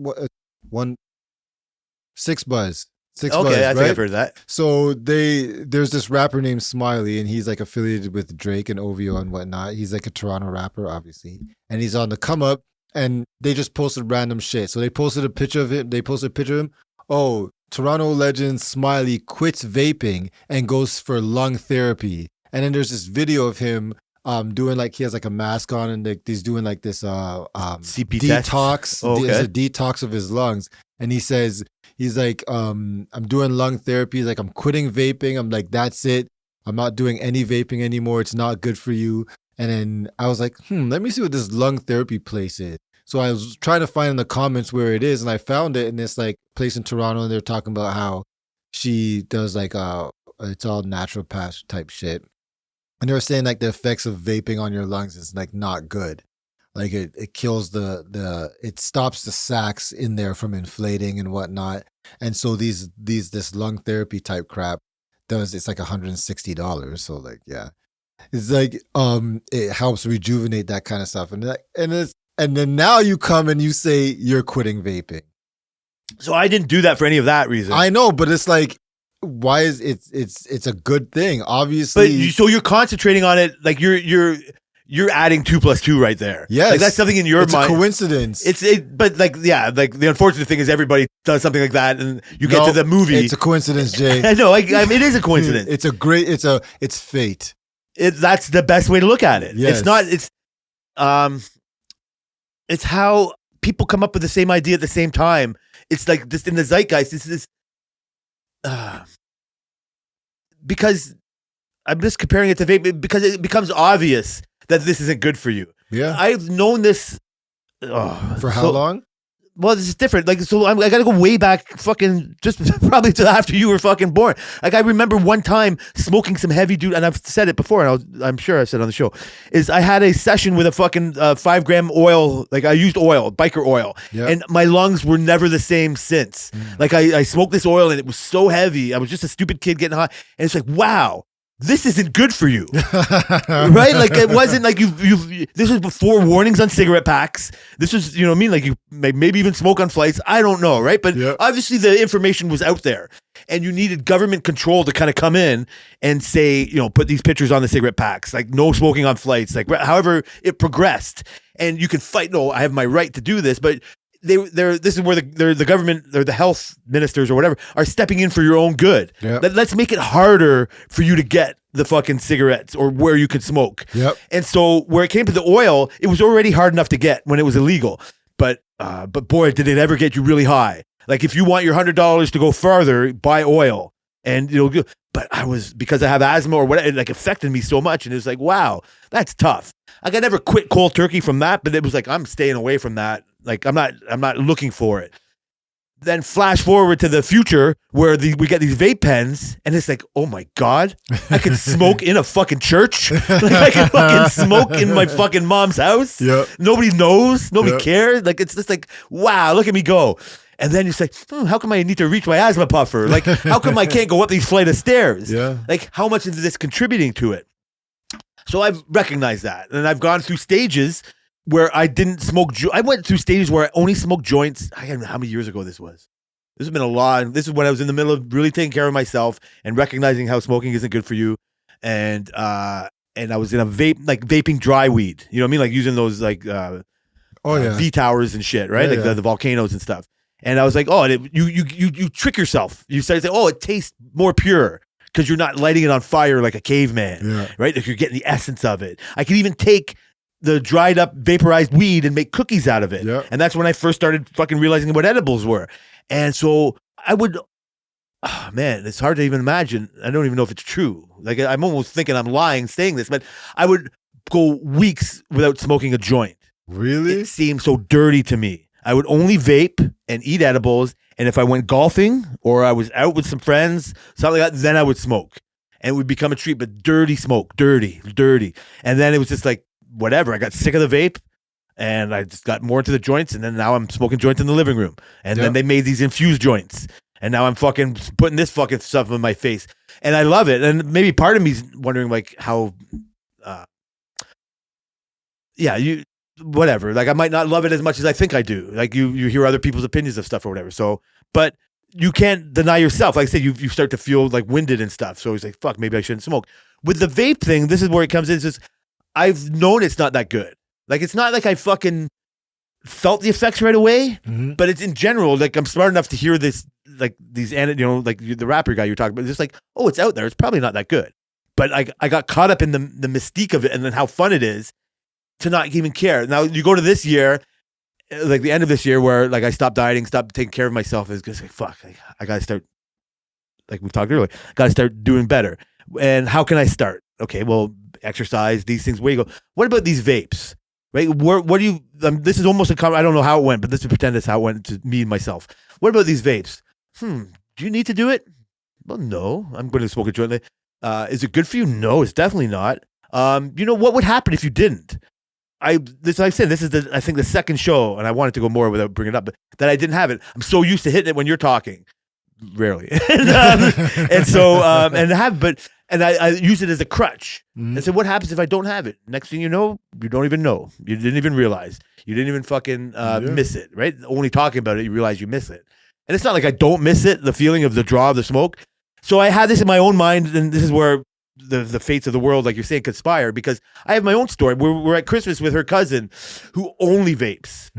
Six Buzz. Okay, Buzz, I think right? I've heard that. So there's this rapper named Smiley, and he's like affiliated with Drake and OVO and whatnot. He's like a Toronto rapper, obviously, and he's on the come up. And they just posted random shit. So they posted a picture of him. Oh, Toronto legend Smiley quits vaping and goes for lung therapy. And then there's this video of him doing like, he has like a mask on and like he's doing like this CP detox. Oh, okay. There's a detox of his lungs. And he says, he's like, I'm doing lung therapy. He's like, I'm quitting vaping. I'm like, that's it. I'm not doing any vaping anymore. It's not good for you. And then I was like, let me see what this lung therapy place is. So I was trying to find in the comments where it is, and I found it in this like place in Toronto, and they're talking about how she does like it's all naturopath type shit. And they were saying like the effects of vaping on your lungs is like not good. Like it kills it stops the sacs in there from inflating and whatnot. And so this lung therapy type crap it's like $160. So like, yeah, it's like, it helps rejuvenate that kind of stuff. And then now you come and you say you're quitting vaping. So I didn't do that for any of that reason. I know, but it's like, why is it's a good thing, obviously. But so you're concentrating on it, like you're adding 2 + 2 right there. Yes, like that's something in your mind. It's a coincidence. But like, yeah, like the unfortunate thing is everybody does something like that, and you get to the movie. It's a coincidence, Jay. I know, it is a coincidence. It's fate. That's the best way to look at it. Yes. It's not. It's how people come up with the same idea at the same time. It's like this in the zeitgeist. Because I'm just comparing it to vape because it becomes obvious that this isn't good for you. Yeah, I've known this for how long? Well, this is different. Like, so I got to go way back, fucking just probably to after you were fucking born. Like, I remember one time smoking some heavy dude, and I've said it before, and I'm sure I said it on the show. Is I had a session with a fucking 5 gram oil. Like, I used oil, biker oil, and my lungs were never the same since. Like, I smoked this oil, and it was so heavy. I was just a stupid kid getting high, and it's like, wow. This isn't good for you, right? Like it wasn't like this was before warnings on cigarette packs. This was, you know what I mean? Like you maybe even smoke on flights. I don't know, right? But obviously the information was out there, and you needed government control to kind of come in and say, you know, put these pictures on the cigarette packs, like no smoking on flights, like however it progressed, and you can fight. No, I have my right to do this, but this is where the government or the health ministers or whatever are stepping in for your own good. Let's make it harder for you to get the fucking cigarettes or where you could smoke. And so where it came to the oil, it was already hard enough to get when it was illegal. But boy, did it ever get you really high. Like if you want your $100 to go farther, buy oil. And but because I have asthma or whatever, it like affected me so much. And it was like, wow, that's tough. Like I never quit cold turkey from that, but it was like, I'm staying away from that. Like I'm not looking for it. Then flash forward to the future where we get these vape pens, and it's like, oh my God, I can smoke in a fucking church. Like I can fucking smoke in my fucking mom's house. Nobody knows. Nobody cares. Like it's just like, wow, look at me go. And then you say, how come I need to reach my asthma puffer? Like, how come I can't go up these flight of stairs? Like, how much is this contributing to it? So I've recognized that. And I've gone through stages where I didn't smoke. I went through stages where I only smoked joints. I don't know how many years ago this was. This has been a lot. This is when I was in the middle of really taking care of myself and recognizing how smoking isn't good for you. And I was in a vaping dry weed. You know what I mean? Like using those like Oh yeah. V towers and shit, right? Yeah, Like yeah. the volcanoes and stuff. And I was like, oh, and you trick yourself. You start to say, oh, it tastes more pure because you're not lighting it on fire like a caveman, Yeah. right? Like you're getting the essence of it. I could even take the dried up vaporized weed and make cookies out of it. Yeah. And that's when I first started fucking realizing what edibles were. And so I would, oh man, it's hard to even imagine. I don't even know if it's true. Like I'm almost thinking I'm lying saying this, but I would go weeks without smoking a joint. Really? It seemed so dirty to me. I would only vape and eat edibles. And if I went golfing or I was out with some friends, something like that, then I would smoke. And it would become a treat, but dirty smoke, dirty. And then it was just like, whatever. I got sick of the vape and I just got more into the joints. And then now I'm smoking joints in the living room. And then they made these infused joints. And now I'm fucking putting this fucking stuff in my face. And I love it. And maybe part of me's wondering like how, whatever. Like I might not love it as much as I think I do. Like you hear other people's opinions of stuff or whatever. So, but you can't deny yourself. Like I said, you start to feel like winded and stuff. So it's like, fuck, maybe I shouldn't smoke. With the vape thing, this is where it comes in. It's just, I've known it's not that good. Like it's not like I fucking felt the effects right away, but it's in general, like I'm smart enough to hear this, like these, like the rapper guy you're talking about, just like, oh, it's out there. It's probably not that good. But I got caught up in the mystique of it and then how fun it is to not even care. Now you go to this year, like the end of this year where like I stopped dieting, stopped taking care of myself. It's just like, fuck, I got to start, like we talked earlier, got to start doing better. And how can I start? Okay, well, exercise, these things, where you go. What about these vapes? Right? What do you, this is almost I don't know how it went, but let's pretend that's how it went to me and myself. What about these vapes? Do you need to do it? Well, no, I'm going to smoke a joint. Is it good for you? No, it's definitely not. What would happen if you didn't? I said, this is I think the second show, and I wanted to go more without bringing it up, but that I didn't have it. I'm so used to hitting it when you're talking. Rarely. And so, and I use it as a crutch. And so what happens if I don't have it? Next thing you know, you don't even know. You didn't even realize. You didn't even fucking miss it, right? Only talking about it, you realize you miss it. And it's not like I don't miss it, the feeling of the draw of the smoke. So I had this in my own mind, and this is where the fates of the world, like you're saying, conspire, because I have my own story. We're at Christmas with her cousin who only vapes.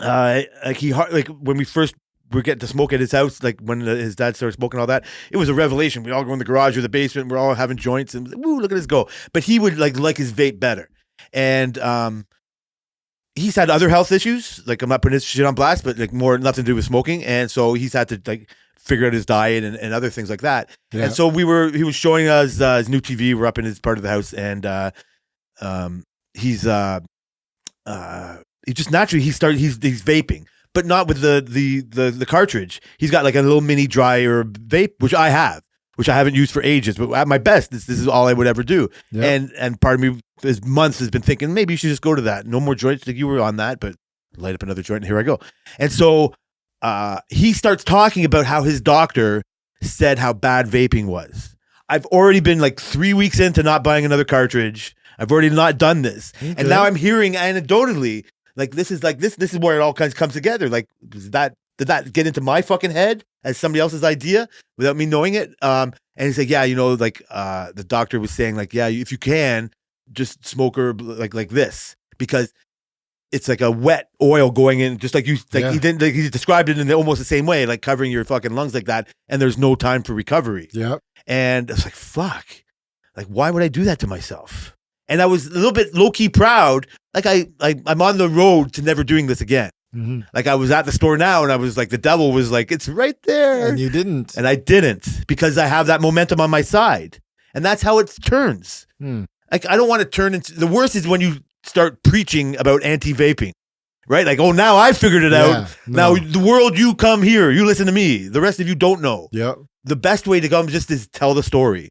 Like when we first were getting to smoke at his house, like when his dad started smoking all that, it was a revelation. We all go in the garage or the basement, we're all having joints, and woo, look at us go. But he would like his vape better. And he's had other health issues. Like I'm not putting his shit on blast, but like more nothing to do with smoking. And so he's had to like figure out his diet and other things like that. Yeah. And so he was showing us his new TV. We're up in his part of the house, and he just naturally he's vaping, but not with the cartridge. He's got like a little mini dryer vape, which I haven't used for ages, but at my best, this is all I would ever do. Yep. And part of me is months has been thinking maybe you should just go to that. No more joints. Like you were on that, but light up another joint and here I go. And so he starts talking about how his doctor said how bad vaping was. I've already been like 3 weeks into not buying another cartridge. I've already not done this. Okay. And now I'm hearing anecdotally, like this is where it all comes together. Like, did that get into my fucking head as somebody else's idea without me knowing it? And he's like, yeah, the doctor was saying like, yeah, if you can, just smoke her like this, because it's like a wet oil going in, just like you, like he didn't, like he described it in almost the same way, like covering your fucking lungs like that, and there's no time for recovery. Yeah. And I was like, fuck, like why would I do that to myself? And I was a little bit low key proud, like I'm on the road to never doing this again. Mm-hmm. Like I was at the store now, and I was like, the devil was like, it's right there, and you didn't, and I didn't, because I have that momentum on my side, and that's how it turns. Like I don't want to turn into, the worst is when you start preaching about anti-vaping, right? Like, oh, now I figured it out. No. Now the world, you come here, you listen to me. The rest of you don't know. Yep. The best way to come just is tell the story.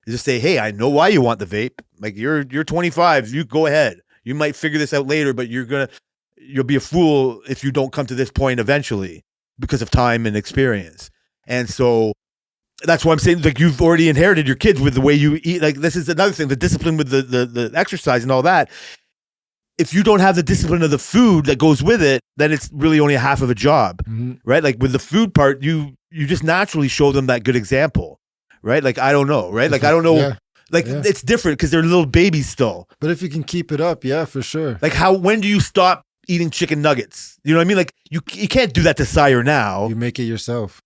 Just say, hey, I know why you want the vape. Like you're 25, you go ahead. You might figure this out later, but you'll be a fool if you don't come to this point eventually because of time and experience. And so that's why I'm saying, like, you've already inherited your kids with the way you eat. Like, this is another thing, the discipline with the exercise and all that. If you don't have the discipline of the food that goes with it, then it's really only a half of a job, right? Like with the food part, you just naturally show them that good example, right? Like, I don't know, right? Like, I don't know. Yeah. Like, it's different because they're little babies still. But if you can keep it up, yeah, for sure. Like, when do you stop eating chicken nuggets. You know what I mean? Like you can't do that to Sire now. You make it yourself.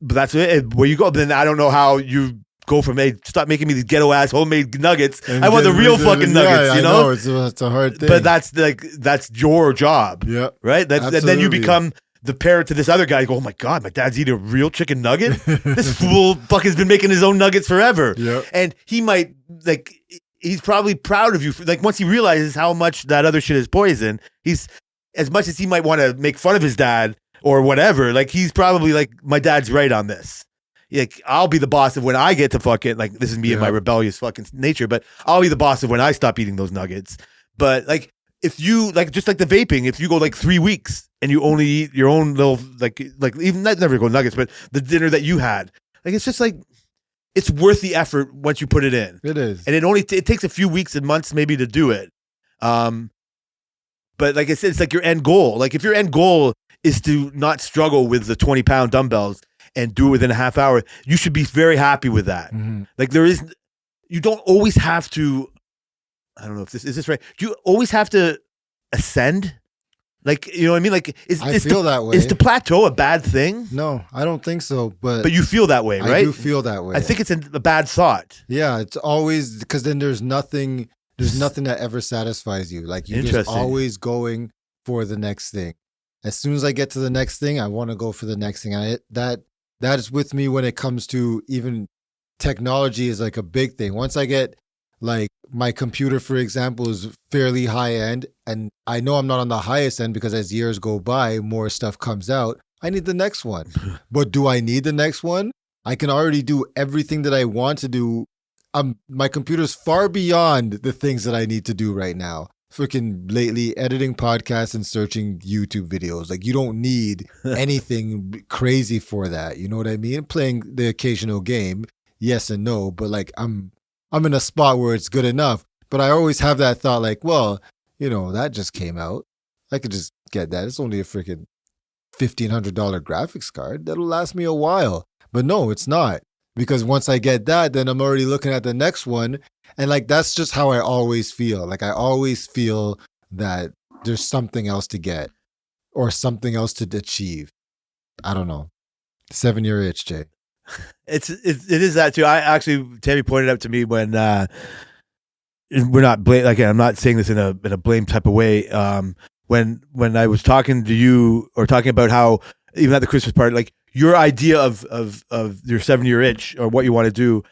But that's it. Where you go, then I don't know how you go from, hey, stop making me these ghetto ass homemade nuggets. And I want the real fucking nuggets, you know? It's a hard thing. But that's your job. Yeah. Right? And then you become the parent to this other guy. You go, oh my God, my dad's eating a real chicken nugget? This fool fucking has been making his own nuggets forever. Yeah. And he might, like, he's probably proud of you. Like, once he realizes how much that other shit is poison, he's, as much as he might want to make fun of his dad or whatever, like, he's probably like, my dad's right on this. Like, I'll be the boss of when I get to fucking, like, this is me and my rebellious fucking nature, but I'll be the boss of when I stop eating those nuggets. But, like, if you, like, just like the vaping, if you go like 3 weeks and you only eat your own little, like even, never go nuggets, but the dinner that you had, like, it's just like, it's worth the effort once you put it in. It is. And it takes a few weeks and months maybe to do it. But like I said, it's like your end goal. Like, if your end goal is to not struggle with the 20-pound dumbbells and do it within a half hour, you should be very happy with that. Mm-hmm. Like, you don't always have to, I don't know if is this right? Do you always have to ascend? Like, you know what I mean? Like, I feel that way. Is the plateau a bad thing? No, I don't think so. But you feel that way, right? I do feel that way. I think it's a bad thought. Yeah, it's always, because then there's nothing that ever satisfies you. Like, you're just always going for the next thing. As soon as I get to the next thing, I want to go for the next thing. That is with me when it comes to even technology is like a big thing. Once I get, like, my computer, for example, is fairly high end, and I know I'm not on the highest end because as years go by, more stuff comes out. I need the next one. But do I need the next one? I can already do everything that I want to do. My computer's far beyond the things that I need to do right now. Freaking lately editing podcasts and searching YouTube videos. Like, you don't need anything crazy for that. You know what I mean? Playing the occasional game, yes and no, but like I'm in a spot where it's good enough. But I always have that thought, like, well, you know, that just came out. I could just get that. It's only a freaking $1,500 graphics card. That'll last me a while. But no, it's not. Because once I get that, then I'm already looking at the next one. And like, that's just how I always feel. Like, I always feel that there's something else to get or something else to achieve. I don't know. 7-year itch, Jay. It is that too. Tammy pointed out to me when we're not blame. Again, I'm not saying this in a blame type of way. When I was talking to you or talking about how even at the Christmas party, like, your idea of your 7-year itch or what you want to do,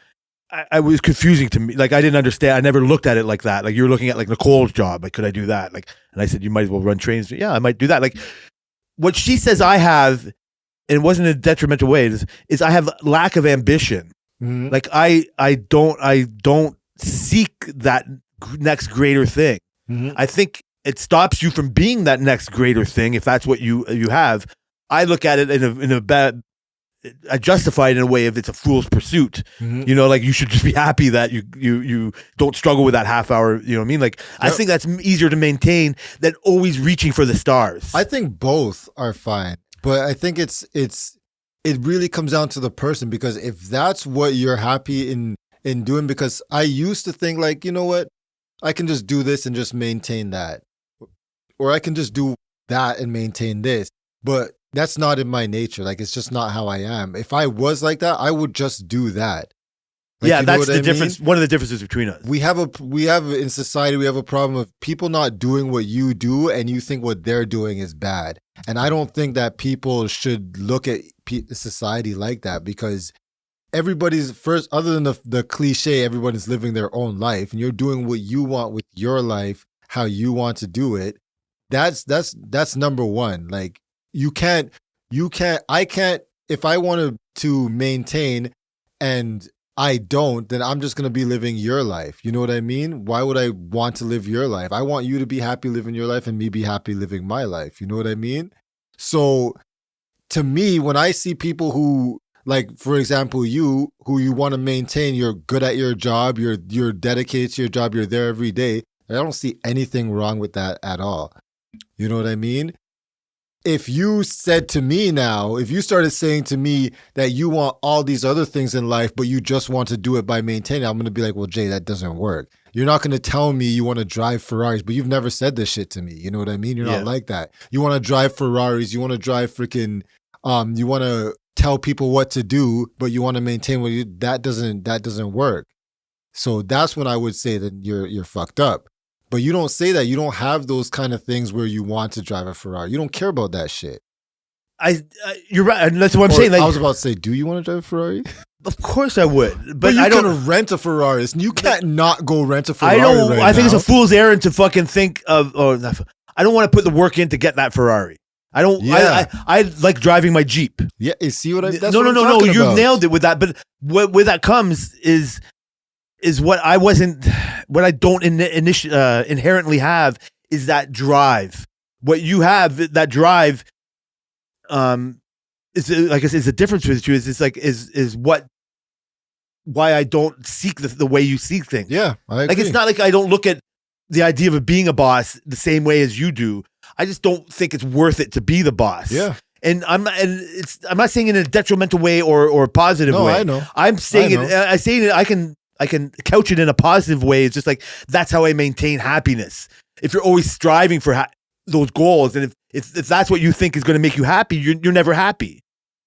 I was confusing to me. Like, I didn't understand. I never looked at it like that. Like, you're looking at like Nicole's job. Like, could I do that? Like, and I said, you might as well run trains. Yeah, I might do that. Like, what she says I have, and it wasn't in a detrimental way, is I have lack of ambition. Mm-hmm. Like, I don't seek that next greater thing. Mm-hmm. I think it stops you from being that next greater thing if that's what you have. I look at it in a bad. I justify it in a way if it's a fool's pursuit. Mm-hmm. You know, like, you should just be happy that you don't struggle with that half hour. You know what I mean? Like, yep. I think that's easier to maintain than always reaching for the stars. I think both are fine, but I think it really comes down to the person, because if that's what you're happy in doing, because I used to think, like, you know what, I can just do this and just maintain that, or I can just do that and maintain this, but that's not in my nature. Like, it's just not how I am. If I was like that, I would just do that. Like, yeah, that's the difference. One of the differences between us. We have in society, we have a problem of people not doing what you do, and you think what they're doing is bad. And I don't think that people should look at society like that, because everybody's first, other than the cliche, everybody's living their own life, and you're doing what you want with your life, how you want to do it. That's number one. Like, I can't, if I wanted to maintain and I don't, then I'm just going to be living your life. You know what I mean? Why would I want to live your life? I want you to be happy living your life and me be happy living my life. You know what I mean? So to me, when I see people who, like, for example, who you want to maintain, you're good at your job, you're dedicated to your job, you're there every day. I don't see anything wrong with that at all. You know what I mean? If you said to me now, if you started saying to me that you want all these other things in life, but you just want to do it by maintaining, I'm going to be like, well, Jay, that doesn't work. You're not going to tell me you want to drive Ferraris, but you've never said this shit to me. You know what I mean? You're not like that. You want to drive Ferraris. You want to drive freaking, you want to tell people what to do, but you want to maintain what you, that doesn't work. So that's when I would say that you're fucked up. But you don't say that. You don't have those kind of things where you want to drive a Ferrari. You don't care about that shit. You're right. And that's what I'm saying. Like, I was about to say, do you want to drive a Ferrari? Of course I would, but you I don't can rent a Ferrari. You can't not go rent a Ferrari. I don't. Right I think now. it's a fool's errand to fucking think of. Oh, I don't want to put the work in to get that Ferrari. I don't. Yeah. I like driving my Jeep. Yeah, you see what I? That's No. what I'm talking You've about. nailed it with that. But where that comes is what I wasn't. What I don't inherently have is that drive. What you have, that drive, is like I said, is the difference with you. It's like is what. Why I don't seek the way you seek things. Yeah, I agree. Like it's not like I don't look at the idea of being a boss the same way as you do. I just don't think it's worth it to be the boss. Yeah. And I'm not saying it in a detrimental way or positive way. No, I know. I'm saying I can couch it in a positive way. It's just like that's how I maintain happiness. If you're always striving for those goals, and if that's what you think is going to make you happy, you're never happy.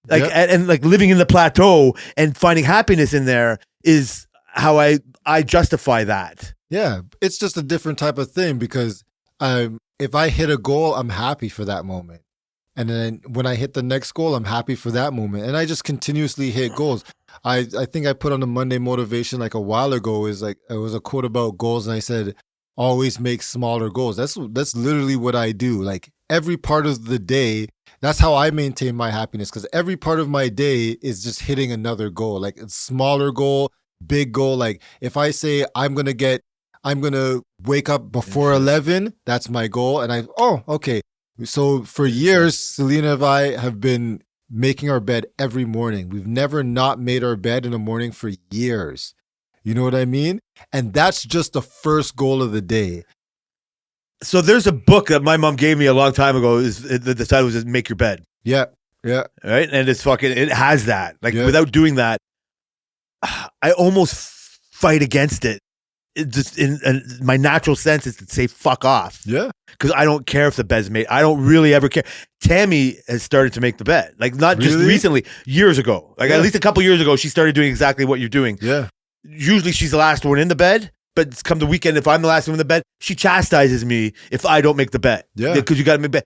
Like and like living in the plateau and finding happiness in there is how I justify that. Yeah, it's just a different type of thing because if I hit a goal, I'm happy for that moment. And then when I hit the next goal, I'm happy for that moment. And I just continuously hit goals. I think I put on the Monday motivation like a while ago is like, it was a quote about goals. And I said, always make smaller goals. That's literally what I do. Like every part of the day, that's how I maintain my happiness. Because every part of my day is just hitting another goal, like a smaller goal, big goal. Like if I say I'm going to wake up before 11, that's my goal. And okay. So for years, Selena and I have been making our bed every morning. We've never not made our bed in the morning for years. You know what I mean? And that's just the first goal of the day. So there's a book that my mom gave me a long time ago. The title was Make Your Bed. Yeah. Yeah. Right? And it has that. Like without doing that, I almost fight against it. It just in my natural sense is to say fuck off. Yeah. Because I don't care if the bed's made. I don't really ever care. Tammy has started to make the bed. Like not just recently, years ago. Like at least a couple years ago, she started doing exactly what you're doing. Yeah. Usually she's the last one in the bed, but come the weekend, if I'm the last one in the bed, she chastises me if I don't make the bed. Yeah. Because you got to make bed.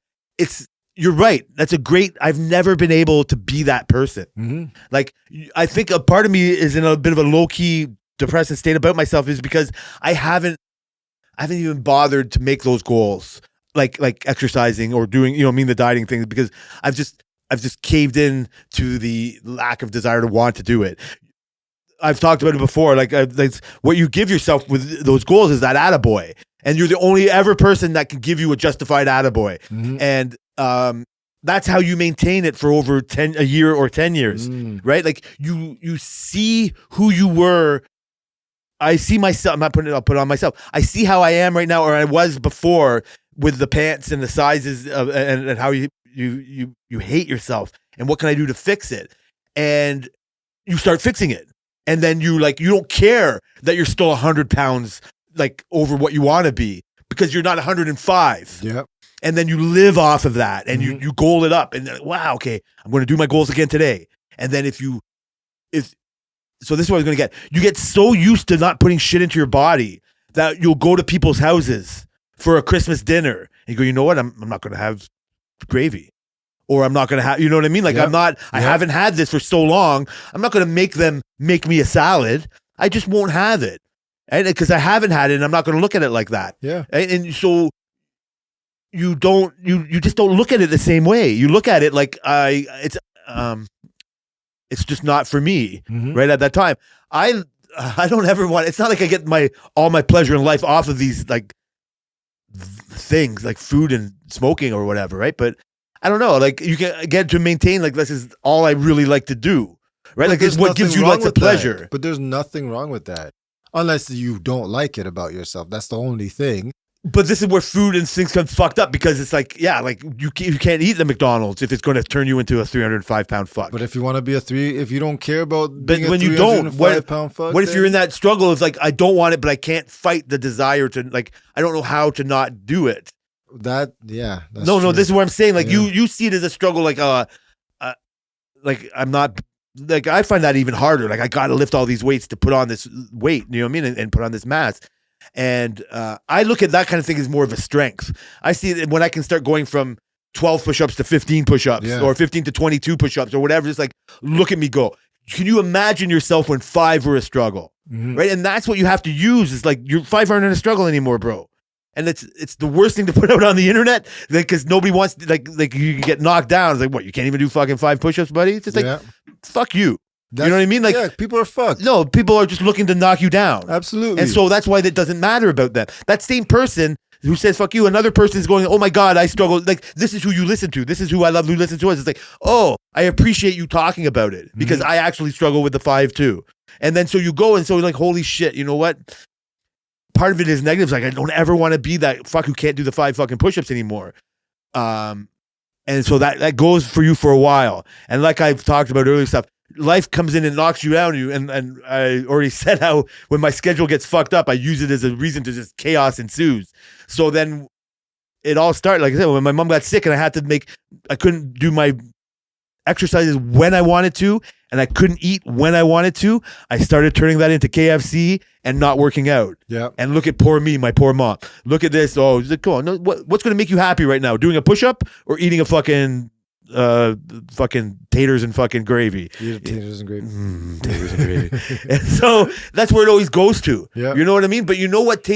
You're right. I've never been able to be that person. Mm-hmm. Like I think a part of me is in a bit of a low key depressive state about myself is because I haven't even bothered to make those goals, like exercising or doing, the dieting things, because I've just caved in to the lack of desire to want to do it. I've talked about it before. Like what you give yourself with those goals is that attaboy, and you're the only ever person that can give you a justified attaboy. Mm-hmm. And that's how you maintain it for over a year or 10 years, right? Like you see who you were. I see myself. I'll put it on myself. I see how I am right now, or I was before, with the pants and the sizes and how you hate yourself. And what can I do to fix it? And you start fixing it, and then you don't care that you're still 100 pounds like over what you want to be because you're not 105. Yeah. And then you live off of that, and you goal it up, and wow, okay, I'm going to do my goals again today. And then so this is what I was going to get. You get so used to not putting shit into your body that you'll go to people's houses for a Christmas dinner and you go, you know what? I'm not going to have gravy, or I'm not going to have, you know what I mean? Like I haven't had this for so long. I'm not going to make them make me a salad. I just won't have it. And because I haven't had it, and I'm not going to look at it like that. Yeah. And so you just don't look at it the same way. You look at it like it's just not for me right at that time. I don't ever want, it's not like I get all my pleasure in life off of these like things like food and smoking or whatever, right? But I don't know, like you can get to maintain like this is all I really like to do, right? Like it's what gives you lots of pleasure. But there's nothing wrong with that. Unless you don't like it about yourself. That's the only thing. But this is where food and things come fucked up because it's like, yeah, like you can't eat the McDonald's if it's going to turn you into a 305-pound fuck. But if you want to be if you don't care about but being when a you don't, 305-pound fuck, what if you're in that struggle? It's like, I don't want it, but I can't fight the desire to, like, I don't know how to not do it. That's No, true. this is what I'm saying. Like Yeah. you see it as a struggle. Like I'm not, like, I find that even harder. Like, I got to lift all these weights to put on this weight, you know what I mean? And put on this mass. And I look at that kind of thing as more of a strength. I see it when I can start going from 12 push-ups to 15 push-ups or 15 to 22 push-ups or whatever. It's like, look at me go. Can you imagine yourself when 5 were a struggle? Right? And that's what you have to use. Is like, your 5 aren't in a struggle anymore, bro. And it's the worst thing to put out on the internet because nobody wants to, like you can get knocked down. It's like, what, you can't even do fucking 5 push-ups, buddy? It's just like, fuck you. You know what I mean? Like, people are fucked. No, people are just looking to knock you down. Absolutely. And so that's why it doesn't matter about them. That same person who says fuck you, another person is going, oh my God, I struggle. Like, this is who you listen to. This is who I love to listen to us. It's like, oh, I appreciate you talking about it because I actually struggle with the 5 too. And then so you go and so you're like, holy shit, you know what? Part of it is negative. It's like, I don't ever want to be that fuck who can't do the 5 fucking push-ups anymore. And so that goes for you for a while. And like I've talked about earlier stuff, life comes in and knocks you down. And I already said how when my schedule gets fucked up, I use it as a reason to just chaos ensues. So then it all started, like I said, when my mom got sick and I couldn't do my exercises when I wanted to, and I couldn't eat when I wanted to. I started turning that into KFC and not working out. Yeah. And look at poor me, my poor mom. Look at this. Oh, come on. No, what's going to make you happy right now? Doing a push-up or eating a fucking taters and fucking gravy? Taters and gravy. Taters and gravy. And so that's where it always goes to. Yeah. You know what I mean? But you know what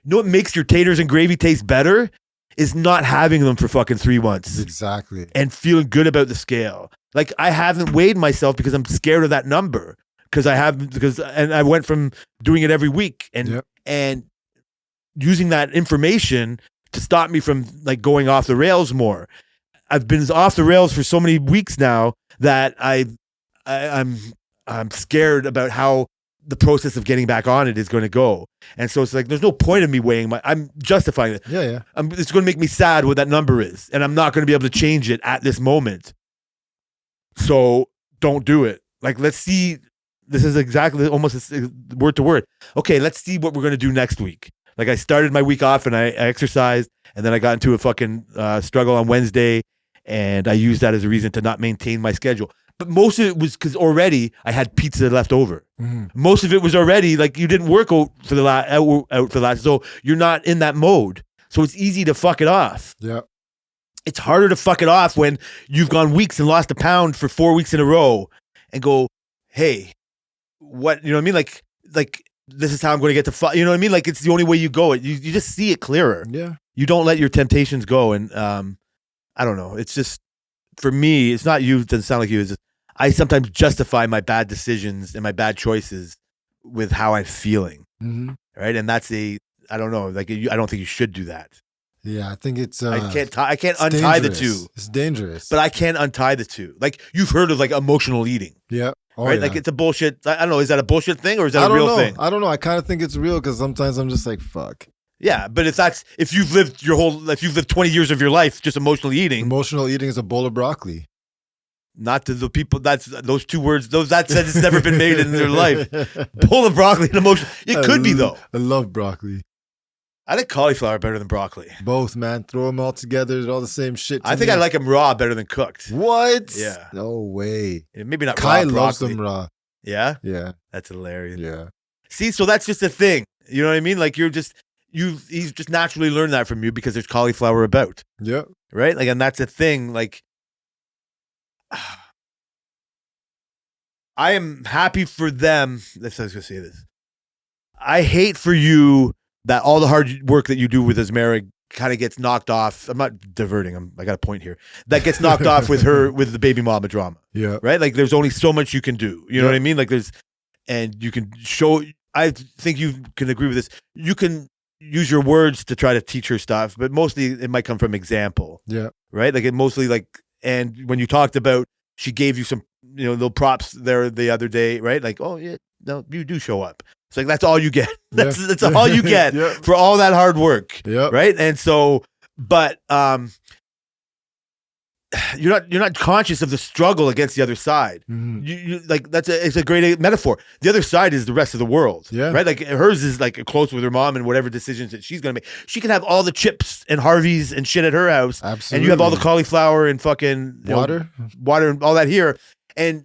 what makes your taters and gravy taste better is not having them for fucking 3 months. Exactly. And feeling good about the scale. Like, I haven't weighed myself because I'm scared of that number. And I went from doing it every week and using that information to stop me from like going off the rails more. I've been off the rails for so many weeks now that I'm scared about how the process of getting back on it is going to go. And so it's like, there's no point in me weighing I'm justifying it. Yeah. It's going to make me sad what that number is. And I'm not going to be able to change it at this moment. So don't do it. Like, let's see. This is exactly almost word to word. Okay, let's see what we're going to do next week. Like, I started my week off and I exercised, and then I got into a fucking struggle on Wednesday, and I used that as a reason to not maintain my schedule. But most of it was because already I had pizza left over. Most of it was already like, you didn't work out for the last, so you're not in that mode. So it's easy to fuck it off. Yeah. It's harder to fuck it off when you've gone weeks and lost a pound for 4 weeks in a row and go, hey, what, you know what I mean? Like this is how I'm going to get to fuck, you know what I mean? Like, it's the only way you go. You just see it clearer. Yeah. You don't let your temptations go. And I don't know. It's just, for me, it's not you. It doesn't sound like you. It's just, I sometimes justify my bad decisions and my bad choices with how I'm feeling. Right. And that's I don't know. Like, I don't think you should do that. Yeah, I think it's. I can't untie dangerous. the two. It's dangerous. But I can't untie the two. Like, you've heard of like emotional eating. Yeah. Oh, right? yeah. Like, it's a bullshit. I don't know. Is that a bullshit thing or is that a real thing? I don't know. I kind of think it's real because sometimes I'm just like, fuck. Yeah, but if you've lived 20 years of your life just emotionally eating. Emotional eating is a bowl of broccoli. Not to the people. That's those two words. That said, it's never been made in their life. Bowl of broccoli and emotion. It could be though. I love broccoli. I like cauliflower better than broccoli. Both, man. Throw them all together. It's all the same shit. I think I like them raw better than cooked. What? Yeah. No way. Yeah, maybe not Kai raw loves broccoli. them raw. Yeah? Yeah. That's hilarious. Yeah. See, so that's just a thing. You know what I mean? Like, he's just naturally learned that from you because there's cauliflower about. Yeah. Right? Like, and that's a thing. Like, I am happy for them. I was going to say this. I hate for you that all the hard work that you do with Esmera kind of gets knocked off. I'm not diverting. I got a point here. That gets knocked off with the baby mama drama. Yeah. Right? Like, there's only so much you can do. You know what I mean? Like, and you can show, I think you can agree with this. You can use your words to try to teach her stuff, but mostly it might come from example. Yeah. Right? Like, it mostly and when you talked about, she gave you some, little props there the other day, right? Like, oh yeah, no, you do show up. It's like that's all you get. That's Yeah. that's all you get Yep. for all that hard work, Yep. right? And so, but you're not conscious of the struggle against the other side. Mhm. You like it's a great metaphor. The other side is the rest of the world, Yeah. right? Like hers is like close with her mom and whatever decisions that she's gonna make. She can have all the chips and Harveys and shit at her house, Absolutely. and you have all the cauliflower and fucking water and all that here, and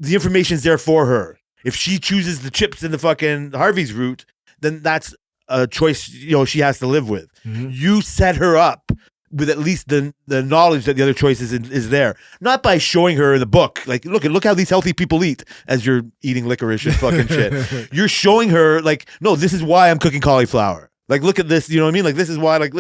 the information's there for her. If she chooses the chips and the fucking Harvey's route, then that's a choice she has to live with. Mhm. You set her up with at least the knowledge that the other choice is there, not by showing her in the book like look how these healthy people eat as you're eating licorice and fucking shit. You're showing her like, no, this is why I'm cooking cauliflower. Like, look at this, you know what I mean? Like, this is why, like,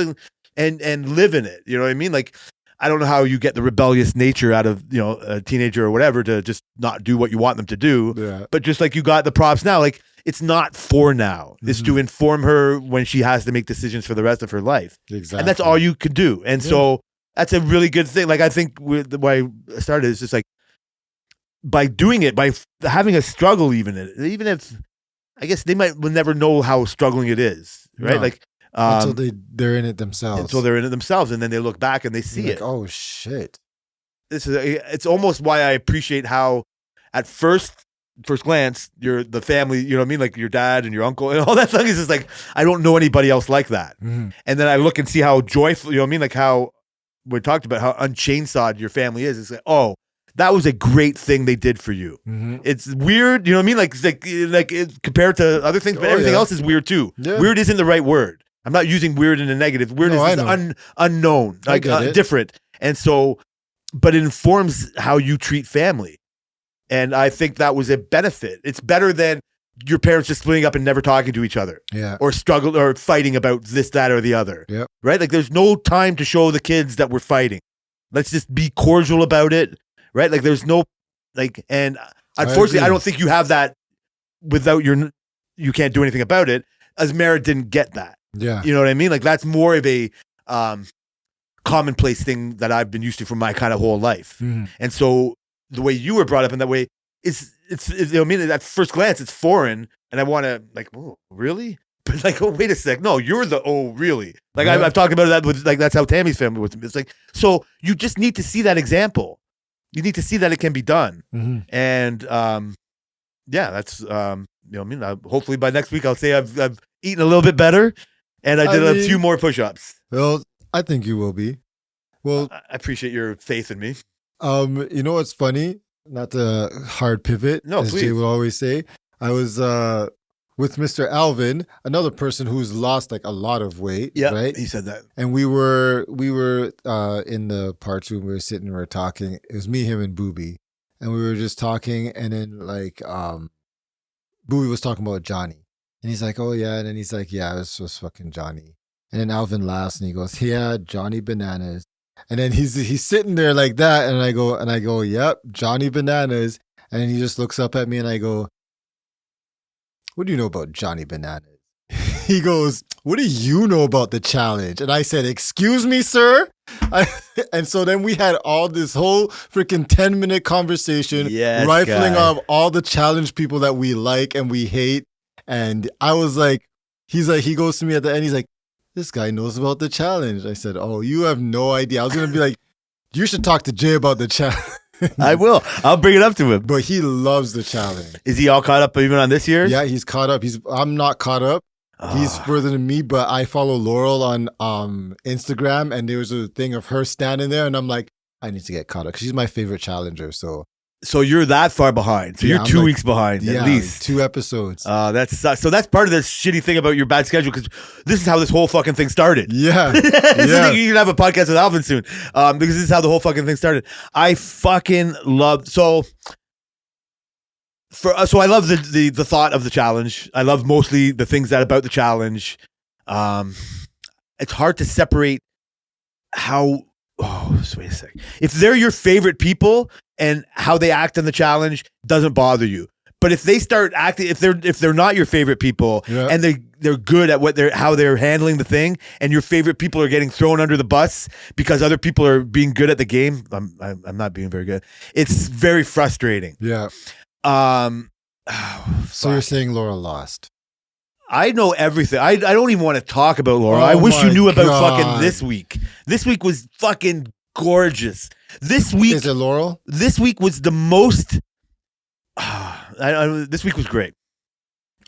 and live in it. You know what I mean? Like, I don't know how you get the rebellious nature out of a teenager or whatever to just not do what you want them to do. Yeah. But just like you got the props now, like it's not for now. It's to inform her when she has to make decisions for the rest of her life. Exactly. And that's all you could do. And so that's a really good thing. Like I think the way I started is just like by doing it, by having a struggle, even if I guess they will never know how struggling it is, right? No. Like until they're in it themselves. Until they're in it themselves, and then they look back and they see it. Oh shit! It's almost why I appreciate how, at first glance, the family, you know what I mean, like your dad and your uncle and all that stuff is just like I don't know anybody else like that. Mm-hmm. And then I look and see how joyful, you know what I mean, like how we talked about how unchainsawed your family is. It's like, oh, that was a great thing they did for you. Mm-hmm. It's weird, you know what I mean, like compared to other things, but everything else is weird too. Yeah. Weird isn't the right word. I'm not using weird in a negative. Weird is unknown, like different. And so, but it informs how you treat family. And I think that was a benefit. It's better than your parents just splitting up and never talking to each other. Yeah. Or struggle or fighting about this, that, or the other. Yeah. Right? Like there's no time to show the kids that we're fighting. Let's just be cordial about it. Right? Like there's no and unfortunately I don't think you have that without you can't do anything about it. Asmara didn't get that. Yeah. You know what I mean? Like that's more of a commonplace thing that I've been used to for my kind of whole life. Mm-hmm. And so the way you were brought up in that way, it's you know what I mean? At first glance, it's foreign. And I want to like, oh, really? But like, oh, wait a sec. No, you're the, oh, really? Like I've talked about that with like, that's how Tammy's family was. It's like, so you just need to see that example. You need to see that it can be done. Mm-hmm. And that's, you know what I mean? Hopefully by next week, I'll say I've eaten a little bit better and I did a few more push-ups. Well, I think you will be. Well, I appreciate your faith in me. You know what's funny? Not to hard pivot, as please. Jay would always say. I was with Mr. Alvin, another person who's lost like a lot of weight. Yeah, right? He said that. And we were in the parts room. We were sitting, we were talking. It was me, him, and Booby, and we were just talking. And then like Booby was talking about Johnny, and he's like, "Oh yeah," and then he's like, "Yeah, this was fucking Johnny." And then Alvin laughs and he goes, "Yeah, Johnny Bananas." And then he's sitting there like that, and I go, "Yep, Johnny Bananas." And then he just looks up at me, and I go, "What do you know about Johnny Bananas?" He goes, "What do you know about the challenge?" And I said, "Excuse me, sir." And so then we had all this whole freaking 10-minute conversation, rifling off all the challenge people that we like and we hate. And I was like, he goes to me at the end, he's like, "This guy knows about the challenge." I said, "Oh, you have no idea." I was going to be like, "You should talk to Jay about the challenge." I will. I'll bring it up to him. But he loves the challenge. Is he all caught up even on this year? Yeah, he's caught up. I'm not caught up. He's further than me, but I follow Laurel on Instagram, and there was a thing of her standing there, and I'm like, I need to get caught up because she's my favorite challenger. So you're that far behind. So you're 2 weeks behind at least. 2 episodes. So that's part of the shitty thing about your bad schedule, because this is how this whole fucking thing started. Yeah. You can have a podcast with Alvin soon, because this is how the whole fucking thing started. I fucking love so I love the thought of the challenge. I love mostly the things about the challenge. It's hard to separate how. Oh, wait a sec. If they're your favorite people and how they act in the challenge doesn't bother you, but if they start acting, if they're not your favorite people and they're good at how they're handling the thing, and your favorite people are getting thrown under the bus because other people are being good at the game, I'm not being very good. It's very frustrating. Yeah. So you're saying Laura lost? I know everything. I don't even want to talk about Laura. Oh I wish you my knew about God. fucking this week. This week was fucking gorgeous. This week, Is it Laurel? this week was the most. This week was great.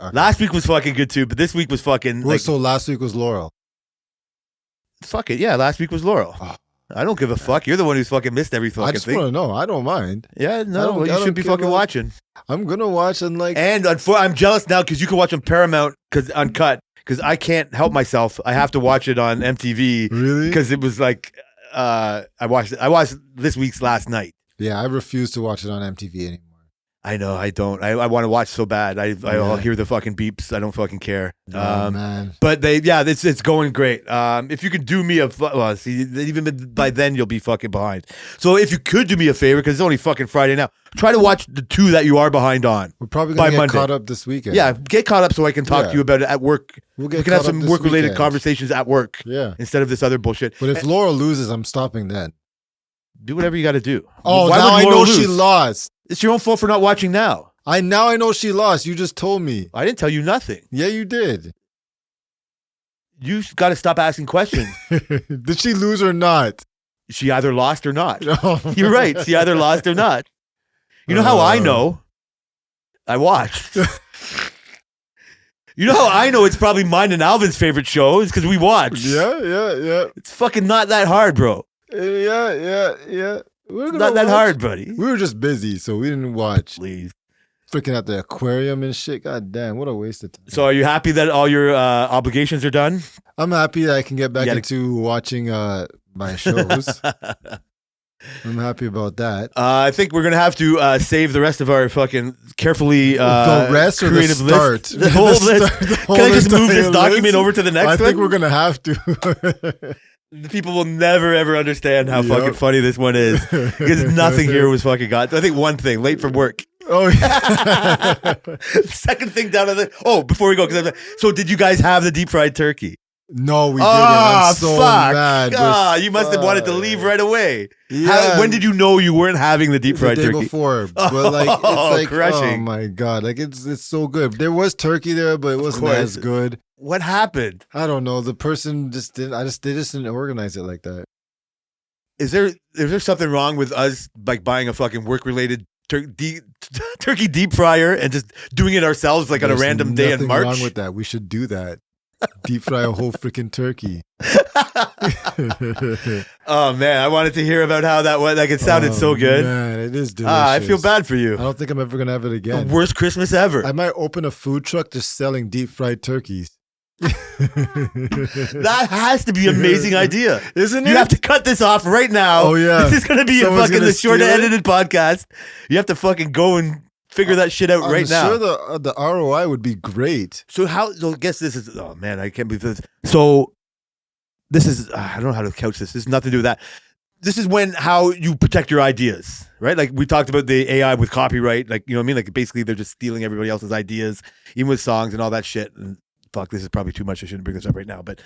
Okay. Last week was fucking good too, but this week was fucking Well, like so last week was Laurel. fuck it. Yeah, last week was Laurel. Oh. I don't give a fuck. You're the one who's fucking missed every I fucking just thing. want to know. I don't mind. Yeah, no, don't- well, I you don't should be care fucking about- watching. I'm gonna watch and like. And I'm jealous now because you can watch on Paramount because uncut because I can't help myself. I have to watch it on MTV Really? because it was like I watched this week's last night. Yeah, I refuse to watch it on MTV anymore. I know I don't. I want to watch so bad. I'll Yeah. hear the fucking beeps. I don't fucking care. Oh man. But it's going great. If you could do me see, even by then you'll be fucking behind. So if you could do me a favor, because it's only fucking Friday now, try to watch the two that you are behind on. We're probably by gonna get Monday. caught up this weekend. Yeah, get caught up so I can talk Yeah. to you about it at work. We'll We get can have caught some up this work-related weekend. conversations at work Yeah. instead of this other bullshit. But if Laura loses, I'm stopping then. Do whatever you got to do. Oh, Why now would I Laura know lose? she lost. It's your own fault for not watching now. I know she lost. You just told me. I didn't tell you nothing. Yeah, you did. You got to stop asking questions. Did she lose or not? She either lost or not. Oh. You're right. She either lost or not. You know how I know? I watched. You know how I know it's probably mine and Alvin's favorite show? It's because we watched. Yeah. It's fucking not that hard, bro. Yeah. It's not that hard, buddy. We were just busy, so we didn't watch. Please. Freaking at the aquarium and shit. God damn, what a waste of time. So are you happy that all your obligations are done? I'm happy that I can get back You gotta- into watching my shows. I'm happy about that. I think we're gonna have to save the rest of our fucking carefully The rest or the creative start? list. The whole The list. start- the whole Can I just entire move this document list? over to the next I one? think we're gonna have to. The people will never ever understand how Yep. fucking funny this one is because nothing here was fucking got. I think one thing, late from work. Oh yeah. Second thing down on the. Oh, before we go, so did you guys have the deep fried turkey? No, we didn't. Ah, I'm so fuck! mad. Ah, you must have wanted to leave right away. Yeah. When did you know you weren't having the deep fried the day turkey? before, but like it's Oh, like crushing. oh my god, like it's so good. There was turkey there, but it wasn't course. as good. What happened? I don't know. The person just didn't. They just didn't organize it like that. Is there something wrong with us like buying a fucking work related turkey deep fryer and just doing it ourselves like on a There's random day in nothing March? wrong with that. We should do that. Deep fry a whole freaking turkey. Oh man, I wanted to hear about how that went. Like it sounded so good. Man, it is delicious. I feel bad for you. I don't think I'm ever gonna have it The again. worst Christmas ever. I might open a food truck just selling deep fried turkeys. That has to be an amazing idea. Isn't it? You have to cut this off right now. Oh, yeah. This is going to be Someone's a fucking gonna the short steal it? edited podcast. You have to fucking go and figure that shit out right I'm now. sure the ROI would be great. So guess this is, oh man, I can't believe this. So this is, I don't know how to couch this. This has nothing to do with that. This is how you protect your ideas, right? Like we talked about the AI with copyright, like, you know what I mean? Like basically they're just stealing everybody else's ideas, even with songs and all that shit. And fuck, this is probably too much. I shouldn't bring this up right now. But,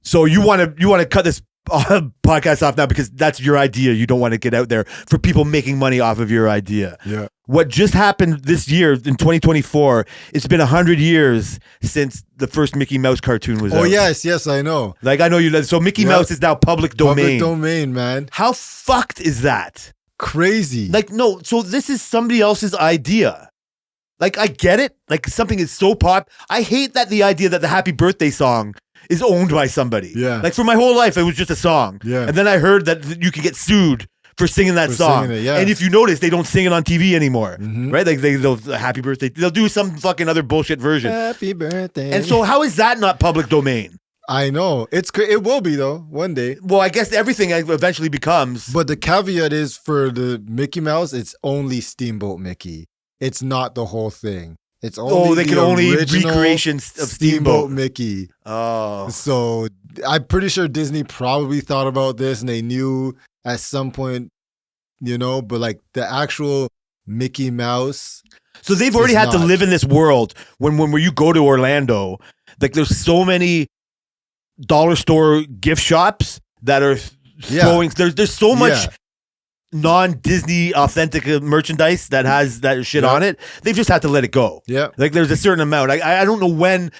so you want to cut this podcast off now because that's your idea. You don't want to get out there for people making money off of your idea. Yeah. What just happened this year in 2024, it's been 100 years since the first Mickey Mouse cartoon was out. Oh yes, I know. Like I know you, so Mickey Yep. Mouse is now public domain. Public domain, man. How fucked is that? Crazy. Like, no, so this is somebody else's idea. Like, I get it. Like, something is so pop. I hate that the idea that the Happy Birthday song is owned by somebody. Yeah. Like, for my whole life, it was just a song. Yeah. And then I heard that you could get sued for singing that For song. singing it, yeah. And if you notice, they don't sing it on TV anymore. Mhm. Right? Like, they'll Happy Birthday. They'll do some fucking other bullshit version. Happy birthday. And so, how is that not public domain? I know it will be though one day. Well, I guess everything eventually becomes. But the caveat is for the Mickey Mouse, it's only Steamboat Mickey. It's not the whole thing. It's only they the can only original recreations of Steamboat. Mickey. Oh. So I'm pretty sure Disney probably thought about this and they knew at some point, but like the actual Mickey Mouse. So they've already It's had to not. live in this world when you go to Orlando, like there's so many dollar store gift shops that are Yeah. throwing. There's so much Yeah. non-Disney authentic merchandise that has that shit on it, they've just had to let it go. Yeah. Like there's a certain amount. I don't know when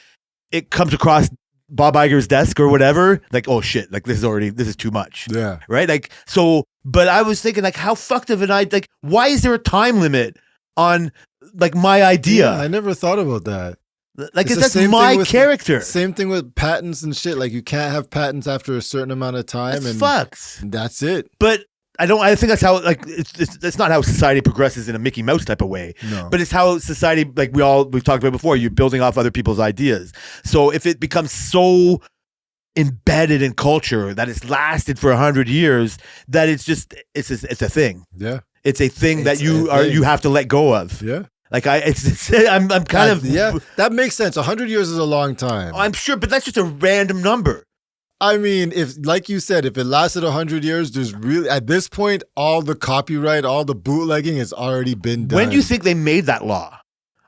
it comes across Bob Iger's desk or whatever. Like, oh shit, like this is too much. Yeah. Right? Like, so, but I was thinking like how fucked of an idea, like why is there a time limit on like my idea? Yeah, I never thought about that. Like that's my character. Same thing with patents and shit. Like you can't have patents after a certain amount of time, That's and fucks. that's it. But I think that's how like it's not how society progresses in a Mickey Mouse type of way. No. But it's how society, like we've talked about before, you're building off other people's ideas. So if it becomes so embedded in culture that it's lasted for 100 years, that it's a thing. Yeah. It's a thing that It's you have to let go of. Yeah. Like I'm kind of that makes sense. 100 years is a long time. I'm sure, but that's just a random number. I mean, if like you said, if it lasted 100 years, there's really at this point all the copyright, all the bootlegging has already been done. When do you think they made that law?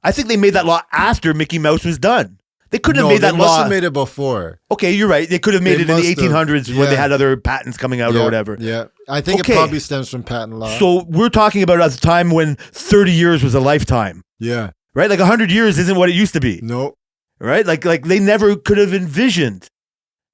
I think they made that law after Mickey Mouse was done. They couldn't have made that they law. must have made it before. Okay, you're right. They could have made it in the 1800s when they Yeah. had other patents coming out or whatever. Yeah, I think Okay. it probably stems from patent law. So we're talking about at the time when 30 years was a lifetime, yeah, right? Like 100 years isn't what it used to be, nope. right? Like they never could have envisioned,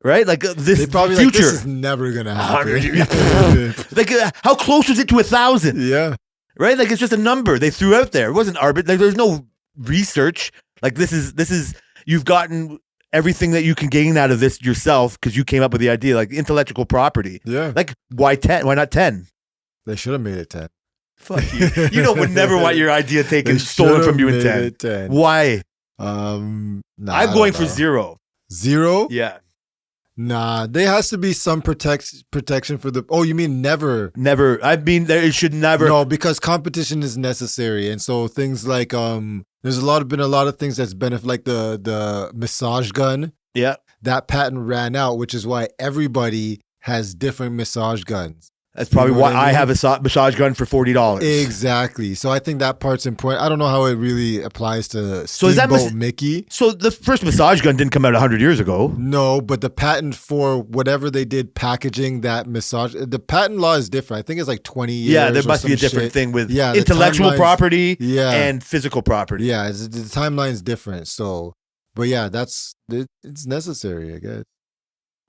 right? Like this They probably future. like, this is never gonna 100 happen. years. Like how close was it to 1,000? Yeah, Right? Like it's just a number they threw out there. It wasn't arbitrary. Like there's no research. Like this is you've gotten everything that you can gain out of this yourself because you came up with the idea, like intellectual property. yeah. Like why 10? Why not 10? They should have made it 10. Fuck you. You would never want your idea taken, They stolen should from you in have 10. made it 10. Why? Nah, I'm I going don't for know. 0. 0? Yeah. Nah, there has to be some protection for the. Oh, you mean never? Never. I mean, it should never. No, because competition is necessary, and so things like there's been a lot of things that's benefit, like the massage gun. Yeah. That patent ran out, which is why everybody has different massage guns. That's probably You know why what I I mean? have a massage gun for $40. Exactly. So I think that part's important. I don't know how it really applies to So is that Steamboat Mickey. So the first massage gun didn't come out 100 years ago. No, but the patent for whatever they did packaging that massage, the patent law is different. I think it's like 20 years. Yeah, there or must be a some different shit. thing with Yeah, the intellectual timelines- property Yeah. and physical property. Yeah, the timeline's different. So, but yeah, it's necessary, I guess.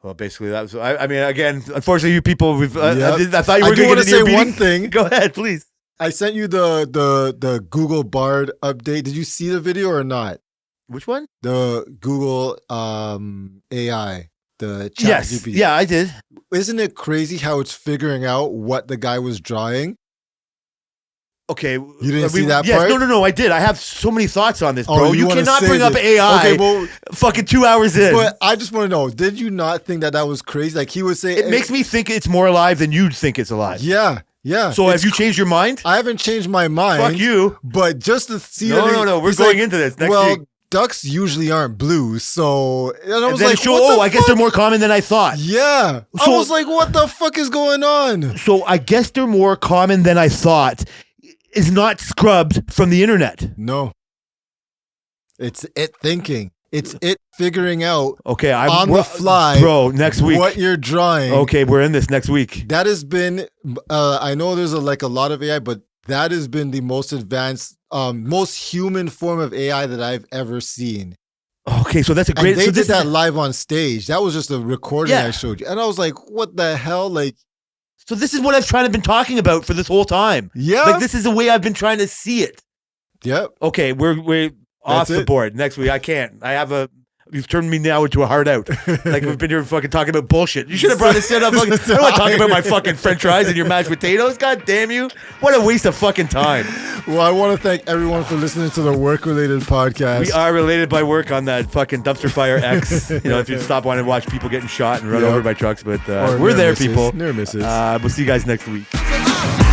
Well, basically, that was. I mean, again, unfortunately, you people. I thought you I were do going want to to get say into one thing. Go ahead, please. I sent you the Google Bard update. Did you see the video or not? Which one? The Google AI, the chat Yes. GPT. Yeah, I did. Isn't it crazy how it's figuring out what the guy was drawing? Okay. You didn't see that yes, part? No. I did. I have so many thoughts on this, bro. Oh, you wanna cannot save bring up it. AI. Okay, well, fucking 2 hours in. but I just want to know, did you not think that was crazy? Like he would say, It makes me think it's more alive than you'd think it's alive. yeah. So have you changed your mind? I haven't changed my mind. Fuck you. But just to see No. We're he's going like, into this next well, week. ducks usually aren't blue, so and I And was then like, show, what the I guess fuck? they're more common than I thought. Yeah. So- I was like, what the fuck is going on? So I guess they're more common than I thought is not scrubbed from the internet. No. It's it thinking. It's it figuring out Okay, I'm on the fly, bro. Next week. what you're drawing. Okay, we're in this next week. That has been I know there's a lot of AI, but that has been the most advanced, most human form of AI that I've ever seen. Okay, so that's a And great. they so did this that is, live on stage. That was just a recording Yeah. I showed you. And I was like, what the hell? Like, so this is what I've been talking about for this whole time. yeah. Like this is the way I've been trying to see it. Yep. Okay, we're off the it? board next week. I can't. I have a. You've turned me now into a hard out. Like we've been here fucking talking about bullshit. You should have brought this shit up. Fucking, I don't want to talk about my fucking French fries and your mashed potatoes. God damn you! What a waste of fucking time. Well, I want to thank everyone for listening to the work-related podcast. We are related by work on that fucking dumpster fire X. You know, if you stop wanting to watch people getting shot and run Yep. over by trucks, but Or we're near there, misses. people. Near misses. We'll see you guys next week. Ah!